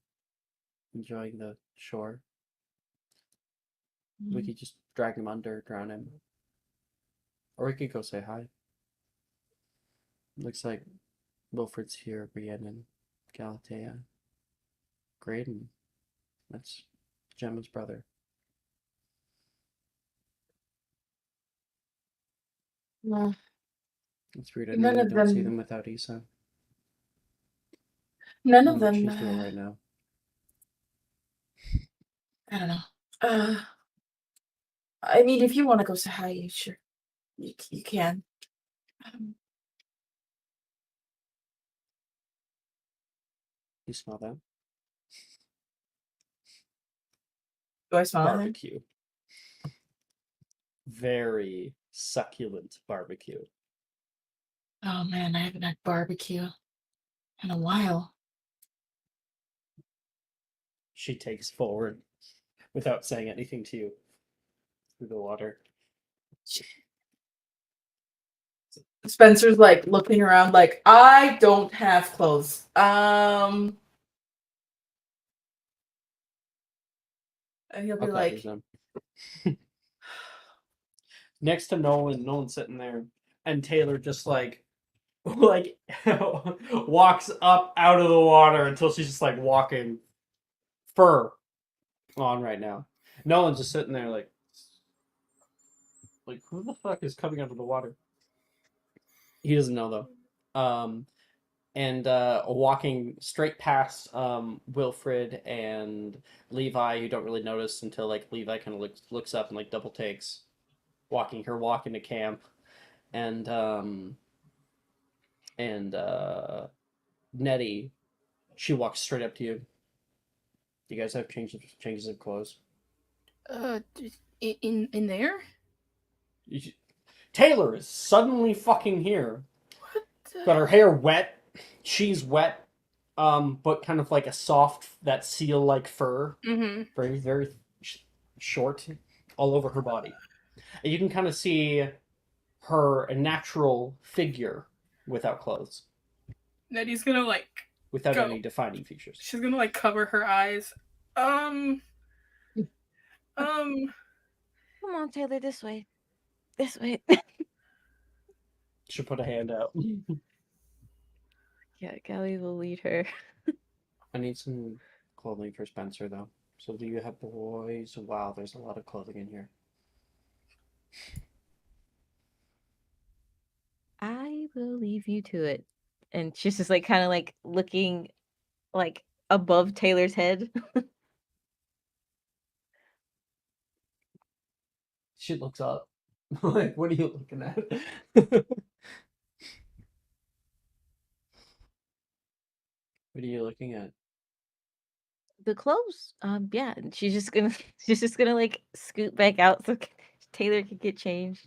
enjoying the shore. We could just drag him under, drown him. Or we could go say hi. Looks like Wilfred's here, Rhiannon, Galatea, Graydon. That's Gemma's brother. No. It's weird. I None know you of don't see them- them without Isa. None I of wonder what them. she's doing right now. I don't know. I mean, if you want to go say hi, you sure you can. You smell that? Do I smell anything? Barbecue. Very succulent barbecue. Oh man, I haven't had barbecue in a while. She takes forward without saying anything to you through the water. Spencer's like looking around like, I don't have clothes. And he'll be Okay, like, here's them. Next to Nolan's sitting there, and Taylor just like walks up out of the water until she's just like walking fur on right now. Nolan's just sitting there like who the fuck is coming out of the water? He doesn't know though. And walking straight past Wilfred and Levi, you don't really notice until like Levi kind of looks up and like double takes, walking into camp, and Nettie, she walks straight up to you. You guys have changes of clothes. In there? Taylor is suddenly fucking here. What? Got her hair wet. She's wet. but kind of like a soft, that seal-like fur, Mm-hmm. very, very short, all over her body. And you can kind of see her a natural figure without clothes, Nettie's gonna like without go. any defining features. She's gonna like cover her eyes. Um. Come on, Taylor, this way. This way. She'll put a hand out. Yeah, Callie will lead her. I need some clothing for Spencer, though. So do you have boys? Wow, there's a lot of clothing in here. I will leave you to it. And she's just like kind of like looking like above Taylor's head. She looks up. Like, what are you looking at? What are you looking at? The clothes. Yeah, and she's just gonna like scoot back out so Taylor can get changed.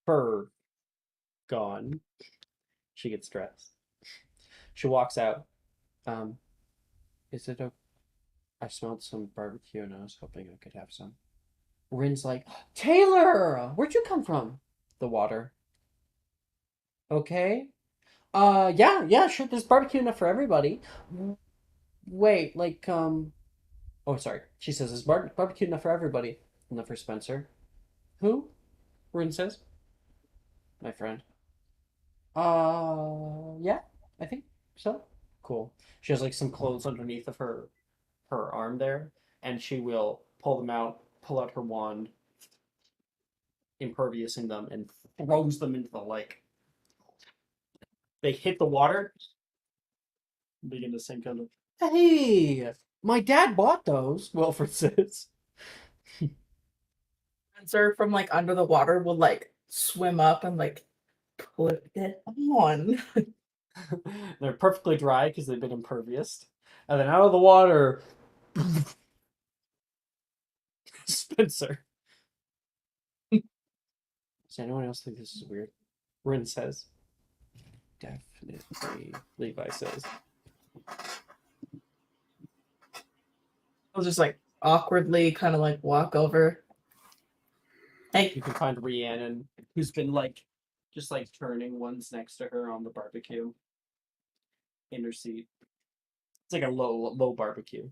Fur gone. She gets dressed. She walks out. Is it okay? I smelled some barbecue and I was hoping I could have some. Rin's like, Taylor, where'd you come from? The water. Okay. Yeah, sure. There's barbecue enough for everybody. Wait, like, oh, sorry. She says, "Is barbecue enough for everybody? Enough for Spencer?" Who? Rin says. My friend. Yeah, I think so. Cool. She has like some clothes underneath of her arm there, and she will pull them out, pull out her wand, impervious in them, and throws them into the lake. They hit the water, begin to sink under. Hey, my dad bought those. Wilfred says. Spencer from like under the water will like swim up and like put it on. They're perfectly dry because they've been impervious, and then out of the water, Spencer. Does anyone else think this is weird? Rin says. Definitely. Levi says. I'll just like awkwardly kind of like walk over. Hey, You can find Rhiannon, who's been like, just like turning ones next to her on the barbecue in her seat. It's like a low barbecue.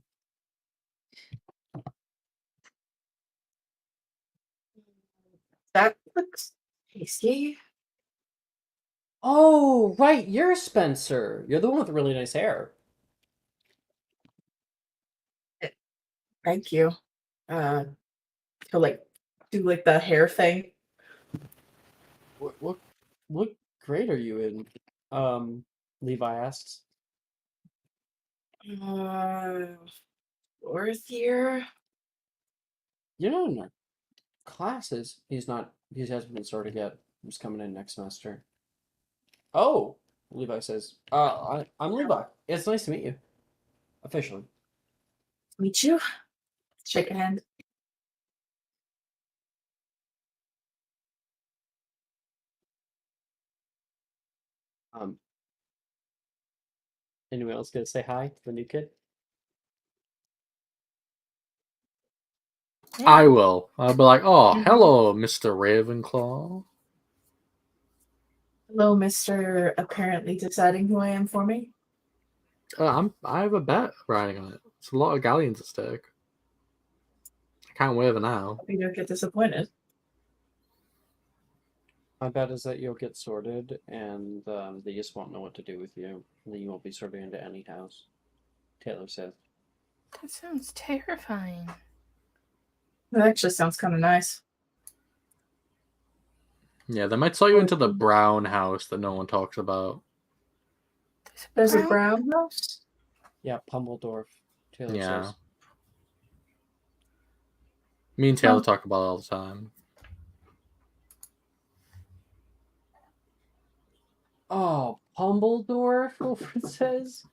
that looks tasty. Oh, right, you're Spencer. You're the one with the really nice hair. Thank you. To like do like the hair thing. What grade are you in? Levi asks. Fourth year. You're not in our classes. He hasn't been sorted yet. He's coming in next semester. Oh, Levi says. I'm Levi. It's nice to meet you. Officially. Meet you. Shake a hand. Anyone else gonna say hi to the new kid? I will. I'll be like, oh, hello, Mr. Ravenclaw. Hello, Mr. Apparently deciding who I am for me. I have a bet riding on it. It's a lot of galleons at stake. I can't waver now. Hope you don't get disappointed. My bet is that you'll get sorted, and they just won't know what to do with you. And then you won't be sorted into any house. Taylor says. That sounds terrifying. That actually sounds kind of nice. Yeah, they might sort you into the brown house that no one talks about. There's a brown house? Yeah, Pumbledorf. Taylor Yeah. says. Me and Taylor talk about it all the time. Oh, Pumbledorf, Wilfred says.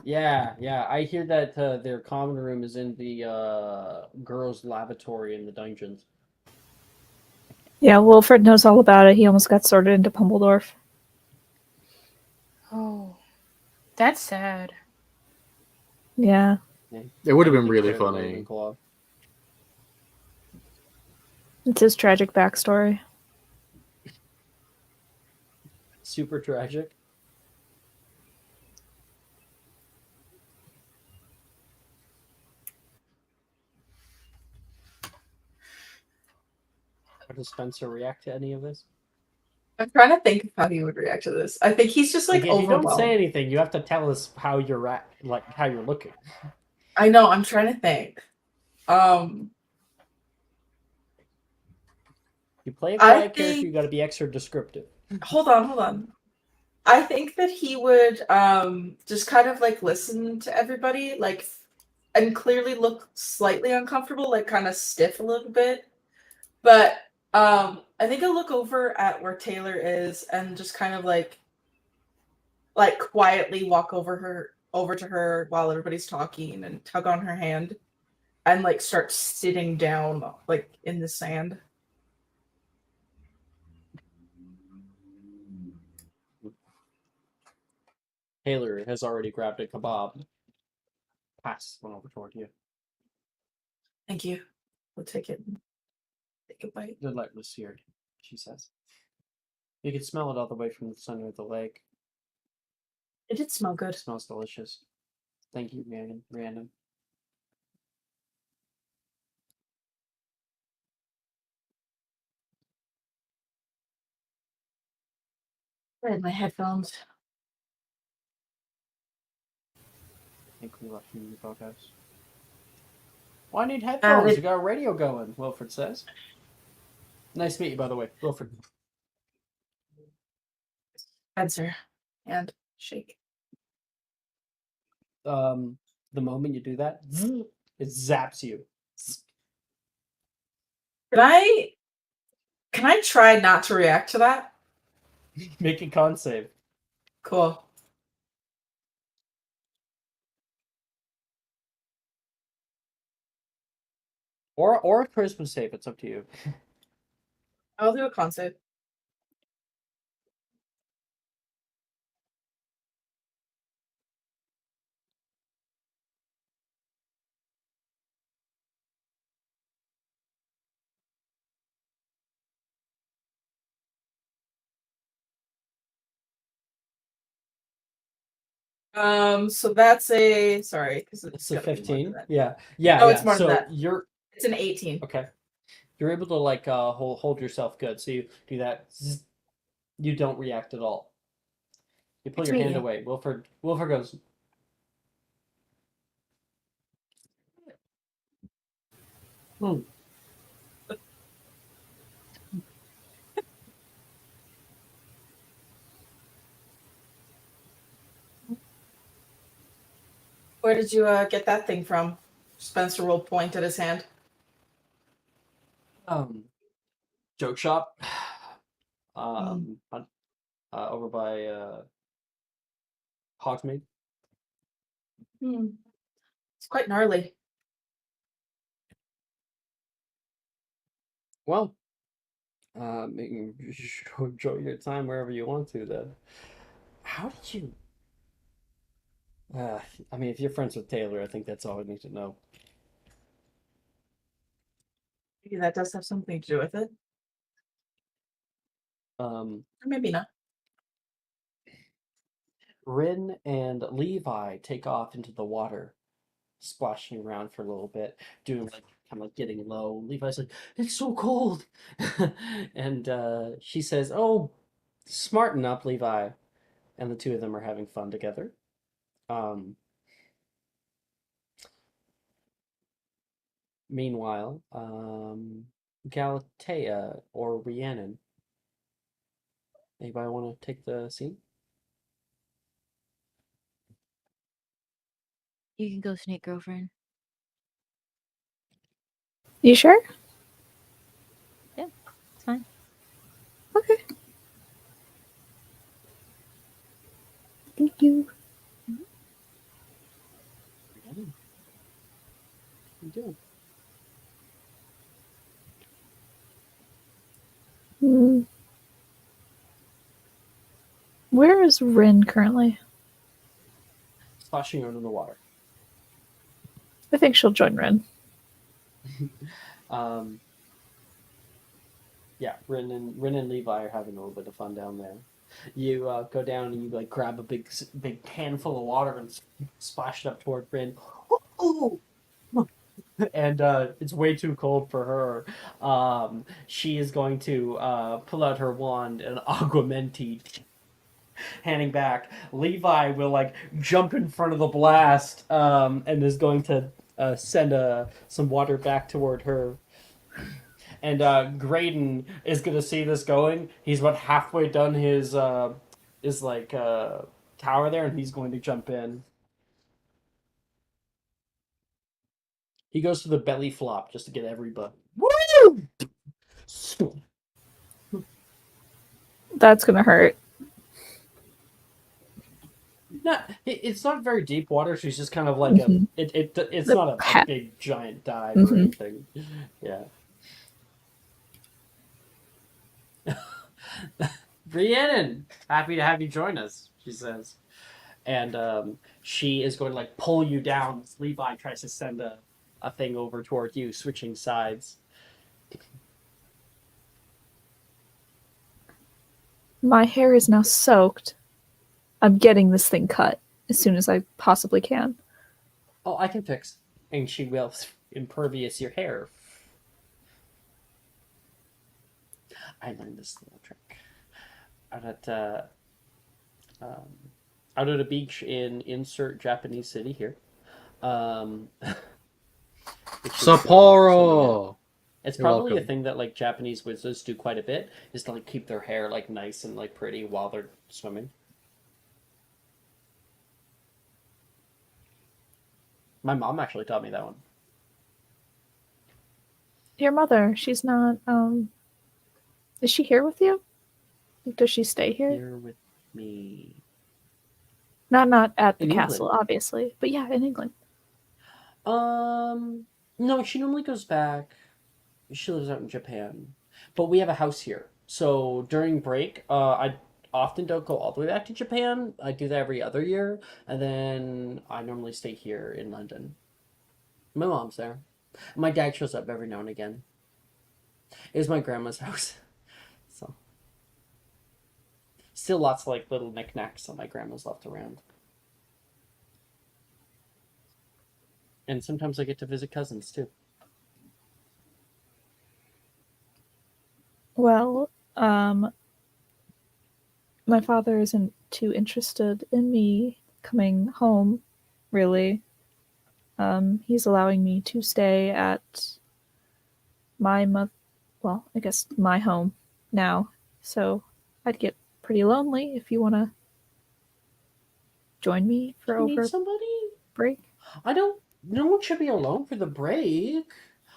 Yeah. I hear that their common room is in the girls' lavatory in the dungeons. Yeah, Wilfred knows all about it. He almost got sorted into Pumbledorf. Oh, that's sad. Yeah. It would have been Anything really for the funny. Ravenclaw. It's his tragic backstory. Super tragic. How does Spencer react to any of this? I'm trying to think of how he would react to this. I think he's just like If you don't say overwhelmed. anything, you have to tell us how you're how you're looking. I know. I'm trying to think. You play a I quiet character, think- you got to be extra descriptive. Hold on. I think that he would just kind of like listen to everybody, like, and clearly look slightly uncomfortable, like kind of stiff a little bit. But I think he'll look over at where Taylor is and just kind of like quietly walk over to her while everybody's talking and tug on her hand and like start sitting down like in the sand. Taylor has already grabbed a kebab. Pass one over toward you. Thank you. We'll take it. Take a bite. The light was seared, she says. You can smell it all the way from the center of the lake. It did smell good. It smells delicious. Thank you, Rhiannon. Where's my headphones? I think we left him in the boathouse. Well, I need headphones. they- You got a radio going, Wilfred says. Nice to meet you, by the way, Wilfred. Spencer. And shake. The moment you do that, it zaps you. Can I try not to react to that? Make a con save. Cool. Or a charisma save, it's up to you. I'll do a con save. So that's a sorry because It's a 15. Yeah. Yeah. No, yeah. it's more so than that. It's an 18. Okay. You're able to like hold yourself good. So you do that. Zzz, you don't react at all. You pull your hand away. Wilfred goes. Hmm. Where did you get that thing from? Spencer will point at his hand. Joke shop. Over by Hogsmeade. It's quite gnarly. Well, you can enjoy your time wherever you want to. Then, how did you? I mean, if you're friends with Taylor, I think that's all I need to know. Maybe that does have something to do with it. Or maybe not. Rin and Levi take off into the water, splashing around for a little bit, doing like kind of like getting low. Levi's like, "It's so cold," and she says, "Oh, smarten up, Levi." And the two of them are having fun together. Meanwhile, Galatea or Rhiannon. Anybody want to take the scene? You can go, Snake Girlfriend. You sure? Yeah, it's fine. Okay. Thank you. Rhiannon, what are you doing? Where is Rin currently? Splashing around in the water. I think she'll join Rin. Yeah, Rin and Levi are having a little bit of fun down there. You go down and you like grab a big handful of water and splash it up toward Rin. Oh! And it's way too cold for her. She is going to pull out her wand and augmenti, handing back. Levi will like jump in front of the blast and is going to send some water back toward her. And Graydon is gonna see this going. He's about halfway done his tower there, and he's going to jump in. He goes to the belly flop just to get everybody. Woo! That's gonna hurt. It's not very deep water. So he's just kind of like Mhm. it's The not a pat. big giant dive or Mhm. anything. Yeah. Rhiannon, happy to have you join us, she says. And she is going to like pull you down. Levi tries to send a thing over toward you, switching sides. My hair is now soaked. I'm getting this thing cut as soon as I possibly can. Oh, I can fix. And she will impervious your hair. I learned this little trick out at a beach in insert Japanese city here. Sapporo. It's You're probably welcome. a thing that like Japanese wizards do quite a bit, is to like keep their hair like nice and like pretty while they're swimming. My mom actually taught me that one. Your mother, she's not, is she here with you? Does she stay here? Here with me. Not at the In castle, England? obviously, but yeah, in England. No, she normally goes back. She lives out in Japan, but we have a house here. So during break, I often don't go all the way back to Japan. I do that every other year, and then I normally stay here in London. My mom's there. My dad shows up every now and again. It was my grandma's house, so still lots of like little knickknacks that my grandma's left around. And sometimes I get to visit cousins too. Well, my father isn't too interested in me coming home, really. He's allowing me to stay at my I guess my home now. So I'd get pretty lonely if you want to join me for You need over somebody? break. I don't. No one should be alone for the break.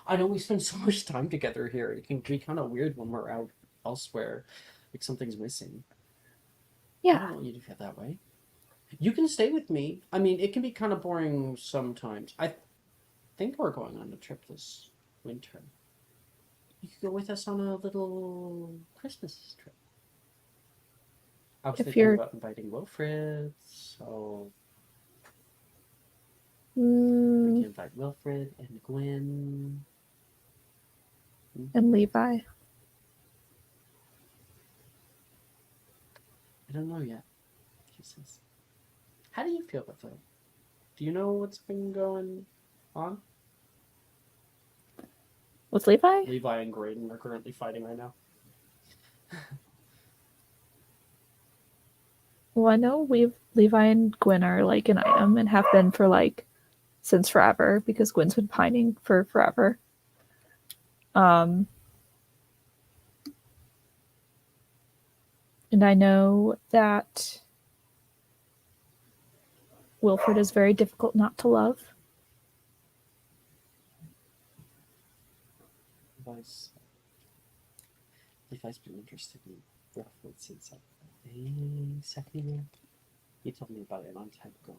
I know we spend so much time together here. It can be kind of weird when we're out elsewhere, like something's missing. I Yeah, don't want you to feel that way. You can stay with me. I mean, it can be kind of boring sometimes. I think we're going on a trip this winter. You could go with us on a little Christmas trip. I was if thinking you're about inviting Wilfred, so we mm, can invite Wilfred and Gwen. and Levi. I don't know yet, she says. How do you feel about that? Do you know what's been going on? With Levi? Levi and Graydon are currently fighting right now. Well, I know Levi and Gwen are like an item and have been for like since forever because Gwen's been pining for forever. And I know that Wilfred is very difficult not to love. Levi's been interested in Wilfred since a second year. He told me about it a long time ago.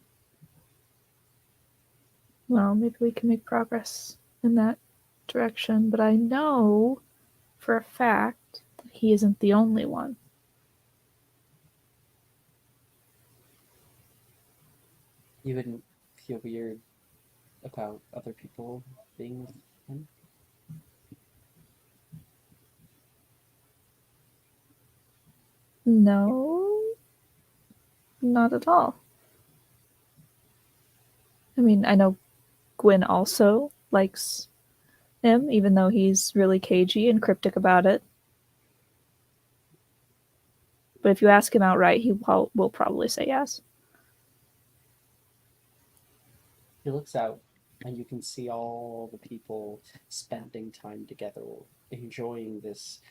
Well, maybe we can make progress in that direction, but I know for a fact that he isn't the only one. You wouldn't feel weird about other people being with him? No, not at all. I mean, I know Gwyn also likes him, even though he's really cagey and cryptic about it. But if you ask him outright, he will probably say yes. He looks out, and you can see all the people spending time together, enjoying this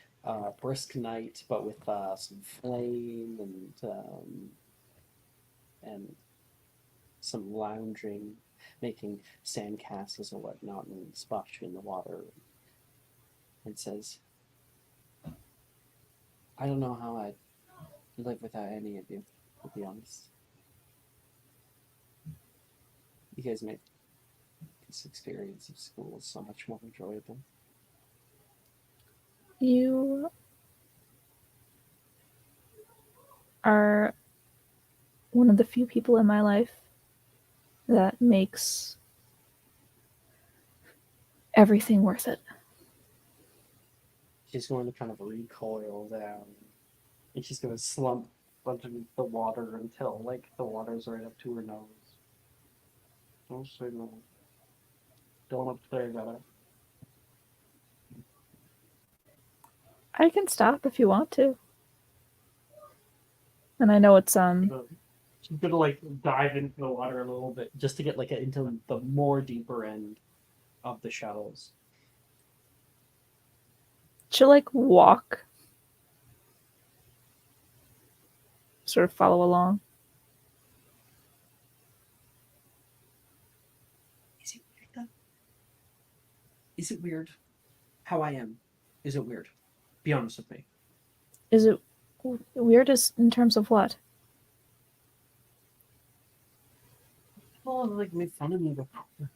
brisk night, but with some flame and some lounging, making sandcastles and whatnot, and splashing in the water. And says, "I don't know how I'd live without any of you, to be honest. You guys make this experience of school so much more enjoyable." You are one of the few people in my life that makes everything worth it. She's going to kind of recoil down, and she's going to slump underneath the water until, like, the water's right up to her nose. Don't say no. Don't upstairs at it. I can stop if you want to. And I know it's She's gonna like dive into the water a little bit just to get like into the more deeper end of the shallows. she'll like walk, sort of follow along. Is it weird though? Is it weird how I am? Is it weird? Be honest with me. Is it weird as in terms of what? People have like made fun of me before.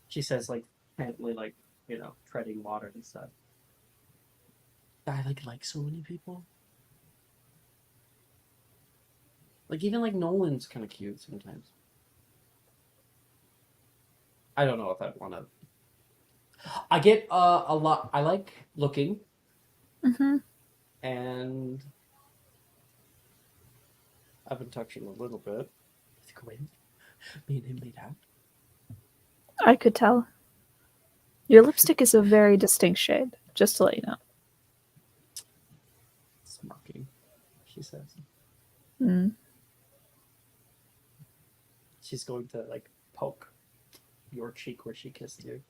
She says like apparently like, you know, treading water and stuff. I like so many people. Like even like Nolan's kind of cute sometimes. I don't know if I want to. I get a lot. I like looking, Mm-hmm. and I've been touching a little bit with Gwen. Me and him made out. I could tell. Your lipstick is a very distinct shade, just to let you know. Smirking, she says. Mm. She's going to like poke your cheek where she kissed you.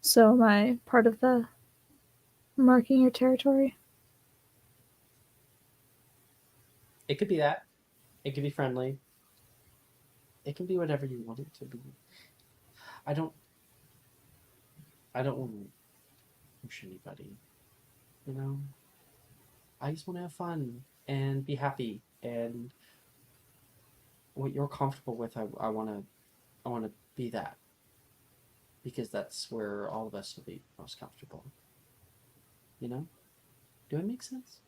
So am I part of the marking your territory? It could be that. It could be friendly. It can be whatever you want it to be. I don't want to push anybody. You know? I just want to have fun and be happy, and what you're comfortable with, I want to be that, because that's where all of us will be most comfortable. You know? Do it make sense?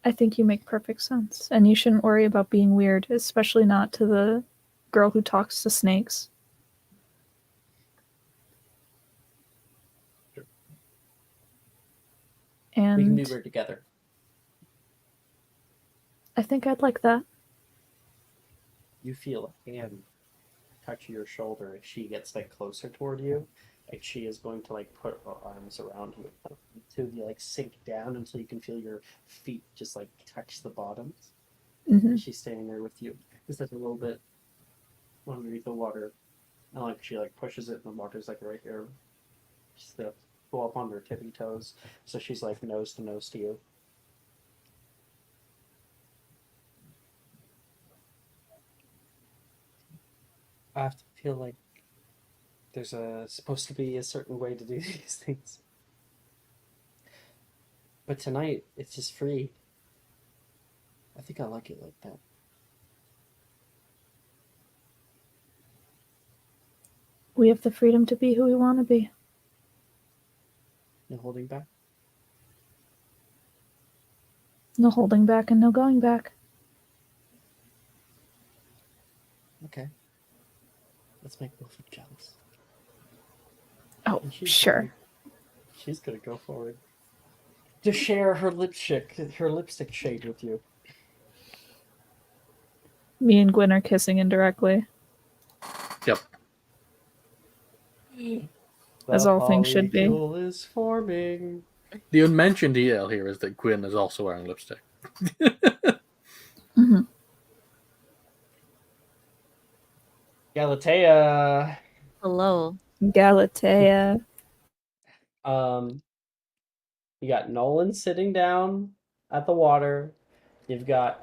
I think you make perfect sense, and you shouldn't worry about being weird, especially not to the girl who talks to snakes. Sure. And We can be weird together. I think I'd like that. You feel a hand touch your shoulder as she gets like closer toward you. Like she is going to like put her arms around you to you like sink down until you can feel your feet just like touch the bottoms. Mm-hmm. She's standing there with you. Just like a little bit underneath the water. And like she like pushes it and the water's like right here. She's gonna go up on her tippy toes. So she's like nose to you. I have to feel like there's supposed to be a certain way to do these things. But tonight, it's just free. I think I like it like that. We have the freedom to be who we want to be. No holding back. No holding back and no going back. Okay. Let's make Wilfred jealous. Oh, And sure. She's gonna go forward to share her lipstick shade with you. Me and Gwen are kissing indirectly, Yep. as The all things should be. polycule is forming. The unmentioned detail here is that Gwyn is also wearing lipstick. Mm-hmm. Galatea. Hello. Galatea. Um, you got Nolan sitting down at the water. You've got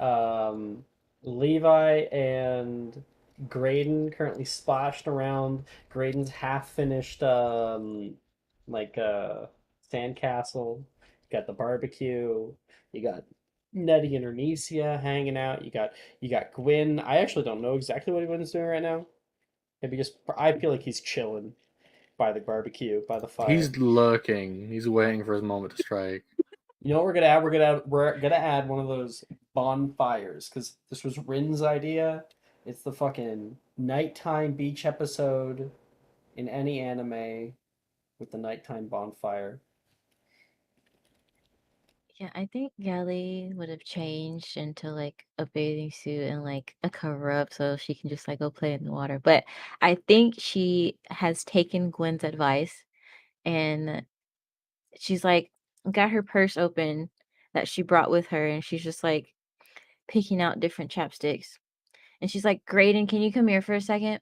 Levi and Graydon currently splashed around. Graydon's half finished like sandcastle. You got the barbecue. You got Nettie and Ernesia hanging out. You got Gwyn. I actually don't know exactly what Gwyn's doing right now. Maybe just I feel like he's chilling by the barbecue, by the fire. He's lurking. He's waiting for his moment to strike. You know what we're gonna add? We're gonna add one of those bonfires because this was Rin's idea. It's the fucking nighttime beach episode in any anime with the nighttime bonfire. Yeah, I think Gally would have changed into like a bathing suit and like a cover up so she can just like go play in the water. But I think she has taken Gwen's advice and she's like got her purse open that she brought with her and she's just like picking out different chapsticks. And she's like, Graydon, can you come here for a second?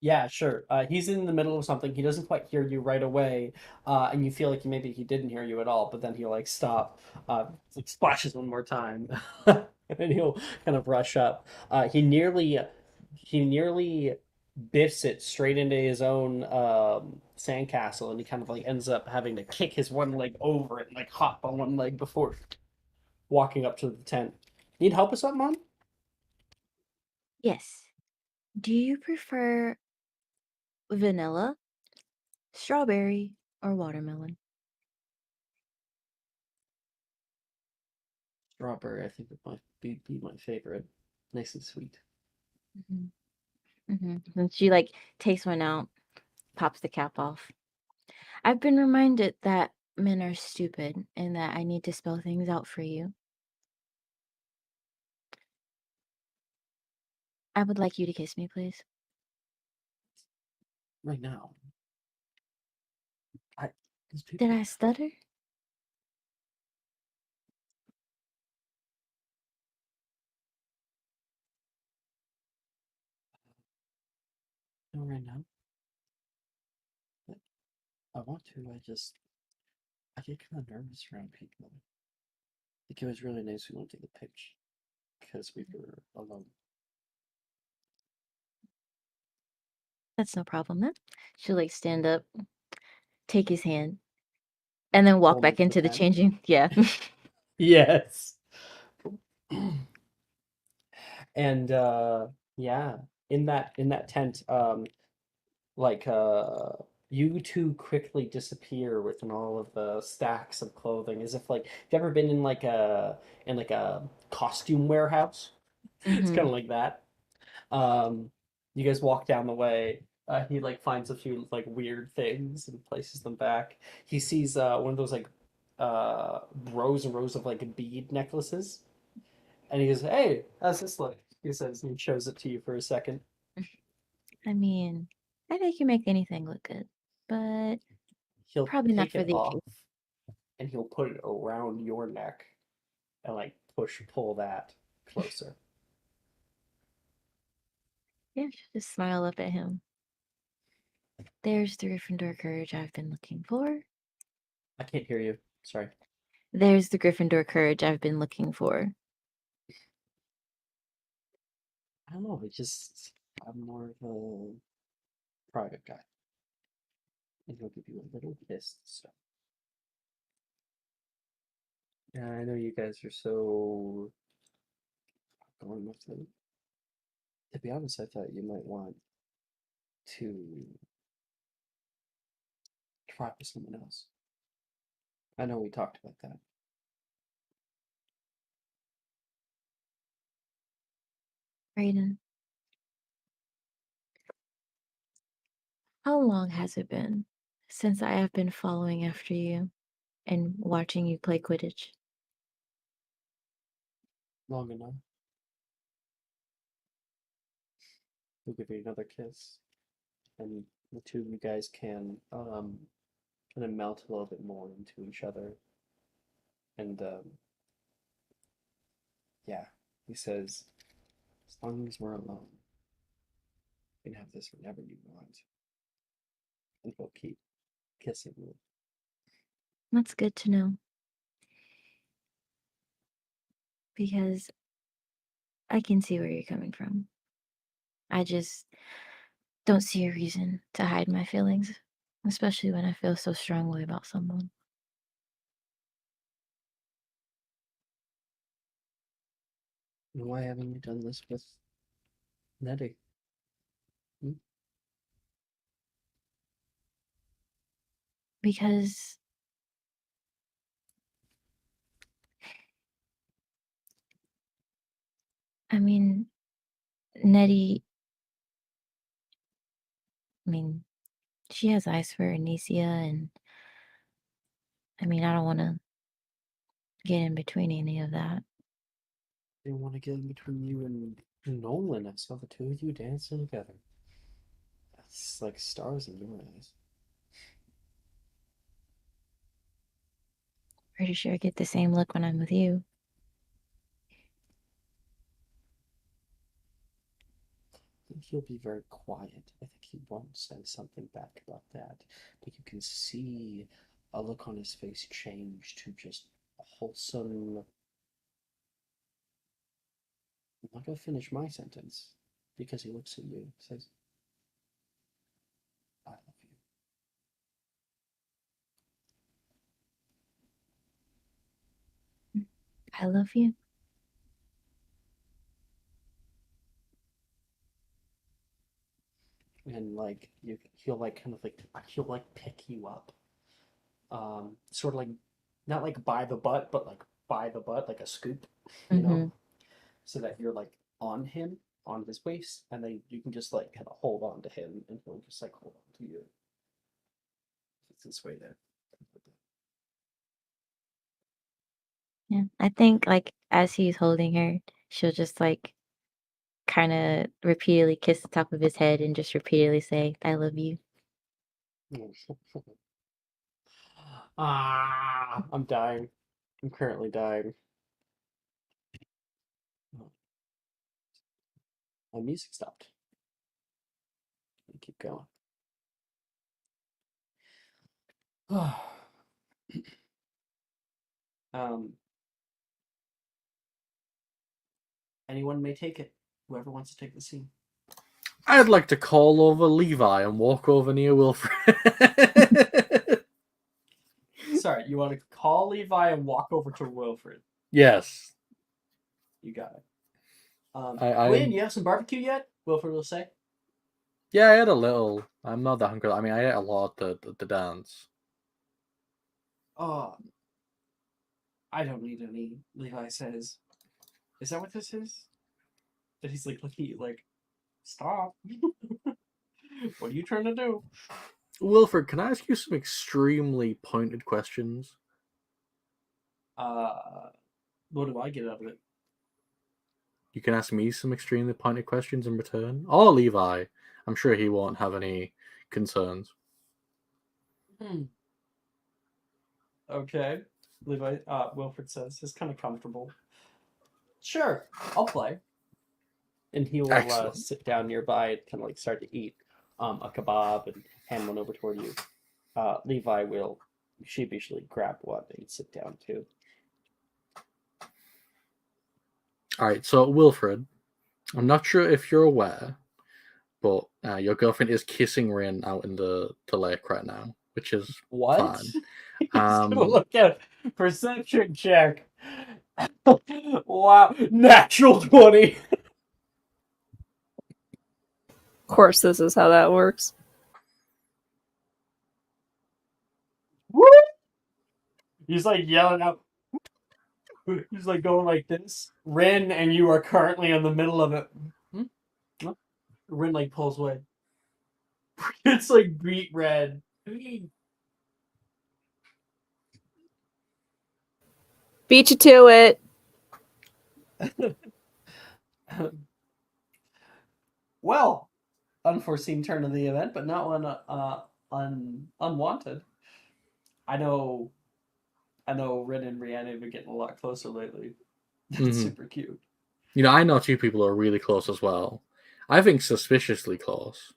Yeah, sure. He's in the middle of something. He doesn't quite hear you right away, and you feel like maybe he didn't hear you at all. But then he'll like stop, like splashes one more time, and then he'll kind of rush up. He nearly biffs it straight into his own sandcastle, and he kind of like ends up having to kick his one leg over it and like hop on one leg before walking up to the tent. Need help with something, Mom? Yes. Do you prefer vanilla, strawberry, or watermelon? Strawberry, I think it might be my favorite. Nice and sweet. And she like takes one out, pops the cap off. I've been reminded that men are stupid and that I need to spell things out for you. I would like you to kiss me, please. Right now. These Did people. I stutter? No, right now. But I want to. I get kind of nervous around people. I think it was really nice we went to the pitch because we were alone. That's no problem then. She'll like stand up, take his hand, and then walk Pull me back to the into the tent. changing. Yeah. Yes. And yeah, in that tent, like you two quickly disappear within all of the stacks of clothing, as if like you've ever been in like a costume warehouse. It's kind hmm of like that. Um, you guys walk down the way. He like finds a few like weird things and places them back. He sees one of those like rows and rows of like bead necklaces, and he goes, "Hey, how's this look?" He says, and he shows it to you for a second. I mean, I think you make anything look good, but He'll probably not take for it the off occasion. and he'll put it around your neck and like pull that closer. Yeah, she'll just smile up at him. There's the Gryffindor courage I've been looking for. I can't hear you. Sorry. There's the Gryffindor courage I've been looking for. I don't know. I'm more of a private guy, and he'll give you a little kiss. So yeah, I know you guys are so going with it. To be honest, I thought you might want to try with someone else. I know we talked about that. Raiden, how long has it been since I have been following after you and watching you play Quidditch? Long enough. He'll give you another kiss, and the two of you guys can kind of melt a little bit more into each other. And yeah, he says, as long as we're alone, you can have this whenever you want, and he'll keep kissing you. That's good to know. Because I can see where you're coming from. I just don't see a reason to hide my feelings, especially when I feel so strongly about someone. And why haven't you done this with Nettie? Because I mean, Nettie, she has eyes for Anicia, and I don't want to get in between any of that. They want to get in between you and Nolan. I saw the two of you dancing together. That's like stars in your eyes. Pretty sure I get the same look when I'm with you. I think he'll be very quiet. I think he won't say something back about that. But you can see a look on his face change to just a wholesome. I'm not going to finish my sentence because he looks at you and says, I love you. I love you. And like he'll like kind of like he'll like pick you up, sort of like not like by the butt, but like by the butt, like a scoop, you know, so that you're like on him, on his waist, and then you can just like kind of hold on to him, and he'll just like hold on to you. It's this way there. Yeah, I think like as he's holding her, she'll just like kind of repeatedly kiss the top of his head and just repeatedly say, I love you. I'm dying. I'm currently dying. My music stopped. Keep going. Anyone may take it. Whoever wants to take the scene. I'd like to call over Levi and walk over near Wilfred. Sorry, you want to call Levi and walk over to Wilfred? Yes. You got it. I'm... you have some barbecue yet? Wilfred will say. Yeah, I had a little. I'm not that hungry. I ate a lot at the dance. Oh, I don't need any, Levi says. Is that what this is? And he's like looking at you like, stop. What are you trying to do? Wilfred, can I ask you some extremely pointed questions? What do I get out of it? You can ask me some extremely pointed questions in return. Or Levi. I'm sure he won't have any concerns. Okay. Wilfred says, he's kind of comfortable. Sure, I'll play. And he will sit down nearby and kind of like start to eat a kebab and hand one over toward you. Levi will sheepishly grab one and sit down too. Alright, so Wilfred, I'm not sure if you're aware, but your girlfriend is kissing Rin out in the lake right now, which is what? fine. He's gonna look at perception check. Wow, natural 20. Of course, this is how that works. Woo! He's like yelling out. He's like going like this. Rin and you are currently in the middle of it. Rin like pulls away. It's like beet red. Beat you to it. Well, unforeseen turn of the event, but not one unwanted. I know Rin and Rihanna have been getting a lot closer lately. That's super cute. You know, I know two people who are really close as well. I think suspiciously close.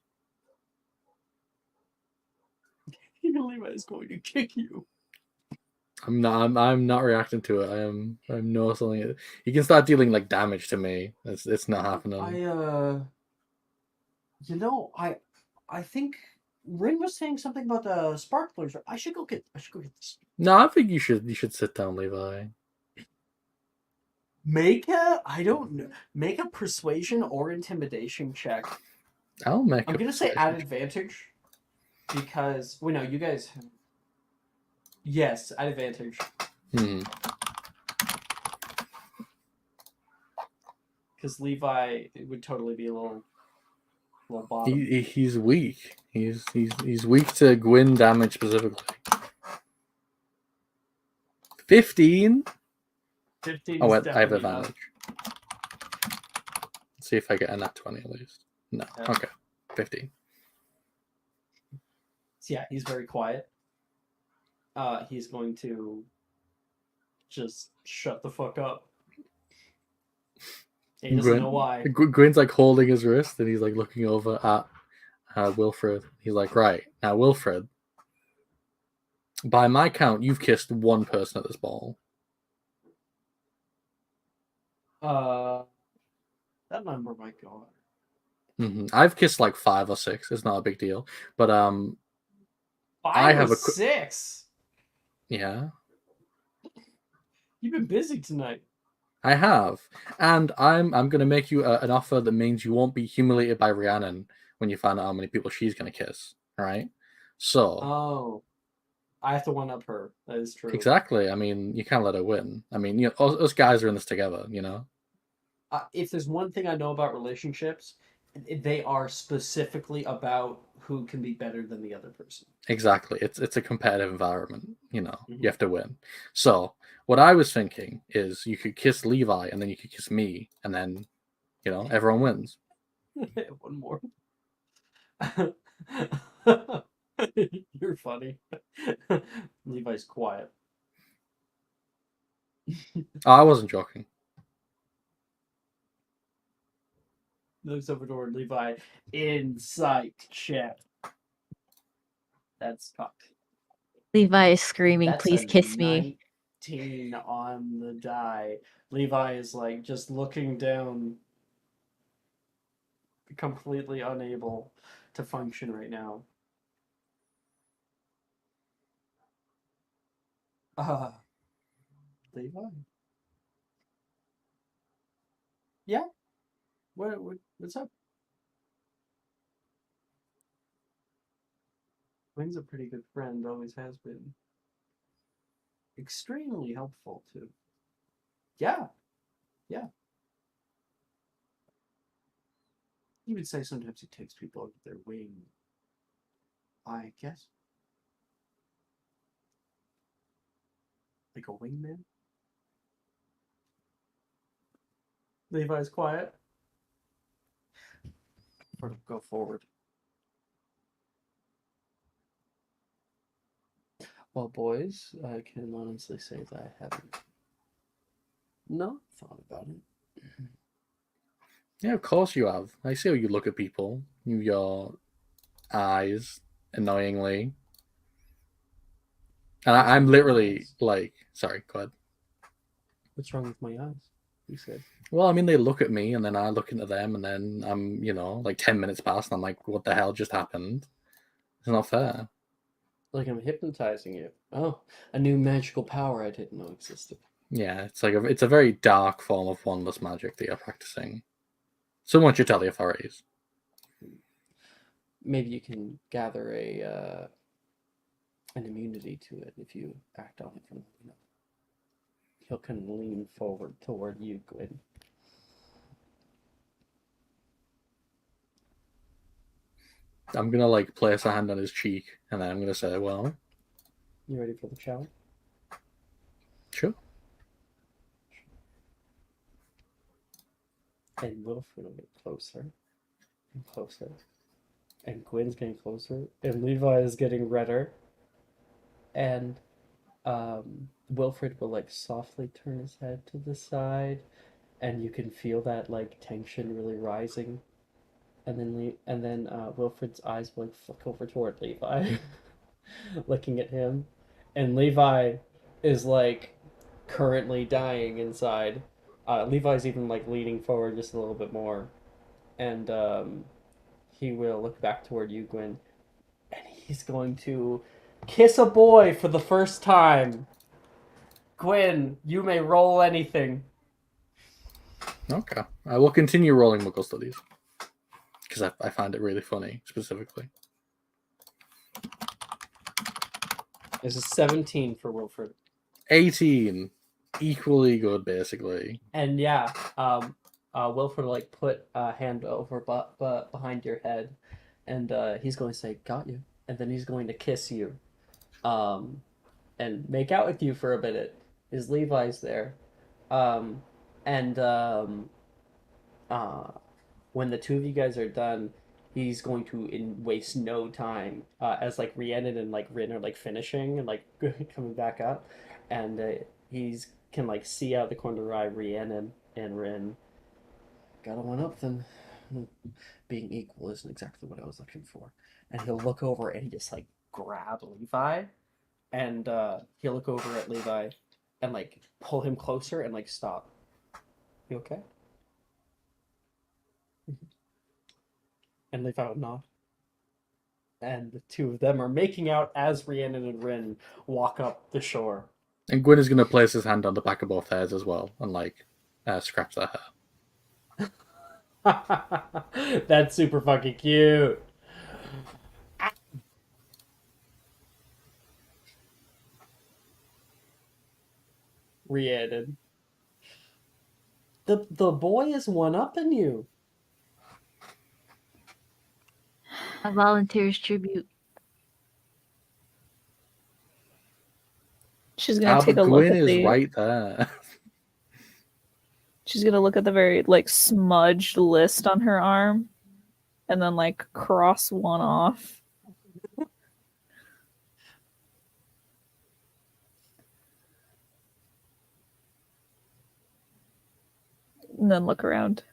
Even Levi is going to kick you. I'm not reacting to it. I'm noticing. You can start dealing like damage to me. It's not happening. I think Rin was saying something about the sparklers. I should go get this. No, I think you should sit down, Levi. Make a persuasion or intimidation check. I'll make. I'm gonna say at advantage because no, you guys. Yes, at advantage. Because Levi would totally be a little bottom. He's weak. He's weak to Gwyn damage specifically. 15. 15. Oh, wait, I have advantage. Let's see if I get a nat 20 at least. No. Yeah. Okay. 15. So yeah, he's very quiet. He's going to just shut the fuck up. He doesn't know why. Gwyn's like holding his wrist and he's like looking over at Wilfred. He's like, right, now Wilfred, by my count, you've kissed one person at this ball. That number might go on. I've kissed like 5 or 6. It's not a big deal. But 5 I have or 6? Yeah. You've been busy tonight. I have. And I'm going to make you an offer that means you won't be humiliated by Rhiannon when you find out how many people she's going to kiss. Right? So. Oh. I have to one-up her. That is true. Exactly. I mean, you can't let her win. I mean, you know, us guys are in this together, you know? If there's one thing I know about relationships, they are specifically about who can be better than the other person. Exactly. It's a competitive environment, you know. You have to win. So what I was thinking is you could kiss Levi and then you could kiss me and then, you know, everyone wins. One more. You're funny. Levi's quiet. I wasn't joking. Looks over toward Levi. Insight check. That's cocked. Levi is screaming, That's please kiss me. 19 on the die. Levi is like just looking down, completely unable to function right now. Levi? Yeah? What's up? Wayne's a pretty good friend, always has been. Extremely helpful, too. Yeah. Yeah. You would say sometimes he takes people under their wing. I guess. Like a wingman? Levi's quiet. Or go forward. Well, boys, I can honestly say that I haven't not thought about it. Yeah, of course you have. I see how you look at people. Your eyes, annoyingly. And I'm literally like, sorry, go ahead. What's wrong with my eyes? You said. Well, I mean, they look at me and then I look into them and then I'm, you know, like 10 minutes past and I'm like, what the hell just happened? It's not fair. Like I'm hypnotizing you. Oh, a new magical power I didn't know existed. Yeah, it's like it's a very dark form of wandless magic that you're practicing. Someone should tell the authorities. Maybe you can gather an immunity to it if you act on it from enough. He'll kind of lean forward toward you, Gwyn. I'm gonna like place a hand on his cheek, and then I'm gonna say, "Well, You ready for the challenge? sure." And Wilfred will get closer and closer. And Gwen's getting closer. And Levi is getting redder. And Wilfred will like softly turn his head to the side, and you can feel that like tension really rising. And then Wilfred's eyes will like flick over toward Levi, looking at him, and Levi is like currently dying inside. Levi's even like leaning forward just a little bit more, and he will look back toward you, Gwen, and he's going to kiss a boy for the first time. Gwen, you may roll anything. Okay, I will continue rolling Muggle Studies because I find it really funny, specifically. This is 17 for Wilfred. 18, equally good, basically. And yeah, Wilfred will like put a hand over but behind your head, and he's going to say, "Got you," and then he's going to kiss you, and make out with you for a minute. Is Levi's there, um, and uh, when the two of you guys are done, he's going to waste no time as like Rhiannon and like Rin are like finishing and like coming back up, and he's can like see out the corner of her eye Rhiannon and Rin. Got a one up them. Being equal isn't exactly what I was looking for. And he'll look over and just like grab Levi, and he'll look over at Levi and like pull him closer and like stop. You okay? And Levi will nod. And the two of them are making out as Rhiannon and Rin walk up the shore. And Gwyn is going to place his hand on the back of both hairs as well and like scratch their hair. That's super fucking cute. Rhiannon. The boy is one upping you. A volunteer's tribute. She's gonna take a look Gwyn at is the. right there. She's gonna look at the very like smudged list on her arm, and then like cross one off. And then look around.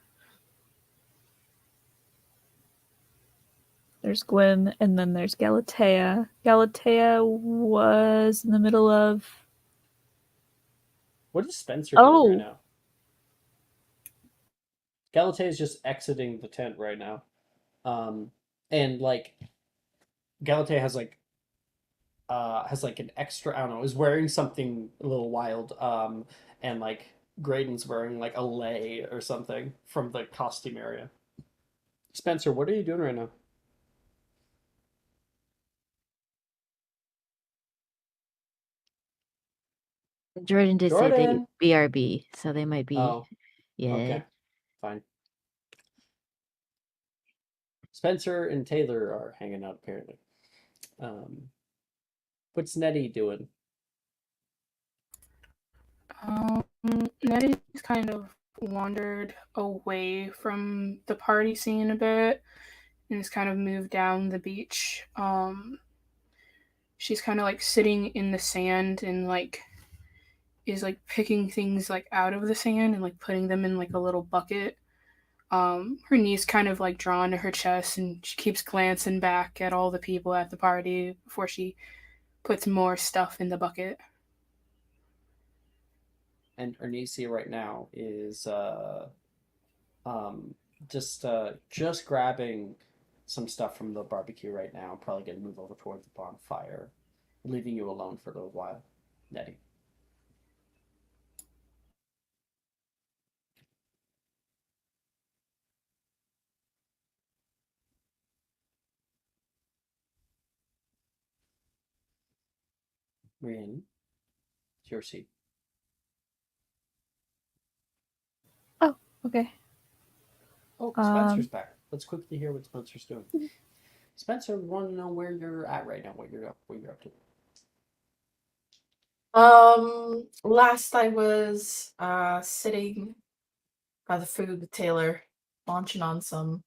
There's Gwyn, and then there's Galatea. Galatea was in the middle of. What is Spencer doing Oh. right now? Galatea is just exiting the tent right now. And like Galatea has like an extra, I don't know, is wearing something a little wild. And like Graydon's wearing like a lei or something from the costume area. Spencer, what are you doing right now? Jordan did say they Jordan! BRB, so they might be. Oh, Yeah. okay. Fine. Spencer and Taylor are hanging out apparently. What's Nettie doing? Nettie's kind of wandered away from the party scene a bit and has kind of moved down the beach. She's kind of like sitting in the sand and like is like picking things like out of the sand and like putting them in like a little bucket. Her knees kind of like drawn to her chest, and she keeps glancing back at all the people at the party before she puts more stuff in the bucket. And Ernisi right now is just grabbing some stuff from the barbecue right now. Probably gonna move over towards the bonfire, leaving you alone for a little while, Nettie. Rhiannon, it's your seat. Okay. Oh, Spencer's back. Let's quickly hear what Spencer's doing. Spencer, we want to know where you're at right now. What you're up to. Last I was sitting by the food with Taylor, launching on some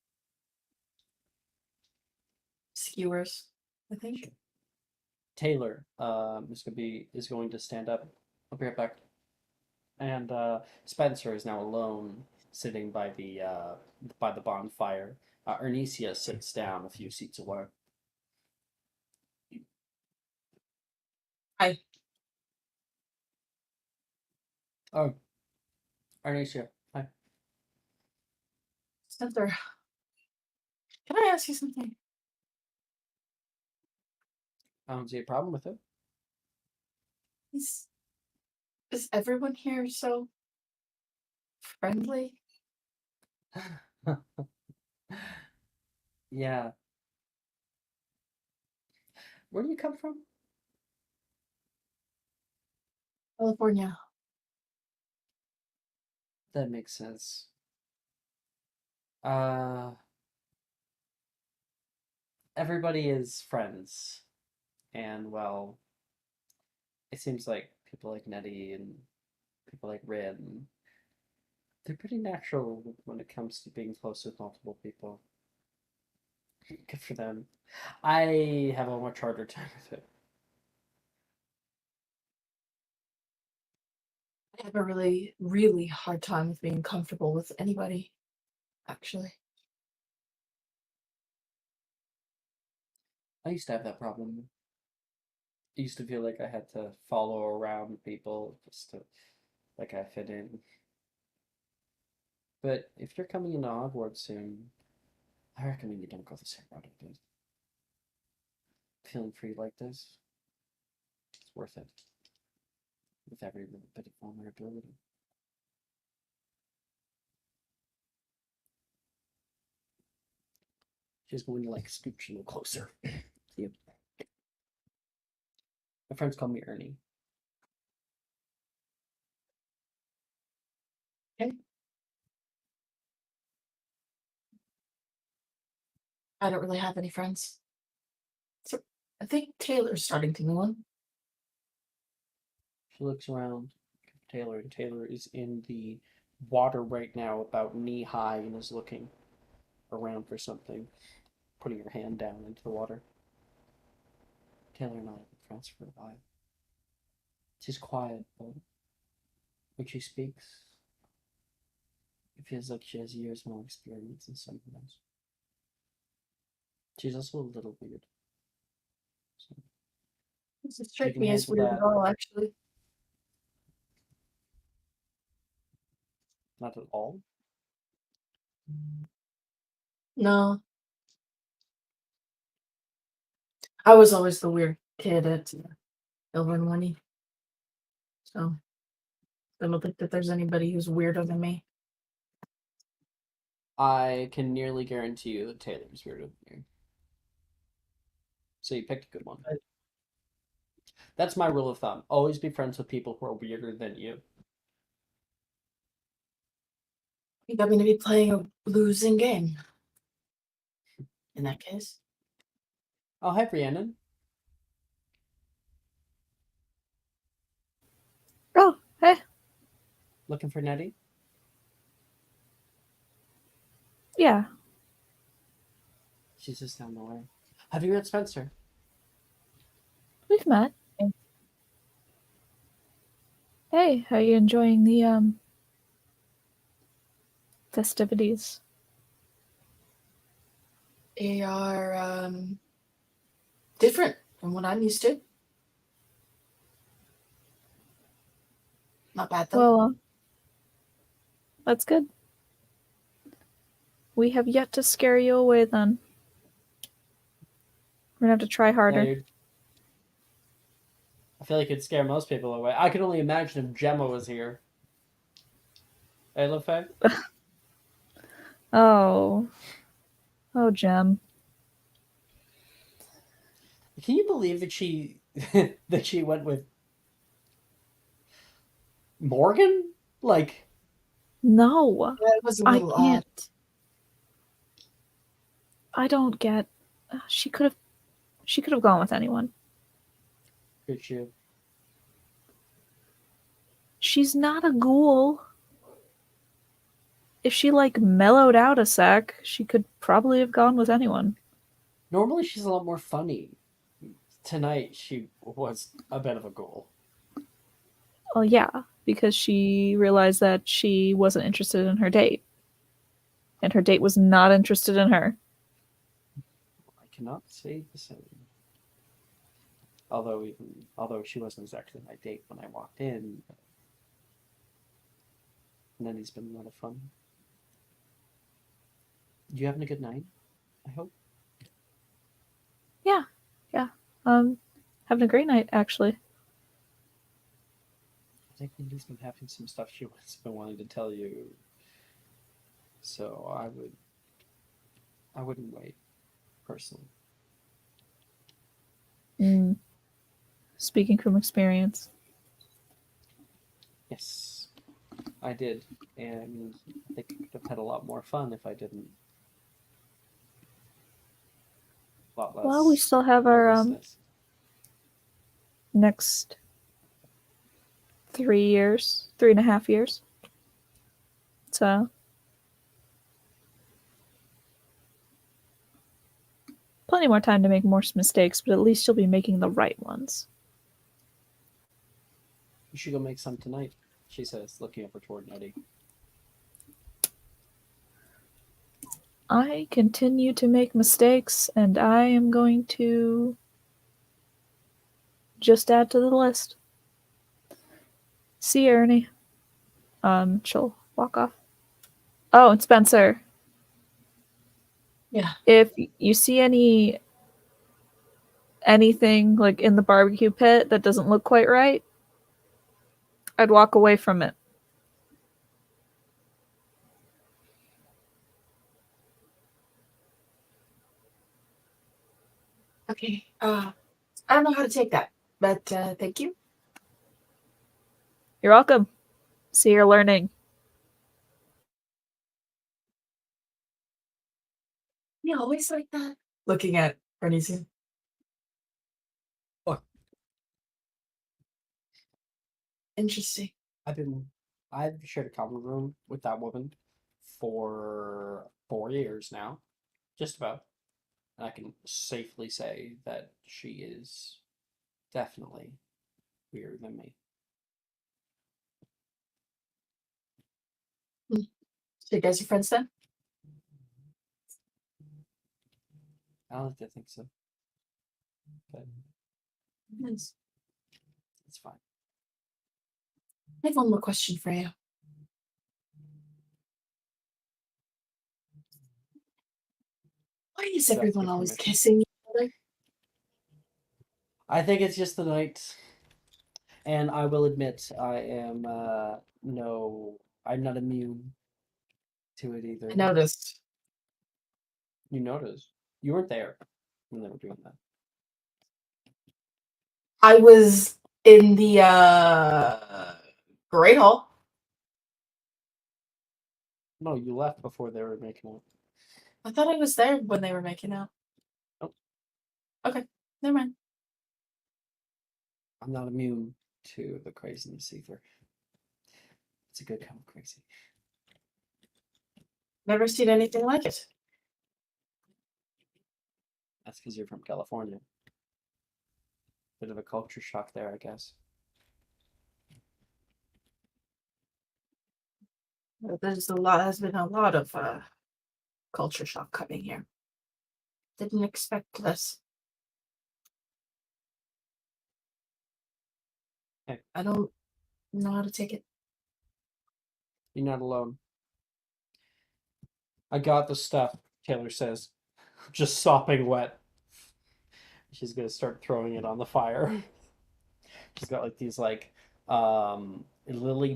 skewers, I think. Taylor, is going to stand up. I'll be right back. And Spencer is now alone, sitting by the bonfire. Ernesia sits down a few seats away. Hi. Oh, Ernesia, hi. Spencer, can I ask you something? I don't see a problem with it. Is everyone here so friendly? Yeah. Where do you come from? California. That makes sense. Everybody is friends, and well, it seems like people like Nettie and people like Rin, they're pretty natural when it comes to being close with multiple people. Good for them. I have a much harder time with it. I have a really, really hard time with being comfortable with anybody, actually. I used to have that problem. I used to feel like I had to follow around people just to, like, I fit in. But if you're coming into Hogwarts soon, I recommend you don't go the same route I did. Feeling free like this, it's worth it. With every little bit of vulnerability. She's going to like scooch a little closer. See you. My friends call me Ernie. Okay. I don't really have any friends. So I think Taylor's starting to know one. She looks around. Taylor, and Taylor is in the water right now, about knee high, and is looking around for something, putting her hand down into the water. Taylor and I have been friends for a while. She's quiet, but when she speaks, it feels like she has years more experience than some of us. She's also a little weird. So Doesn't she strike can me as handle weird that. at all, actually. Not at all. No. I was always the weird kid at Ilvermorny. So I don't think that there's anybody who's weirder than me. I can nearly guarantee you that Taylor's weirder than you. So you picked a good one. That's my rule of thumb. Always be friends with people who are weirder than you. I think I'm going to be playing a losing game. In that case. Oh, hi, Rhiannon. Oh, hey. Looking for Nettie? Yeah. She's just down the way. Have you met Spencer? We've met. Hey, how you enjoying the festivities? They are different from what I'm used to. Not bad though. Well, that's good. We have yet to scare you away then. We're gonna have to try harder. Yeah, I feel like it'd scare most people away. I could only imagine if Gemma was here. Hey, LaFay? Oh. Oh, Gem. Can you believe that she that she went with Morgan? Like, No. Yeah, it was a I little can't. odd. I don't get She could have gone with anyone. Could you? She's not a ghoul. If she like mellowed out a sec, she could probably have gone with anyone. Normally she's a lot more funny. Tonight she was a bit of a ghoul. Well, yeah, because she realized that she wasn't interested in her date. And her date was not interested in her. I cannot say the same. Although she wasn't exactly my date when I walked in. And then he's been a lot of fun. You having a good night? I hope. Yeah. Having a great night, actually. I think Mindy's been having some stuff she's been wanting to tell you. So I wouldn't wait, personally. Speaking from experience. Yes, I did. And I think I could have had a lot more fun if I didn't. A lot less. Well, we still have our nervousness. next 3.5 years. So plenty more time to make more mistakes, but at least you'll be making the right ones. You should go make some tonight, she says, looking over toward Nettie. I continue to make mistakes, and I am going to just add to the list. See you, Ernie. She'll walk off. Oh, and Spencer. Yeah. If you see anything like in the barbecue pit that doesn't look quite right, I'd walk away from it. Okay. I don't know how to take that, but thank you. You're welcome. See, you're learning. You always like that. Looking at Bernie's. What? Interesting. I've shared a common room with that woman for 4 years now, just about. And I can safely say that she is definitely weirder than me. So you guys are friends then? I don't think so. But Yes. it's fine. I have one more question for you. Why is That's everyone good always permission. kissing each other? I think it's just the night. And I will admit, I'm not immune to it either. I noticed. You noticed. You weren't there when they were doing that. I was in the Great Hall. No, you left before they were making out. I thought I was there when they were making out. Nope. Okay, never mind. I'm not immune to the craziness either. It's a good kind of crazy. Never seen anything like it. That's because you're from California. Bit of a culture shock there, I guess. Has been a lot of culture shock coming here. Didn't expect this. Hey. I don't know how to take it. You're not alone. I got the stuff, Taylor says, just sopping wet. She's gonna start throwing it on the fire. She's got like these lily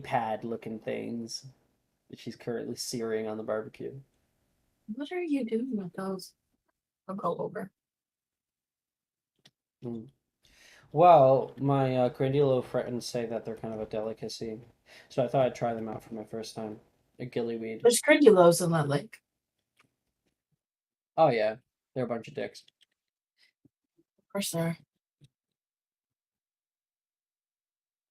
pad looking things that she's currently searing on the barbecue. What are you doing with those? I'll go over. Well, my Grandilo friends say that they're kind of a delicacy, so I thought I'd try them out for my first time. A gillyweed. There's grandulos in that lake. Oh yeah, they're a bunch of dicks. For sure.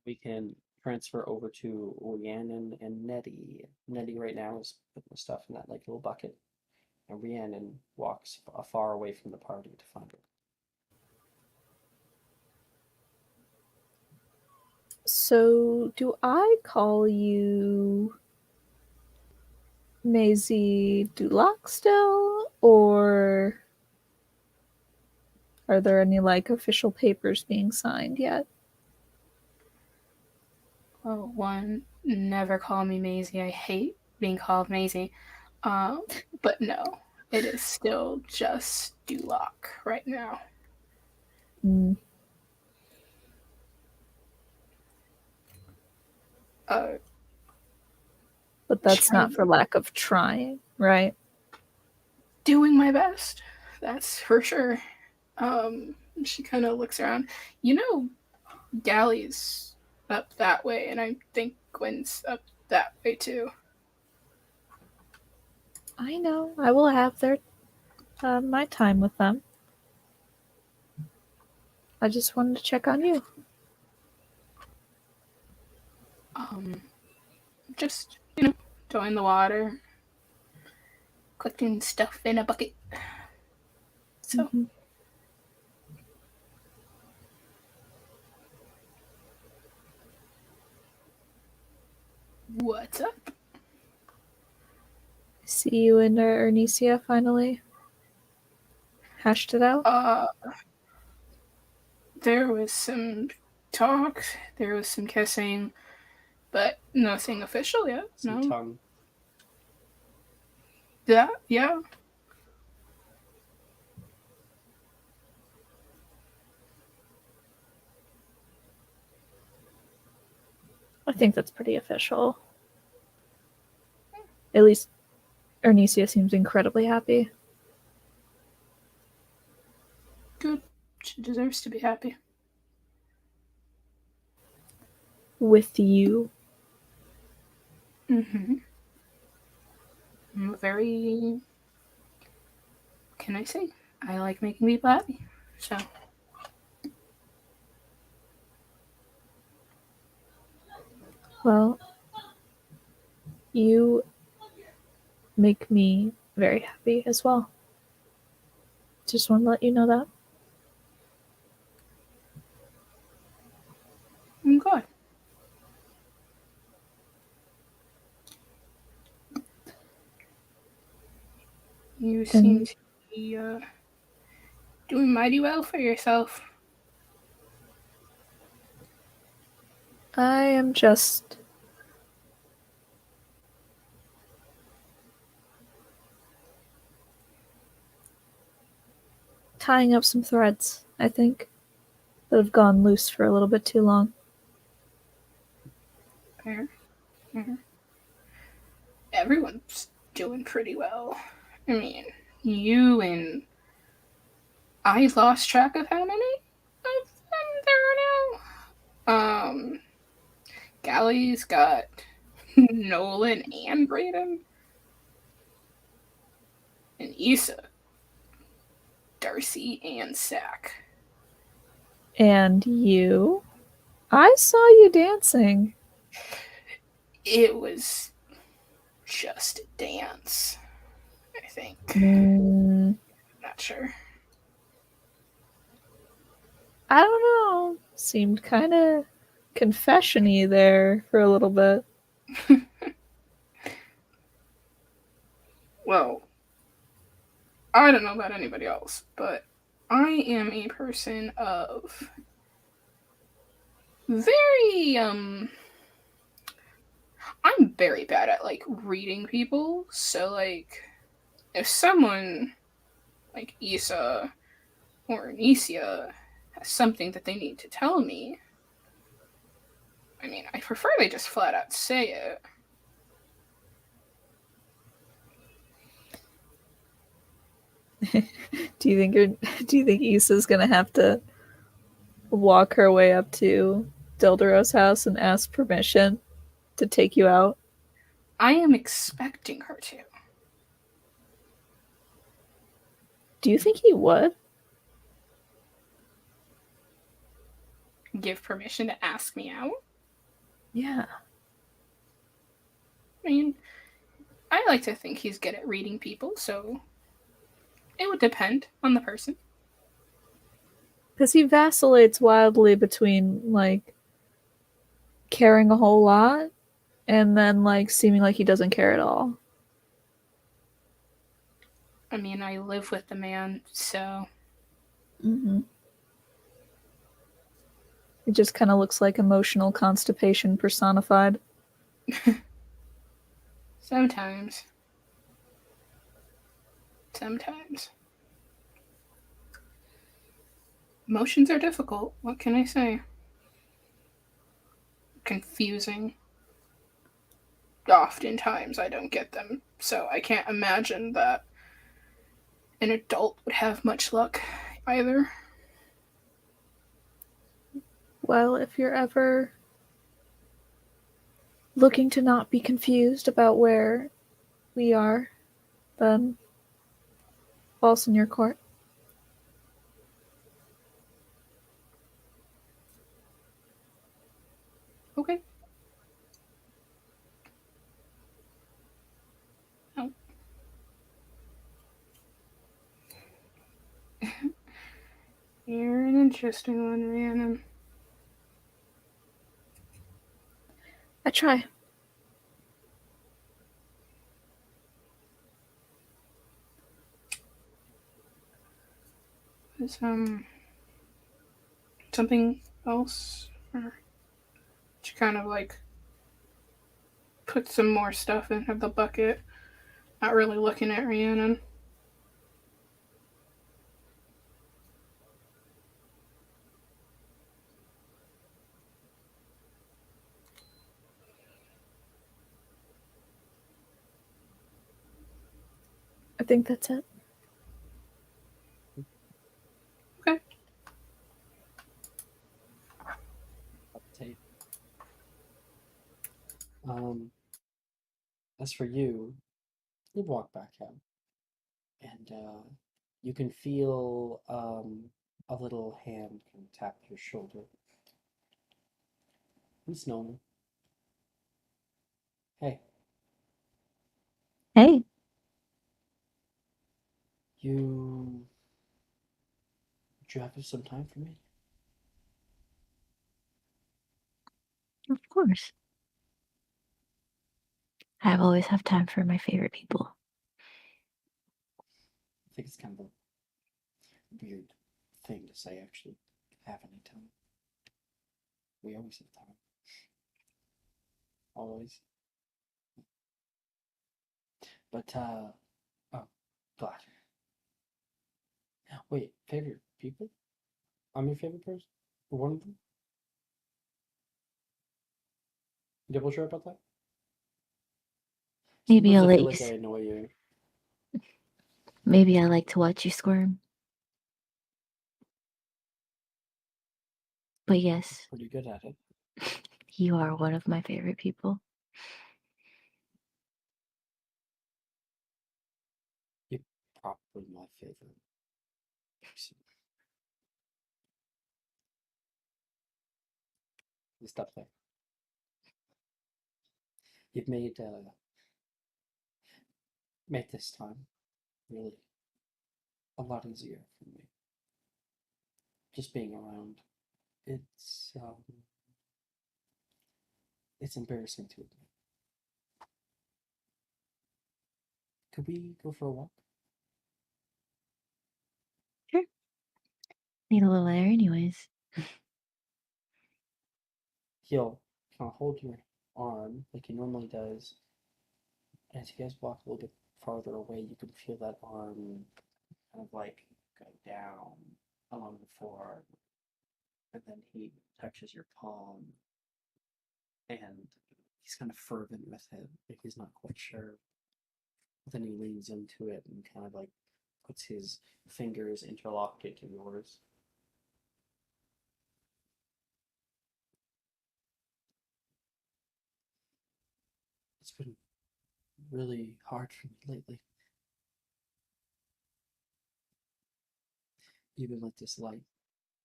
We can transfer over to Rhiannon and Nettie. Nettie right now is putting the stuff in that like little bucket, and Rhiannon walks far away from the party to find it. So, do I call you Maisie Duloc still, or are there any like official papers being signed yet? Well, one, never call me Maisie. I hate being called Maisie. But no, it is still just Duloc right now. Mm. Uh, But that's not for lack of trying, right? doing my best, that's for sure. She kind of looks around. You know, Galley's up that way, and I think Gwen's up that way too. I know. I will have their my time with them. I just wanted to check on you. Just, throwing the water, collecting stuff in a bucket. So, What's up? See you in Ernesia finally. Hashed it out. There was some talk, there was some kissing, but nothing official yet. Some No. tongue. Yeah. I think that's pretty official. At least Ernesia seems incredibly happy. Good. She deserves to be happy. With you. Mm-hmm. I'm very... What can I say? I like making people happy. So... Well, you make me very happy as well. Just want to let you know that. I'm good. You seem to be doing mighty well for yourself. I am just tying up some threads, I think, that have gone loose for a little bit too long. Fair. Everyone's doing pretty well. I mean, you and... I lost track of how many of them there are now. Galley's got Nolan and Brayden. And Issa, Darcy, and Sack. And you? I saw you dancing. It was just a dance, I think. Not sure. I don't know. Seemed kind of confession-y there for a little bit. Well, I don't know about anybody else, but I am a person of very, I'm very bad at, like, reading people, so, like, if someone, like Issa or Anicia, has something that they need to tell me, I mean, I prefer they just flat out say it. Do you think Issa's gonna have to walk her way up to Dildero's house and ask permission to take you out? I am expecting her to. Do you think he would? give permission to ask me out. Yeah. I mean, I like to think he's good at reading people, so it would depend on the person. Because he vacillates wildly between, like, caring a whole lot and then, like, seeming like he doesn't care at all. I mean, I live with the man, so Mm-hmm. It just kind of looks like emotional constipation personified. sometimes. Sometimes. Emotions are difficult. What can I say? Confusing. Oftentimes I don't get them, so I can't imagine that an adult would have much luck either. Well, if you're ever looking to not be confused about where we are, then ball's in your court. Okay. Oh. You're an interesting one, Rhiannon. I try. Is something else? Or she kind of like put some more stuff into the bucket, not really looking at Rhiannon. I think that's it. Okay. Update. As for you, you walk back out, and you can feel a little hand kind of tap your shoulder. It's Nona. Hey, Hey, you. Do you have some time for me? of course. I always have time for my favorite people. I think it's kind of a weird thing to say, actually. Have any time. We always have time. Always. But, oh, glad. Wait, favorite people? I'm your favorite person? One of them? You double sure about that? Maybe Sometimes I'll I let feel you. like I annoy you. Maybe I like to watch you squirm. But yes, Pretty good at it. you are one of my favorite people. You're probably my favorite person. You stop there. You've made this time really a lot easier for me. Just being around. It's um it's embarrassing to admit. Could we go for a walk? Sure. Need a little air, anyways. He'll kind of hold your arm like he normally does. And as you guys walk a little bit farther away, you can feel that arm kind of like go down along the forearm. And then he touches your palm and he's kind of fervent with it. Like he's not quite sure. But then he leans into it and kind of like puts his fingers interlocked into yours. It's been really hard for me lately. You've been like this light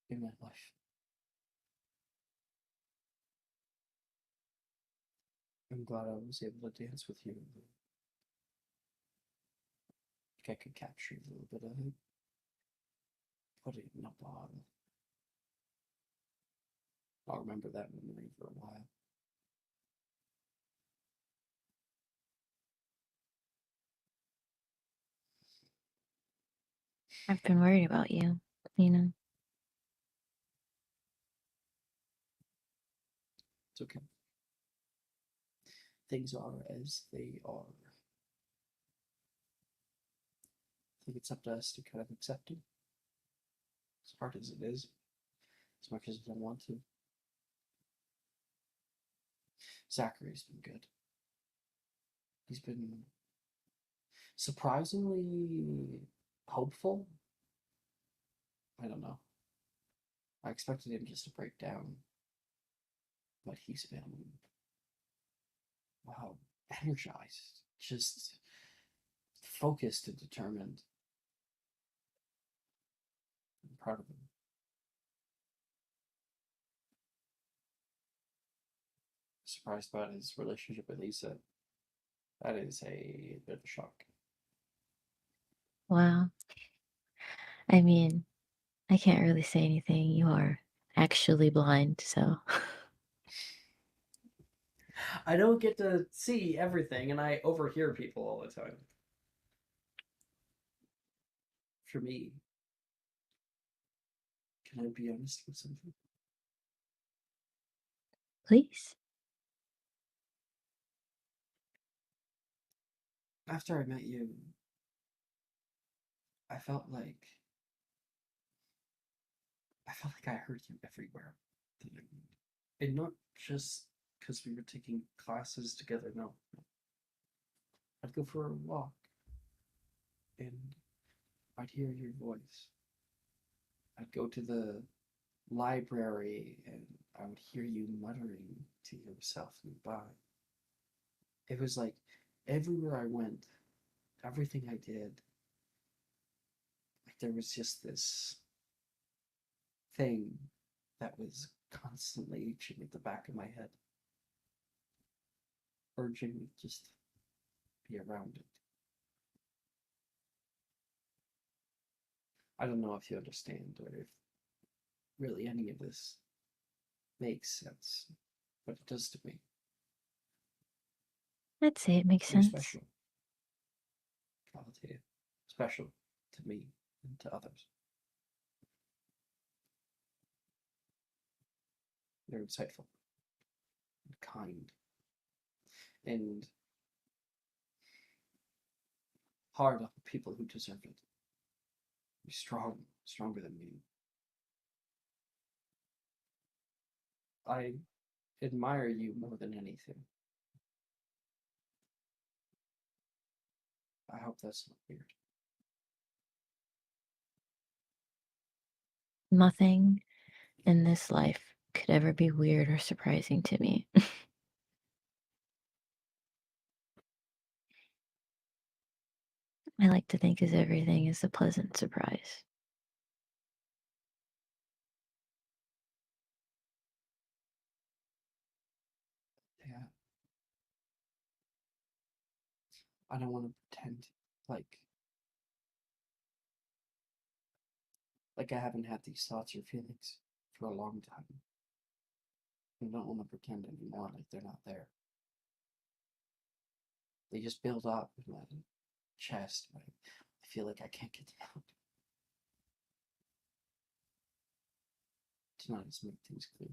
in my life. I'm glad I was able to dance with you. I think I could capture a little bit of it. Put it in a bottle. I'll remember that memory for a while. I've been worried about you, you know. It's okay. Things are as they are. I think it's up to us to kind of accept it. As hard as it is, as much as I don't want to. Zachary's been good. He's been surprisingly hopeful. I don't know. I expected him just to break down, but he's been, wow, energized, just focused and determined. I'm proud of him. Surprised about his relationship with Lisa. That is a bit of a shock. Wow. I mean, I can't really say anything. You are actually blind, so. I don't get to see everything, and I overhear people all the time. For me, can I be honest with something? Please. After I met you, I felt like I heard you everywhere. And not just because we were taking classes together, no. I'd go for a walk and I'd hear your voice. I'd go to the library and I would hear you muttering to yourself nearby. It was like everywhere I went, everything I did, like there was just this thing that was constantly itching at the back of my head, urging me to just be around it. I don't know if you understand or if really any of this makes sense, but it does to me. I'd say it makes You're sense. special. Qualitative. Special to me and to others. You're insightful and kind and hard on people who deserve it. You're strong, stronger than me. I admire you more than anything. I hope that's not weird. Nothing in this life could ever be weird or surprising to me. I like to think as everything is a pleasant surprise. Yeah. I don't want to pretend like I haven't had these thoughts or feelings for a long time. I don't want to pretend anymore like they're not there. They just build up in my chest. I feel like I can't get them out. Tonight let's make things clear.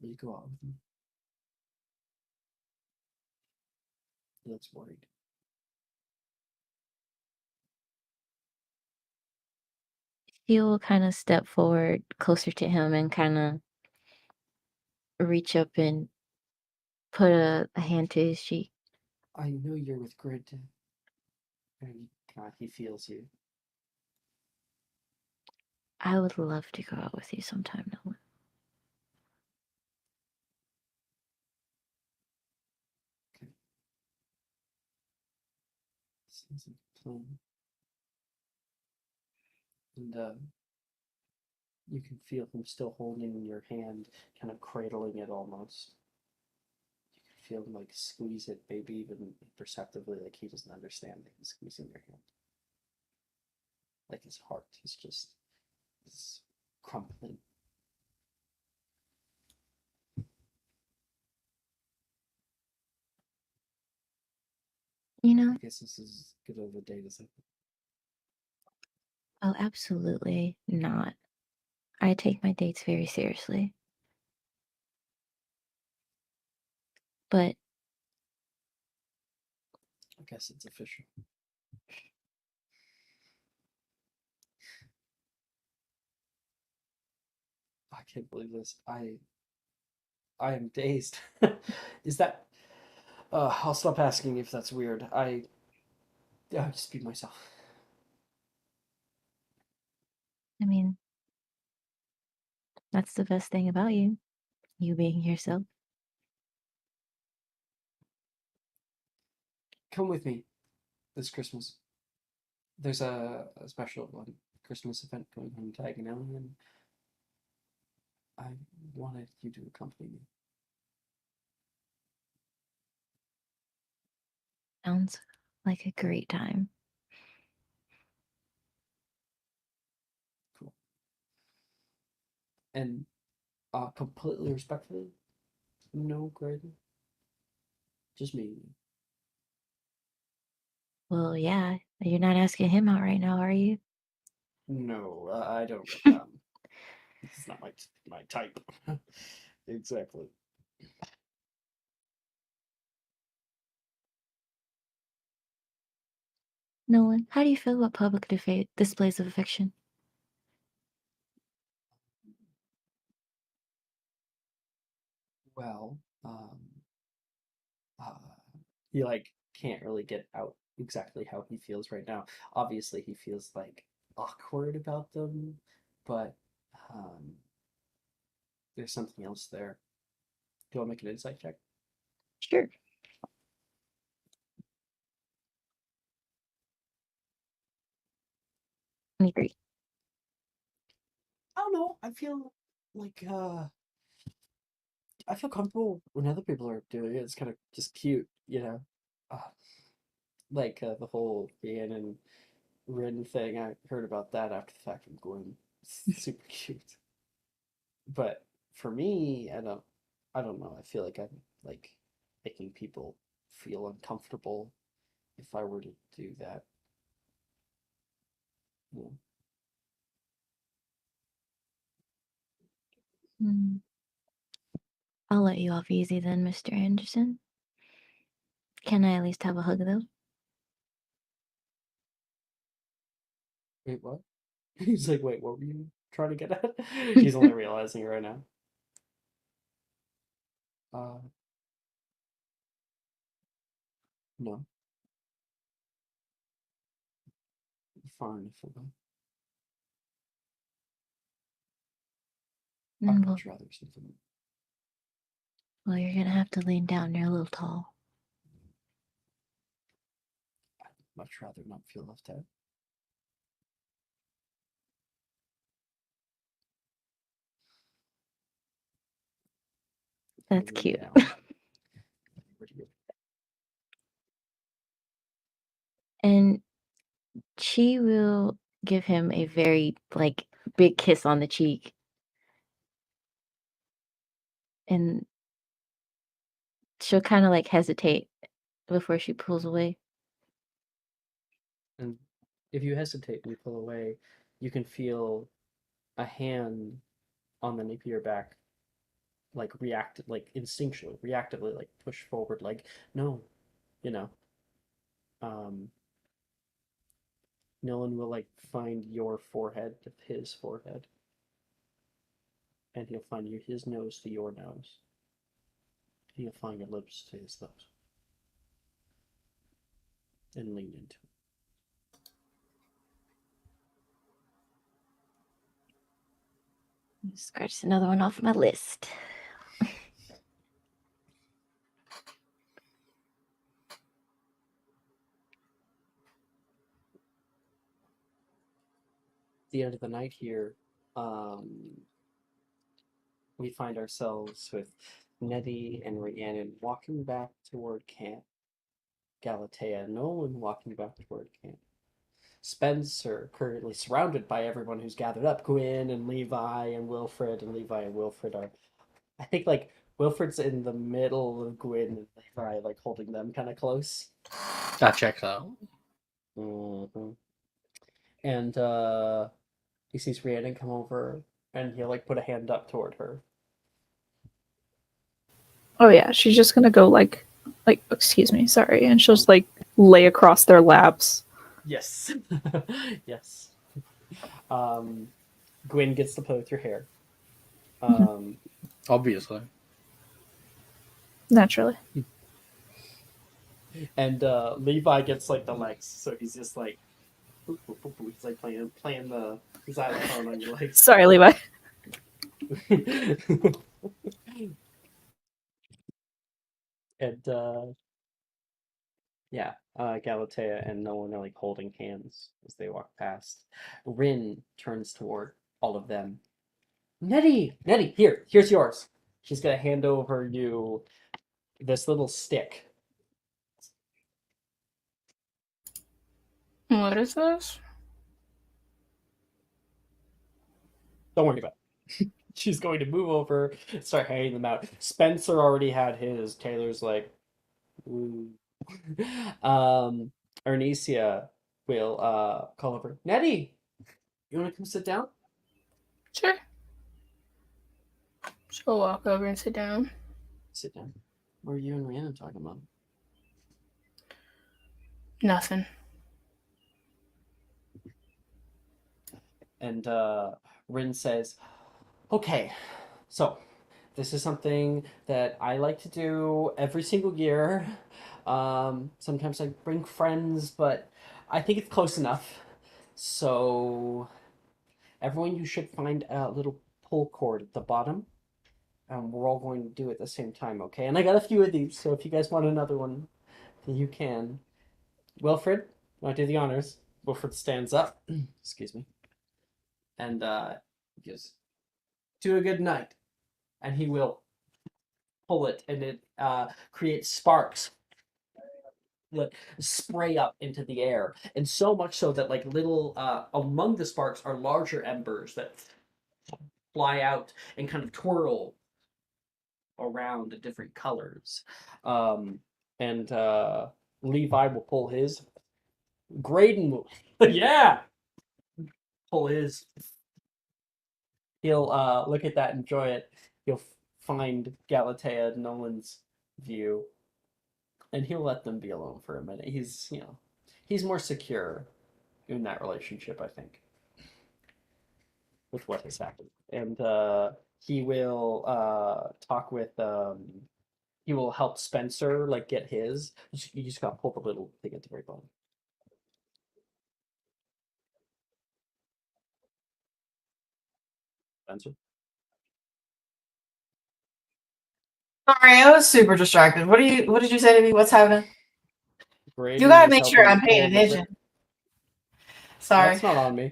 Will you go out with me? He looks worried. She will kind of step forward closer to him and kind of reach up and put a hand to his cheek. I know you're with Grid. And he feels you. I would love to go out with you sometime, Nolan. Okay. Sounds like a plan. And You can feel him still holding your hand, kind of cradling it almost. You can feel him like squeeze it, maybe even imperceptibly, like he doesn't understand that he's squeezing your hand. Like his heart is crumpling. You know? I guess this is as good of a date as I. Oh, absolutely not. I take my dates very seriously. But I guess it's official. I can't believe this. I am dazed. Is that? I'll stop asking if that's weird. I'll just be myself. I mean, that's the best thing about you. You being yourself. Come with me this Christmas. There's a special Christmas event going on in Diagon Alley, and I wanted you to accompany me. Sounds like a great time. Cool. And completely respectfully, no grading. Just me and you. Well, yeah, you're not asking him out right now, are you? No, I don't. It's not my type. Exactly. Nolan, how do you feel about public displays of affection? Well, uh, he like can't really get out exactly how he feels right now. Obviously, he feels like awkward about them, but um, there's something else there. Do you want to make an insight check? Sure. I agree. I don't know. I feel like I feel comfortable when other people are doing it. It's kind of just cute, you know. Uh, like the whole Ian and Rin thing. I heard about that after the fact from Gwen. It's super cute. But for me, I don't know. I feel like I'm like making people feel uncomfortable if I were to do that. You know? Hmm. I'll let you off easy then, Mr. Anderson. Can I at least have a hug, though? Wait, what? He's like, wait, what were you trying to get at? He's only realizing it right now. Uh, no. Fine if I I'd Well, much rather something. well, you're gonna have to lean down. You're a little tall. I'd much rather not feel left out. That's Lean cute. down. Where do you And she will give him a very, like, big kiss on the cheek. And she'll kind of like hesitate before she pulls away. And if you hesitate and you pull away, you can feel a hand on the nape of your back, like react, like instinctually, reactively, like push forward, like no, you know. Um, no one will like find your forehead to his forehead, and he'll find you his nose to your nose. And he'll find your lips to his lips, and lean into it. Scratch another one off my list. The end of the night here, we find ourselves with Nettie and Rhiannon walking back toward camp. Galatea and Nolan walking back toward camp. Spencer currently surrounded by everyone who's gathered up. Gwyn and Levi and Wilfred, and Levi and Wilfred are, I think, like, Wilfred's in the middle of Gwyn and Levi, like, holding them kind of close. That checks out. Mm-hmm. And he sees Rhiannon come over, and he'll, like, put a hand up toward her. Oh yeah, she's just gonna go like, excuse me, sorry, and she'll just like lay across their laps. Yes. Yes. Gwyn gets to play with your hair. Obviously. Naturally. And Levi gets like the legs, so he's just like, boop, boop, boop, boop. He's like playing the xylophone on your legs. Sorry, Levi. And yeah, Galatea and Nolan are like holding hands as they walk past. Rin turns toward all of them. Nettie, here's yours. She's gonna hand over you this little stick. What is this? Don't worry about it. She's going to move over, start handing them out. Spencer already had his. Taylor's like, ooh. Ernesia will call over. Nettie, you want to come sit down? Sure. She'll walk over and sit down. Sit down. What are you and Rhiannon talking about? Nothing. And Rin says, okay, so this is something that I like to do every single year. Sometimes I bring friends, but I think it's close enough. So everyone, you should find a little pull cord at the bottom. And we're all going to do it at the same time, okay? And I got a few of these, so if you guys want another one, then you can. Wilfred, you want to do the honors? Wilfred stands up. Excuse me. And goes, do a good night. And he will pull it, and it creates sparks that spray up into the air. And so much so that, like, little, among the sparks are larger embers that fly out and kind of twirl around in different colors. And Levi will pull his. Graydon will, yeah, pull his. He'll look at that, enjoy it. He'll find Galatea and Nolan's view, and he'll let them be alone for a minute. He's, he's more secure in that relationship, I think, with what has happened. And he will talk with. He will help Spencer like get his. You just gotta pull the little thing at the very bottom. Spencer. Sorry, I was super distracted. What did you say to me? What's happening? Graydon You gotta is make sure helping I'm paying pull the attention. Sorry. That's not on me.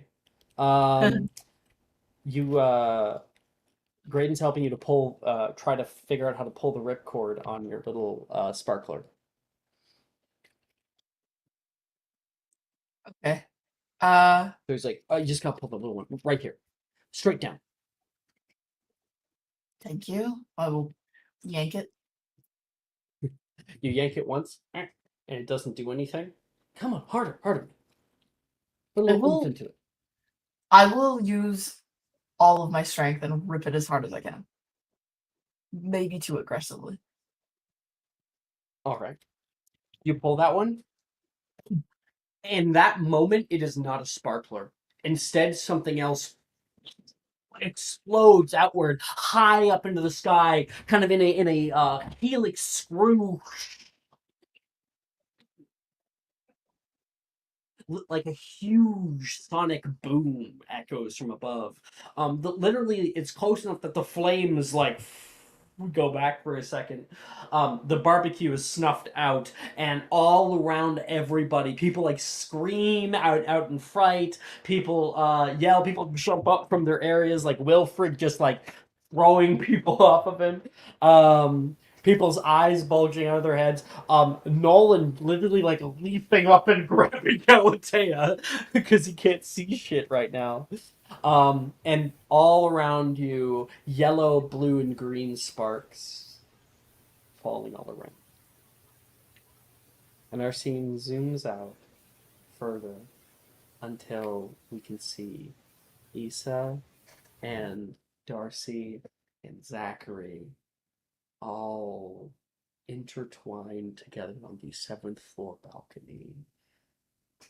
Graydon's helping you to pull, try to figure out how to pull the ripcord on your little sparkler. Okay. So he's like, oh, you just gotta pull the little one right here, straight down. Thank you. I will yank it. You yank it once, and it doesn't do anything. Come on, harder. Put a little oomph into it. I will use all of my strength and rip it as hard as I can. Maybe too aggressively. All right. You pull that one. In that moment, it is not a sparkler. Instead, something else explodes outward, high up into the sky, kind of in a helix screw. Like a huge sonic boom echoes from above. Literally, it's close enough that the flames like go back for a second. The barbecue is snuffed out, and all around everybody, people like scream out in fright. People yell. People jump up from their areas, like Wilfred, just like throwing people off of him. People's eyes bulging out of their heads. Nolan literally like leaping up and grabbing Galatea because he can't see shit right now. And all around you, yellow, blue, and green sparks falling all around. And our scene zooms out further until we can see Issa and Darcy and Zachary all intertwined together on the 7th floor balcony.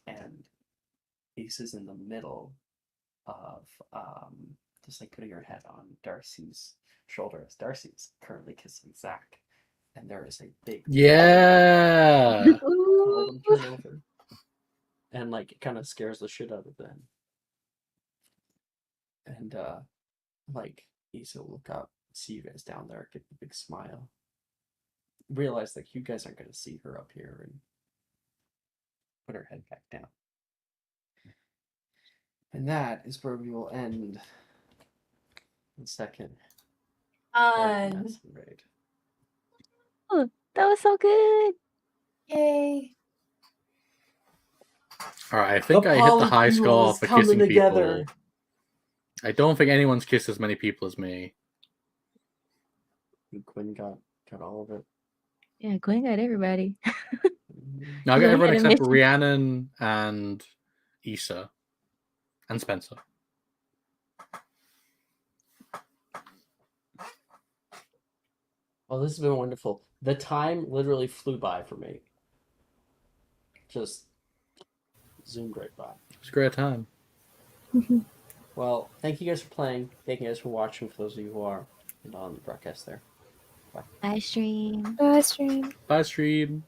And Issa's in the middle of just like putting her head on Darcy's shoulder as Darcy's currently kissing Zach. And there is a big Yeah. all of them turn over. And like it kind of scares the shit out of them. And like Issa will look up, see you guys down there, get the big smile. Realize like you guys aren't gonna see her up here and put her head back down. And that is where we will end the second part of the Masquerade. Oh, that was so good. Yay. All right, I think I hit the high score for kissing people. I don't think anyone's kissed as many people as me. Quinn got all of it. Yeah, Gwen got everybody. No, I got Gwen everyone had a except mission. Rhiannon and Issa and Spencer. Oh, this has been wonderful. The time literally flew by for me. Just zoomed right by. It was a great time. Well, thank you guys for playing. Thank you guys for watching, for those of you who are on the broadcast there. Live stream. Bye, stream. Bye, stream.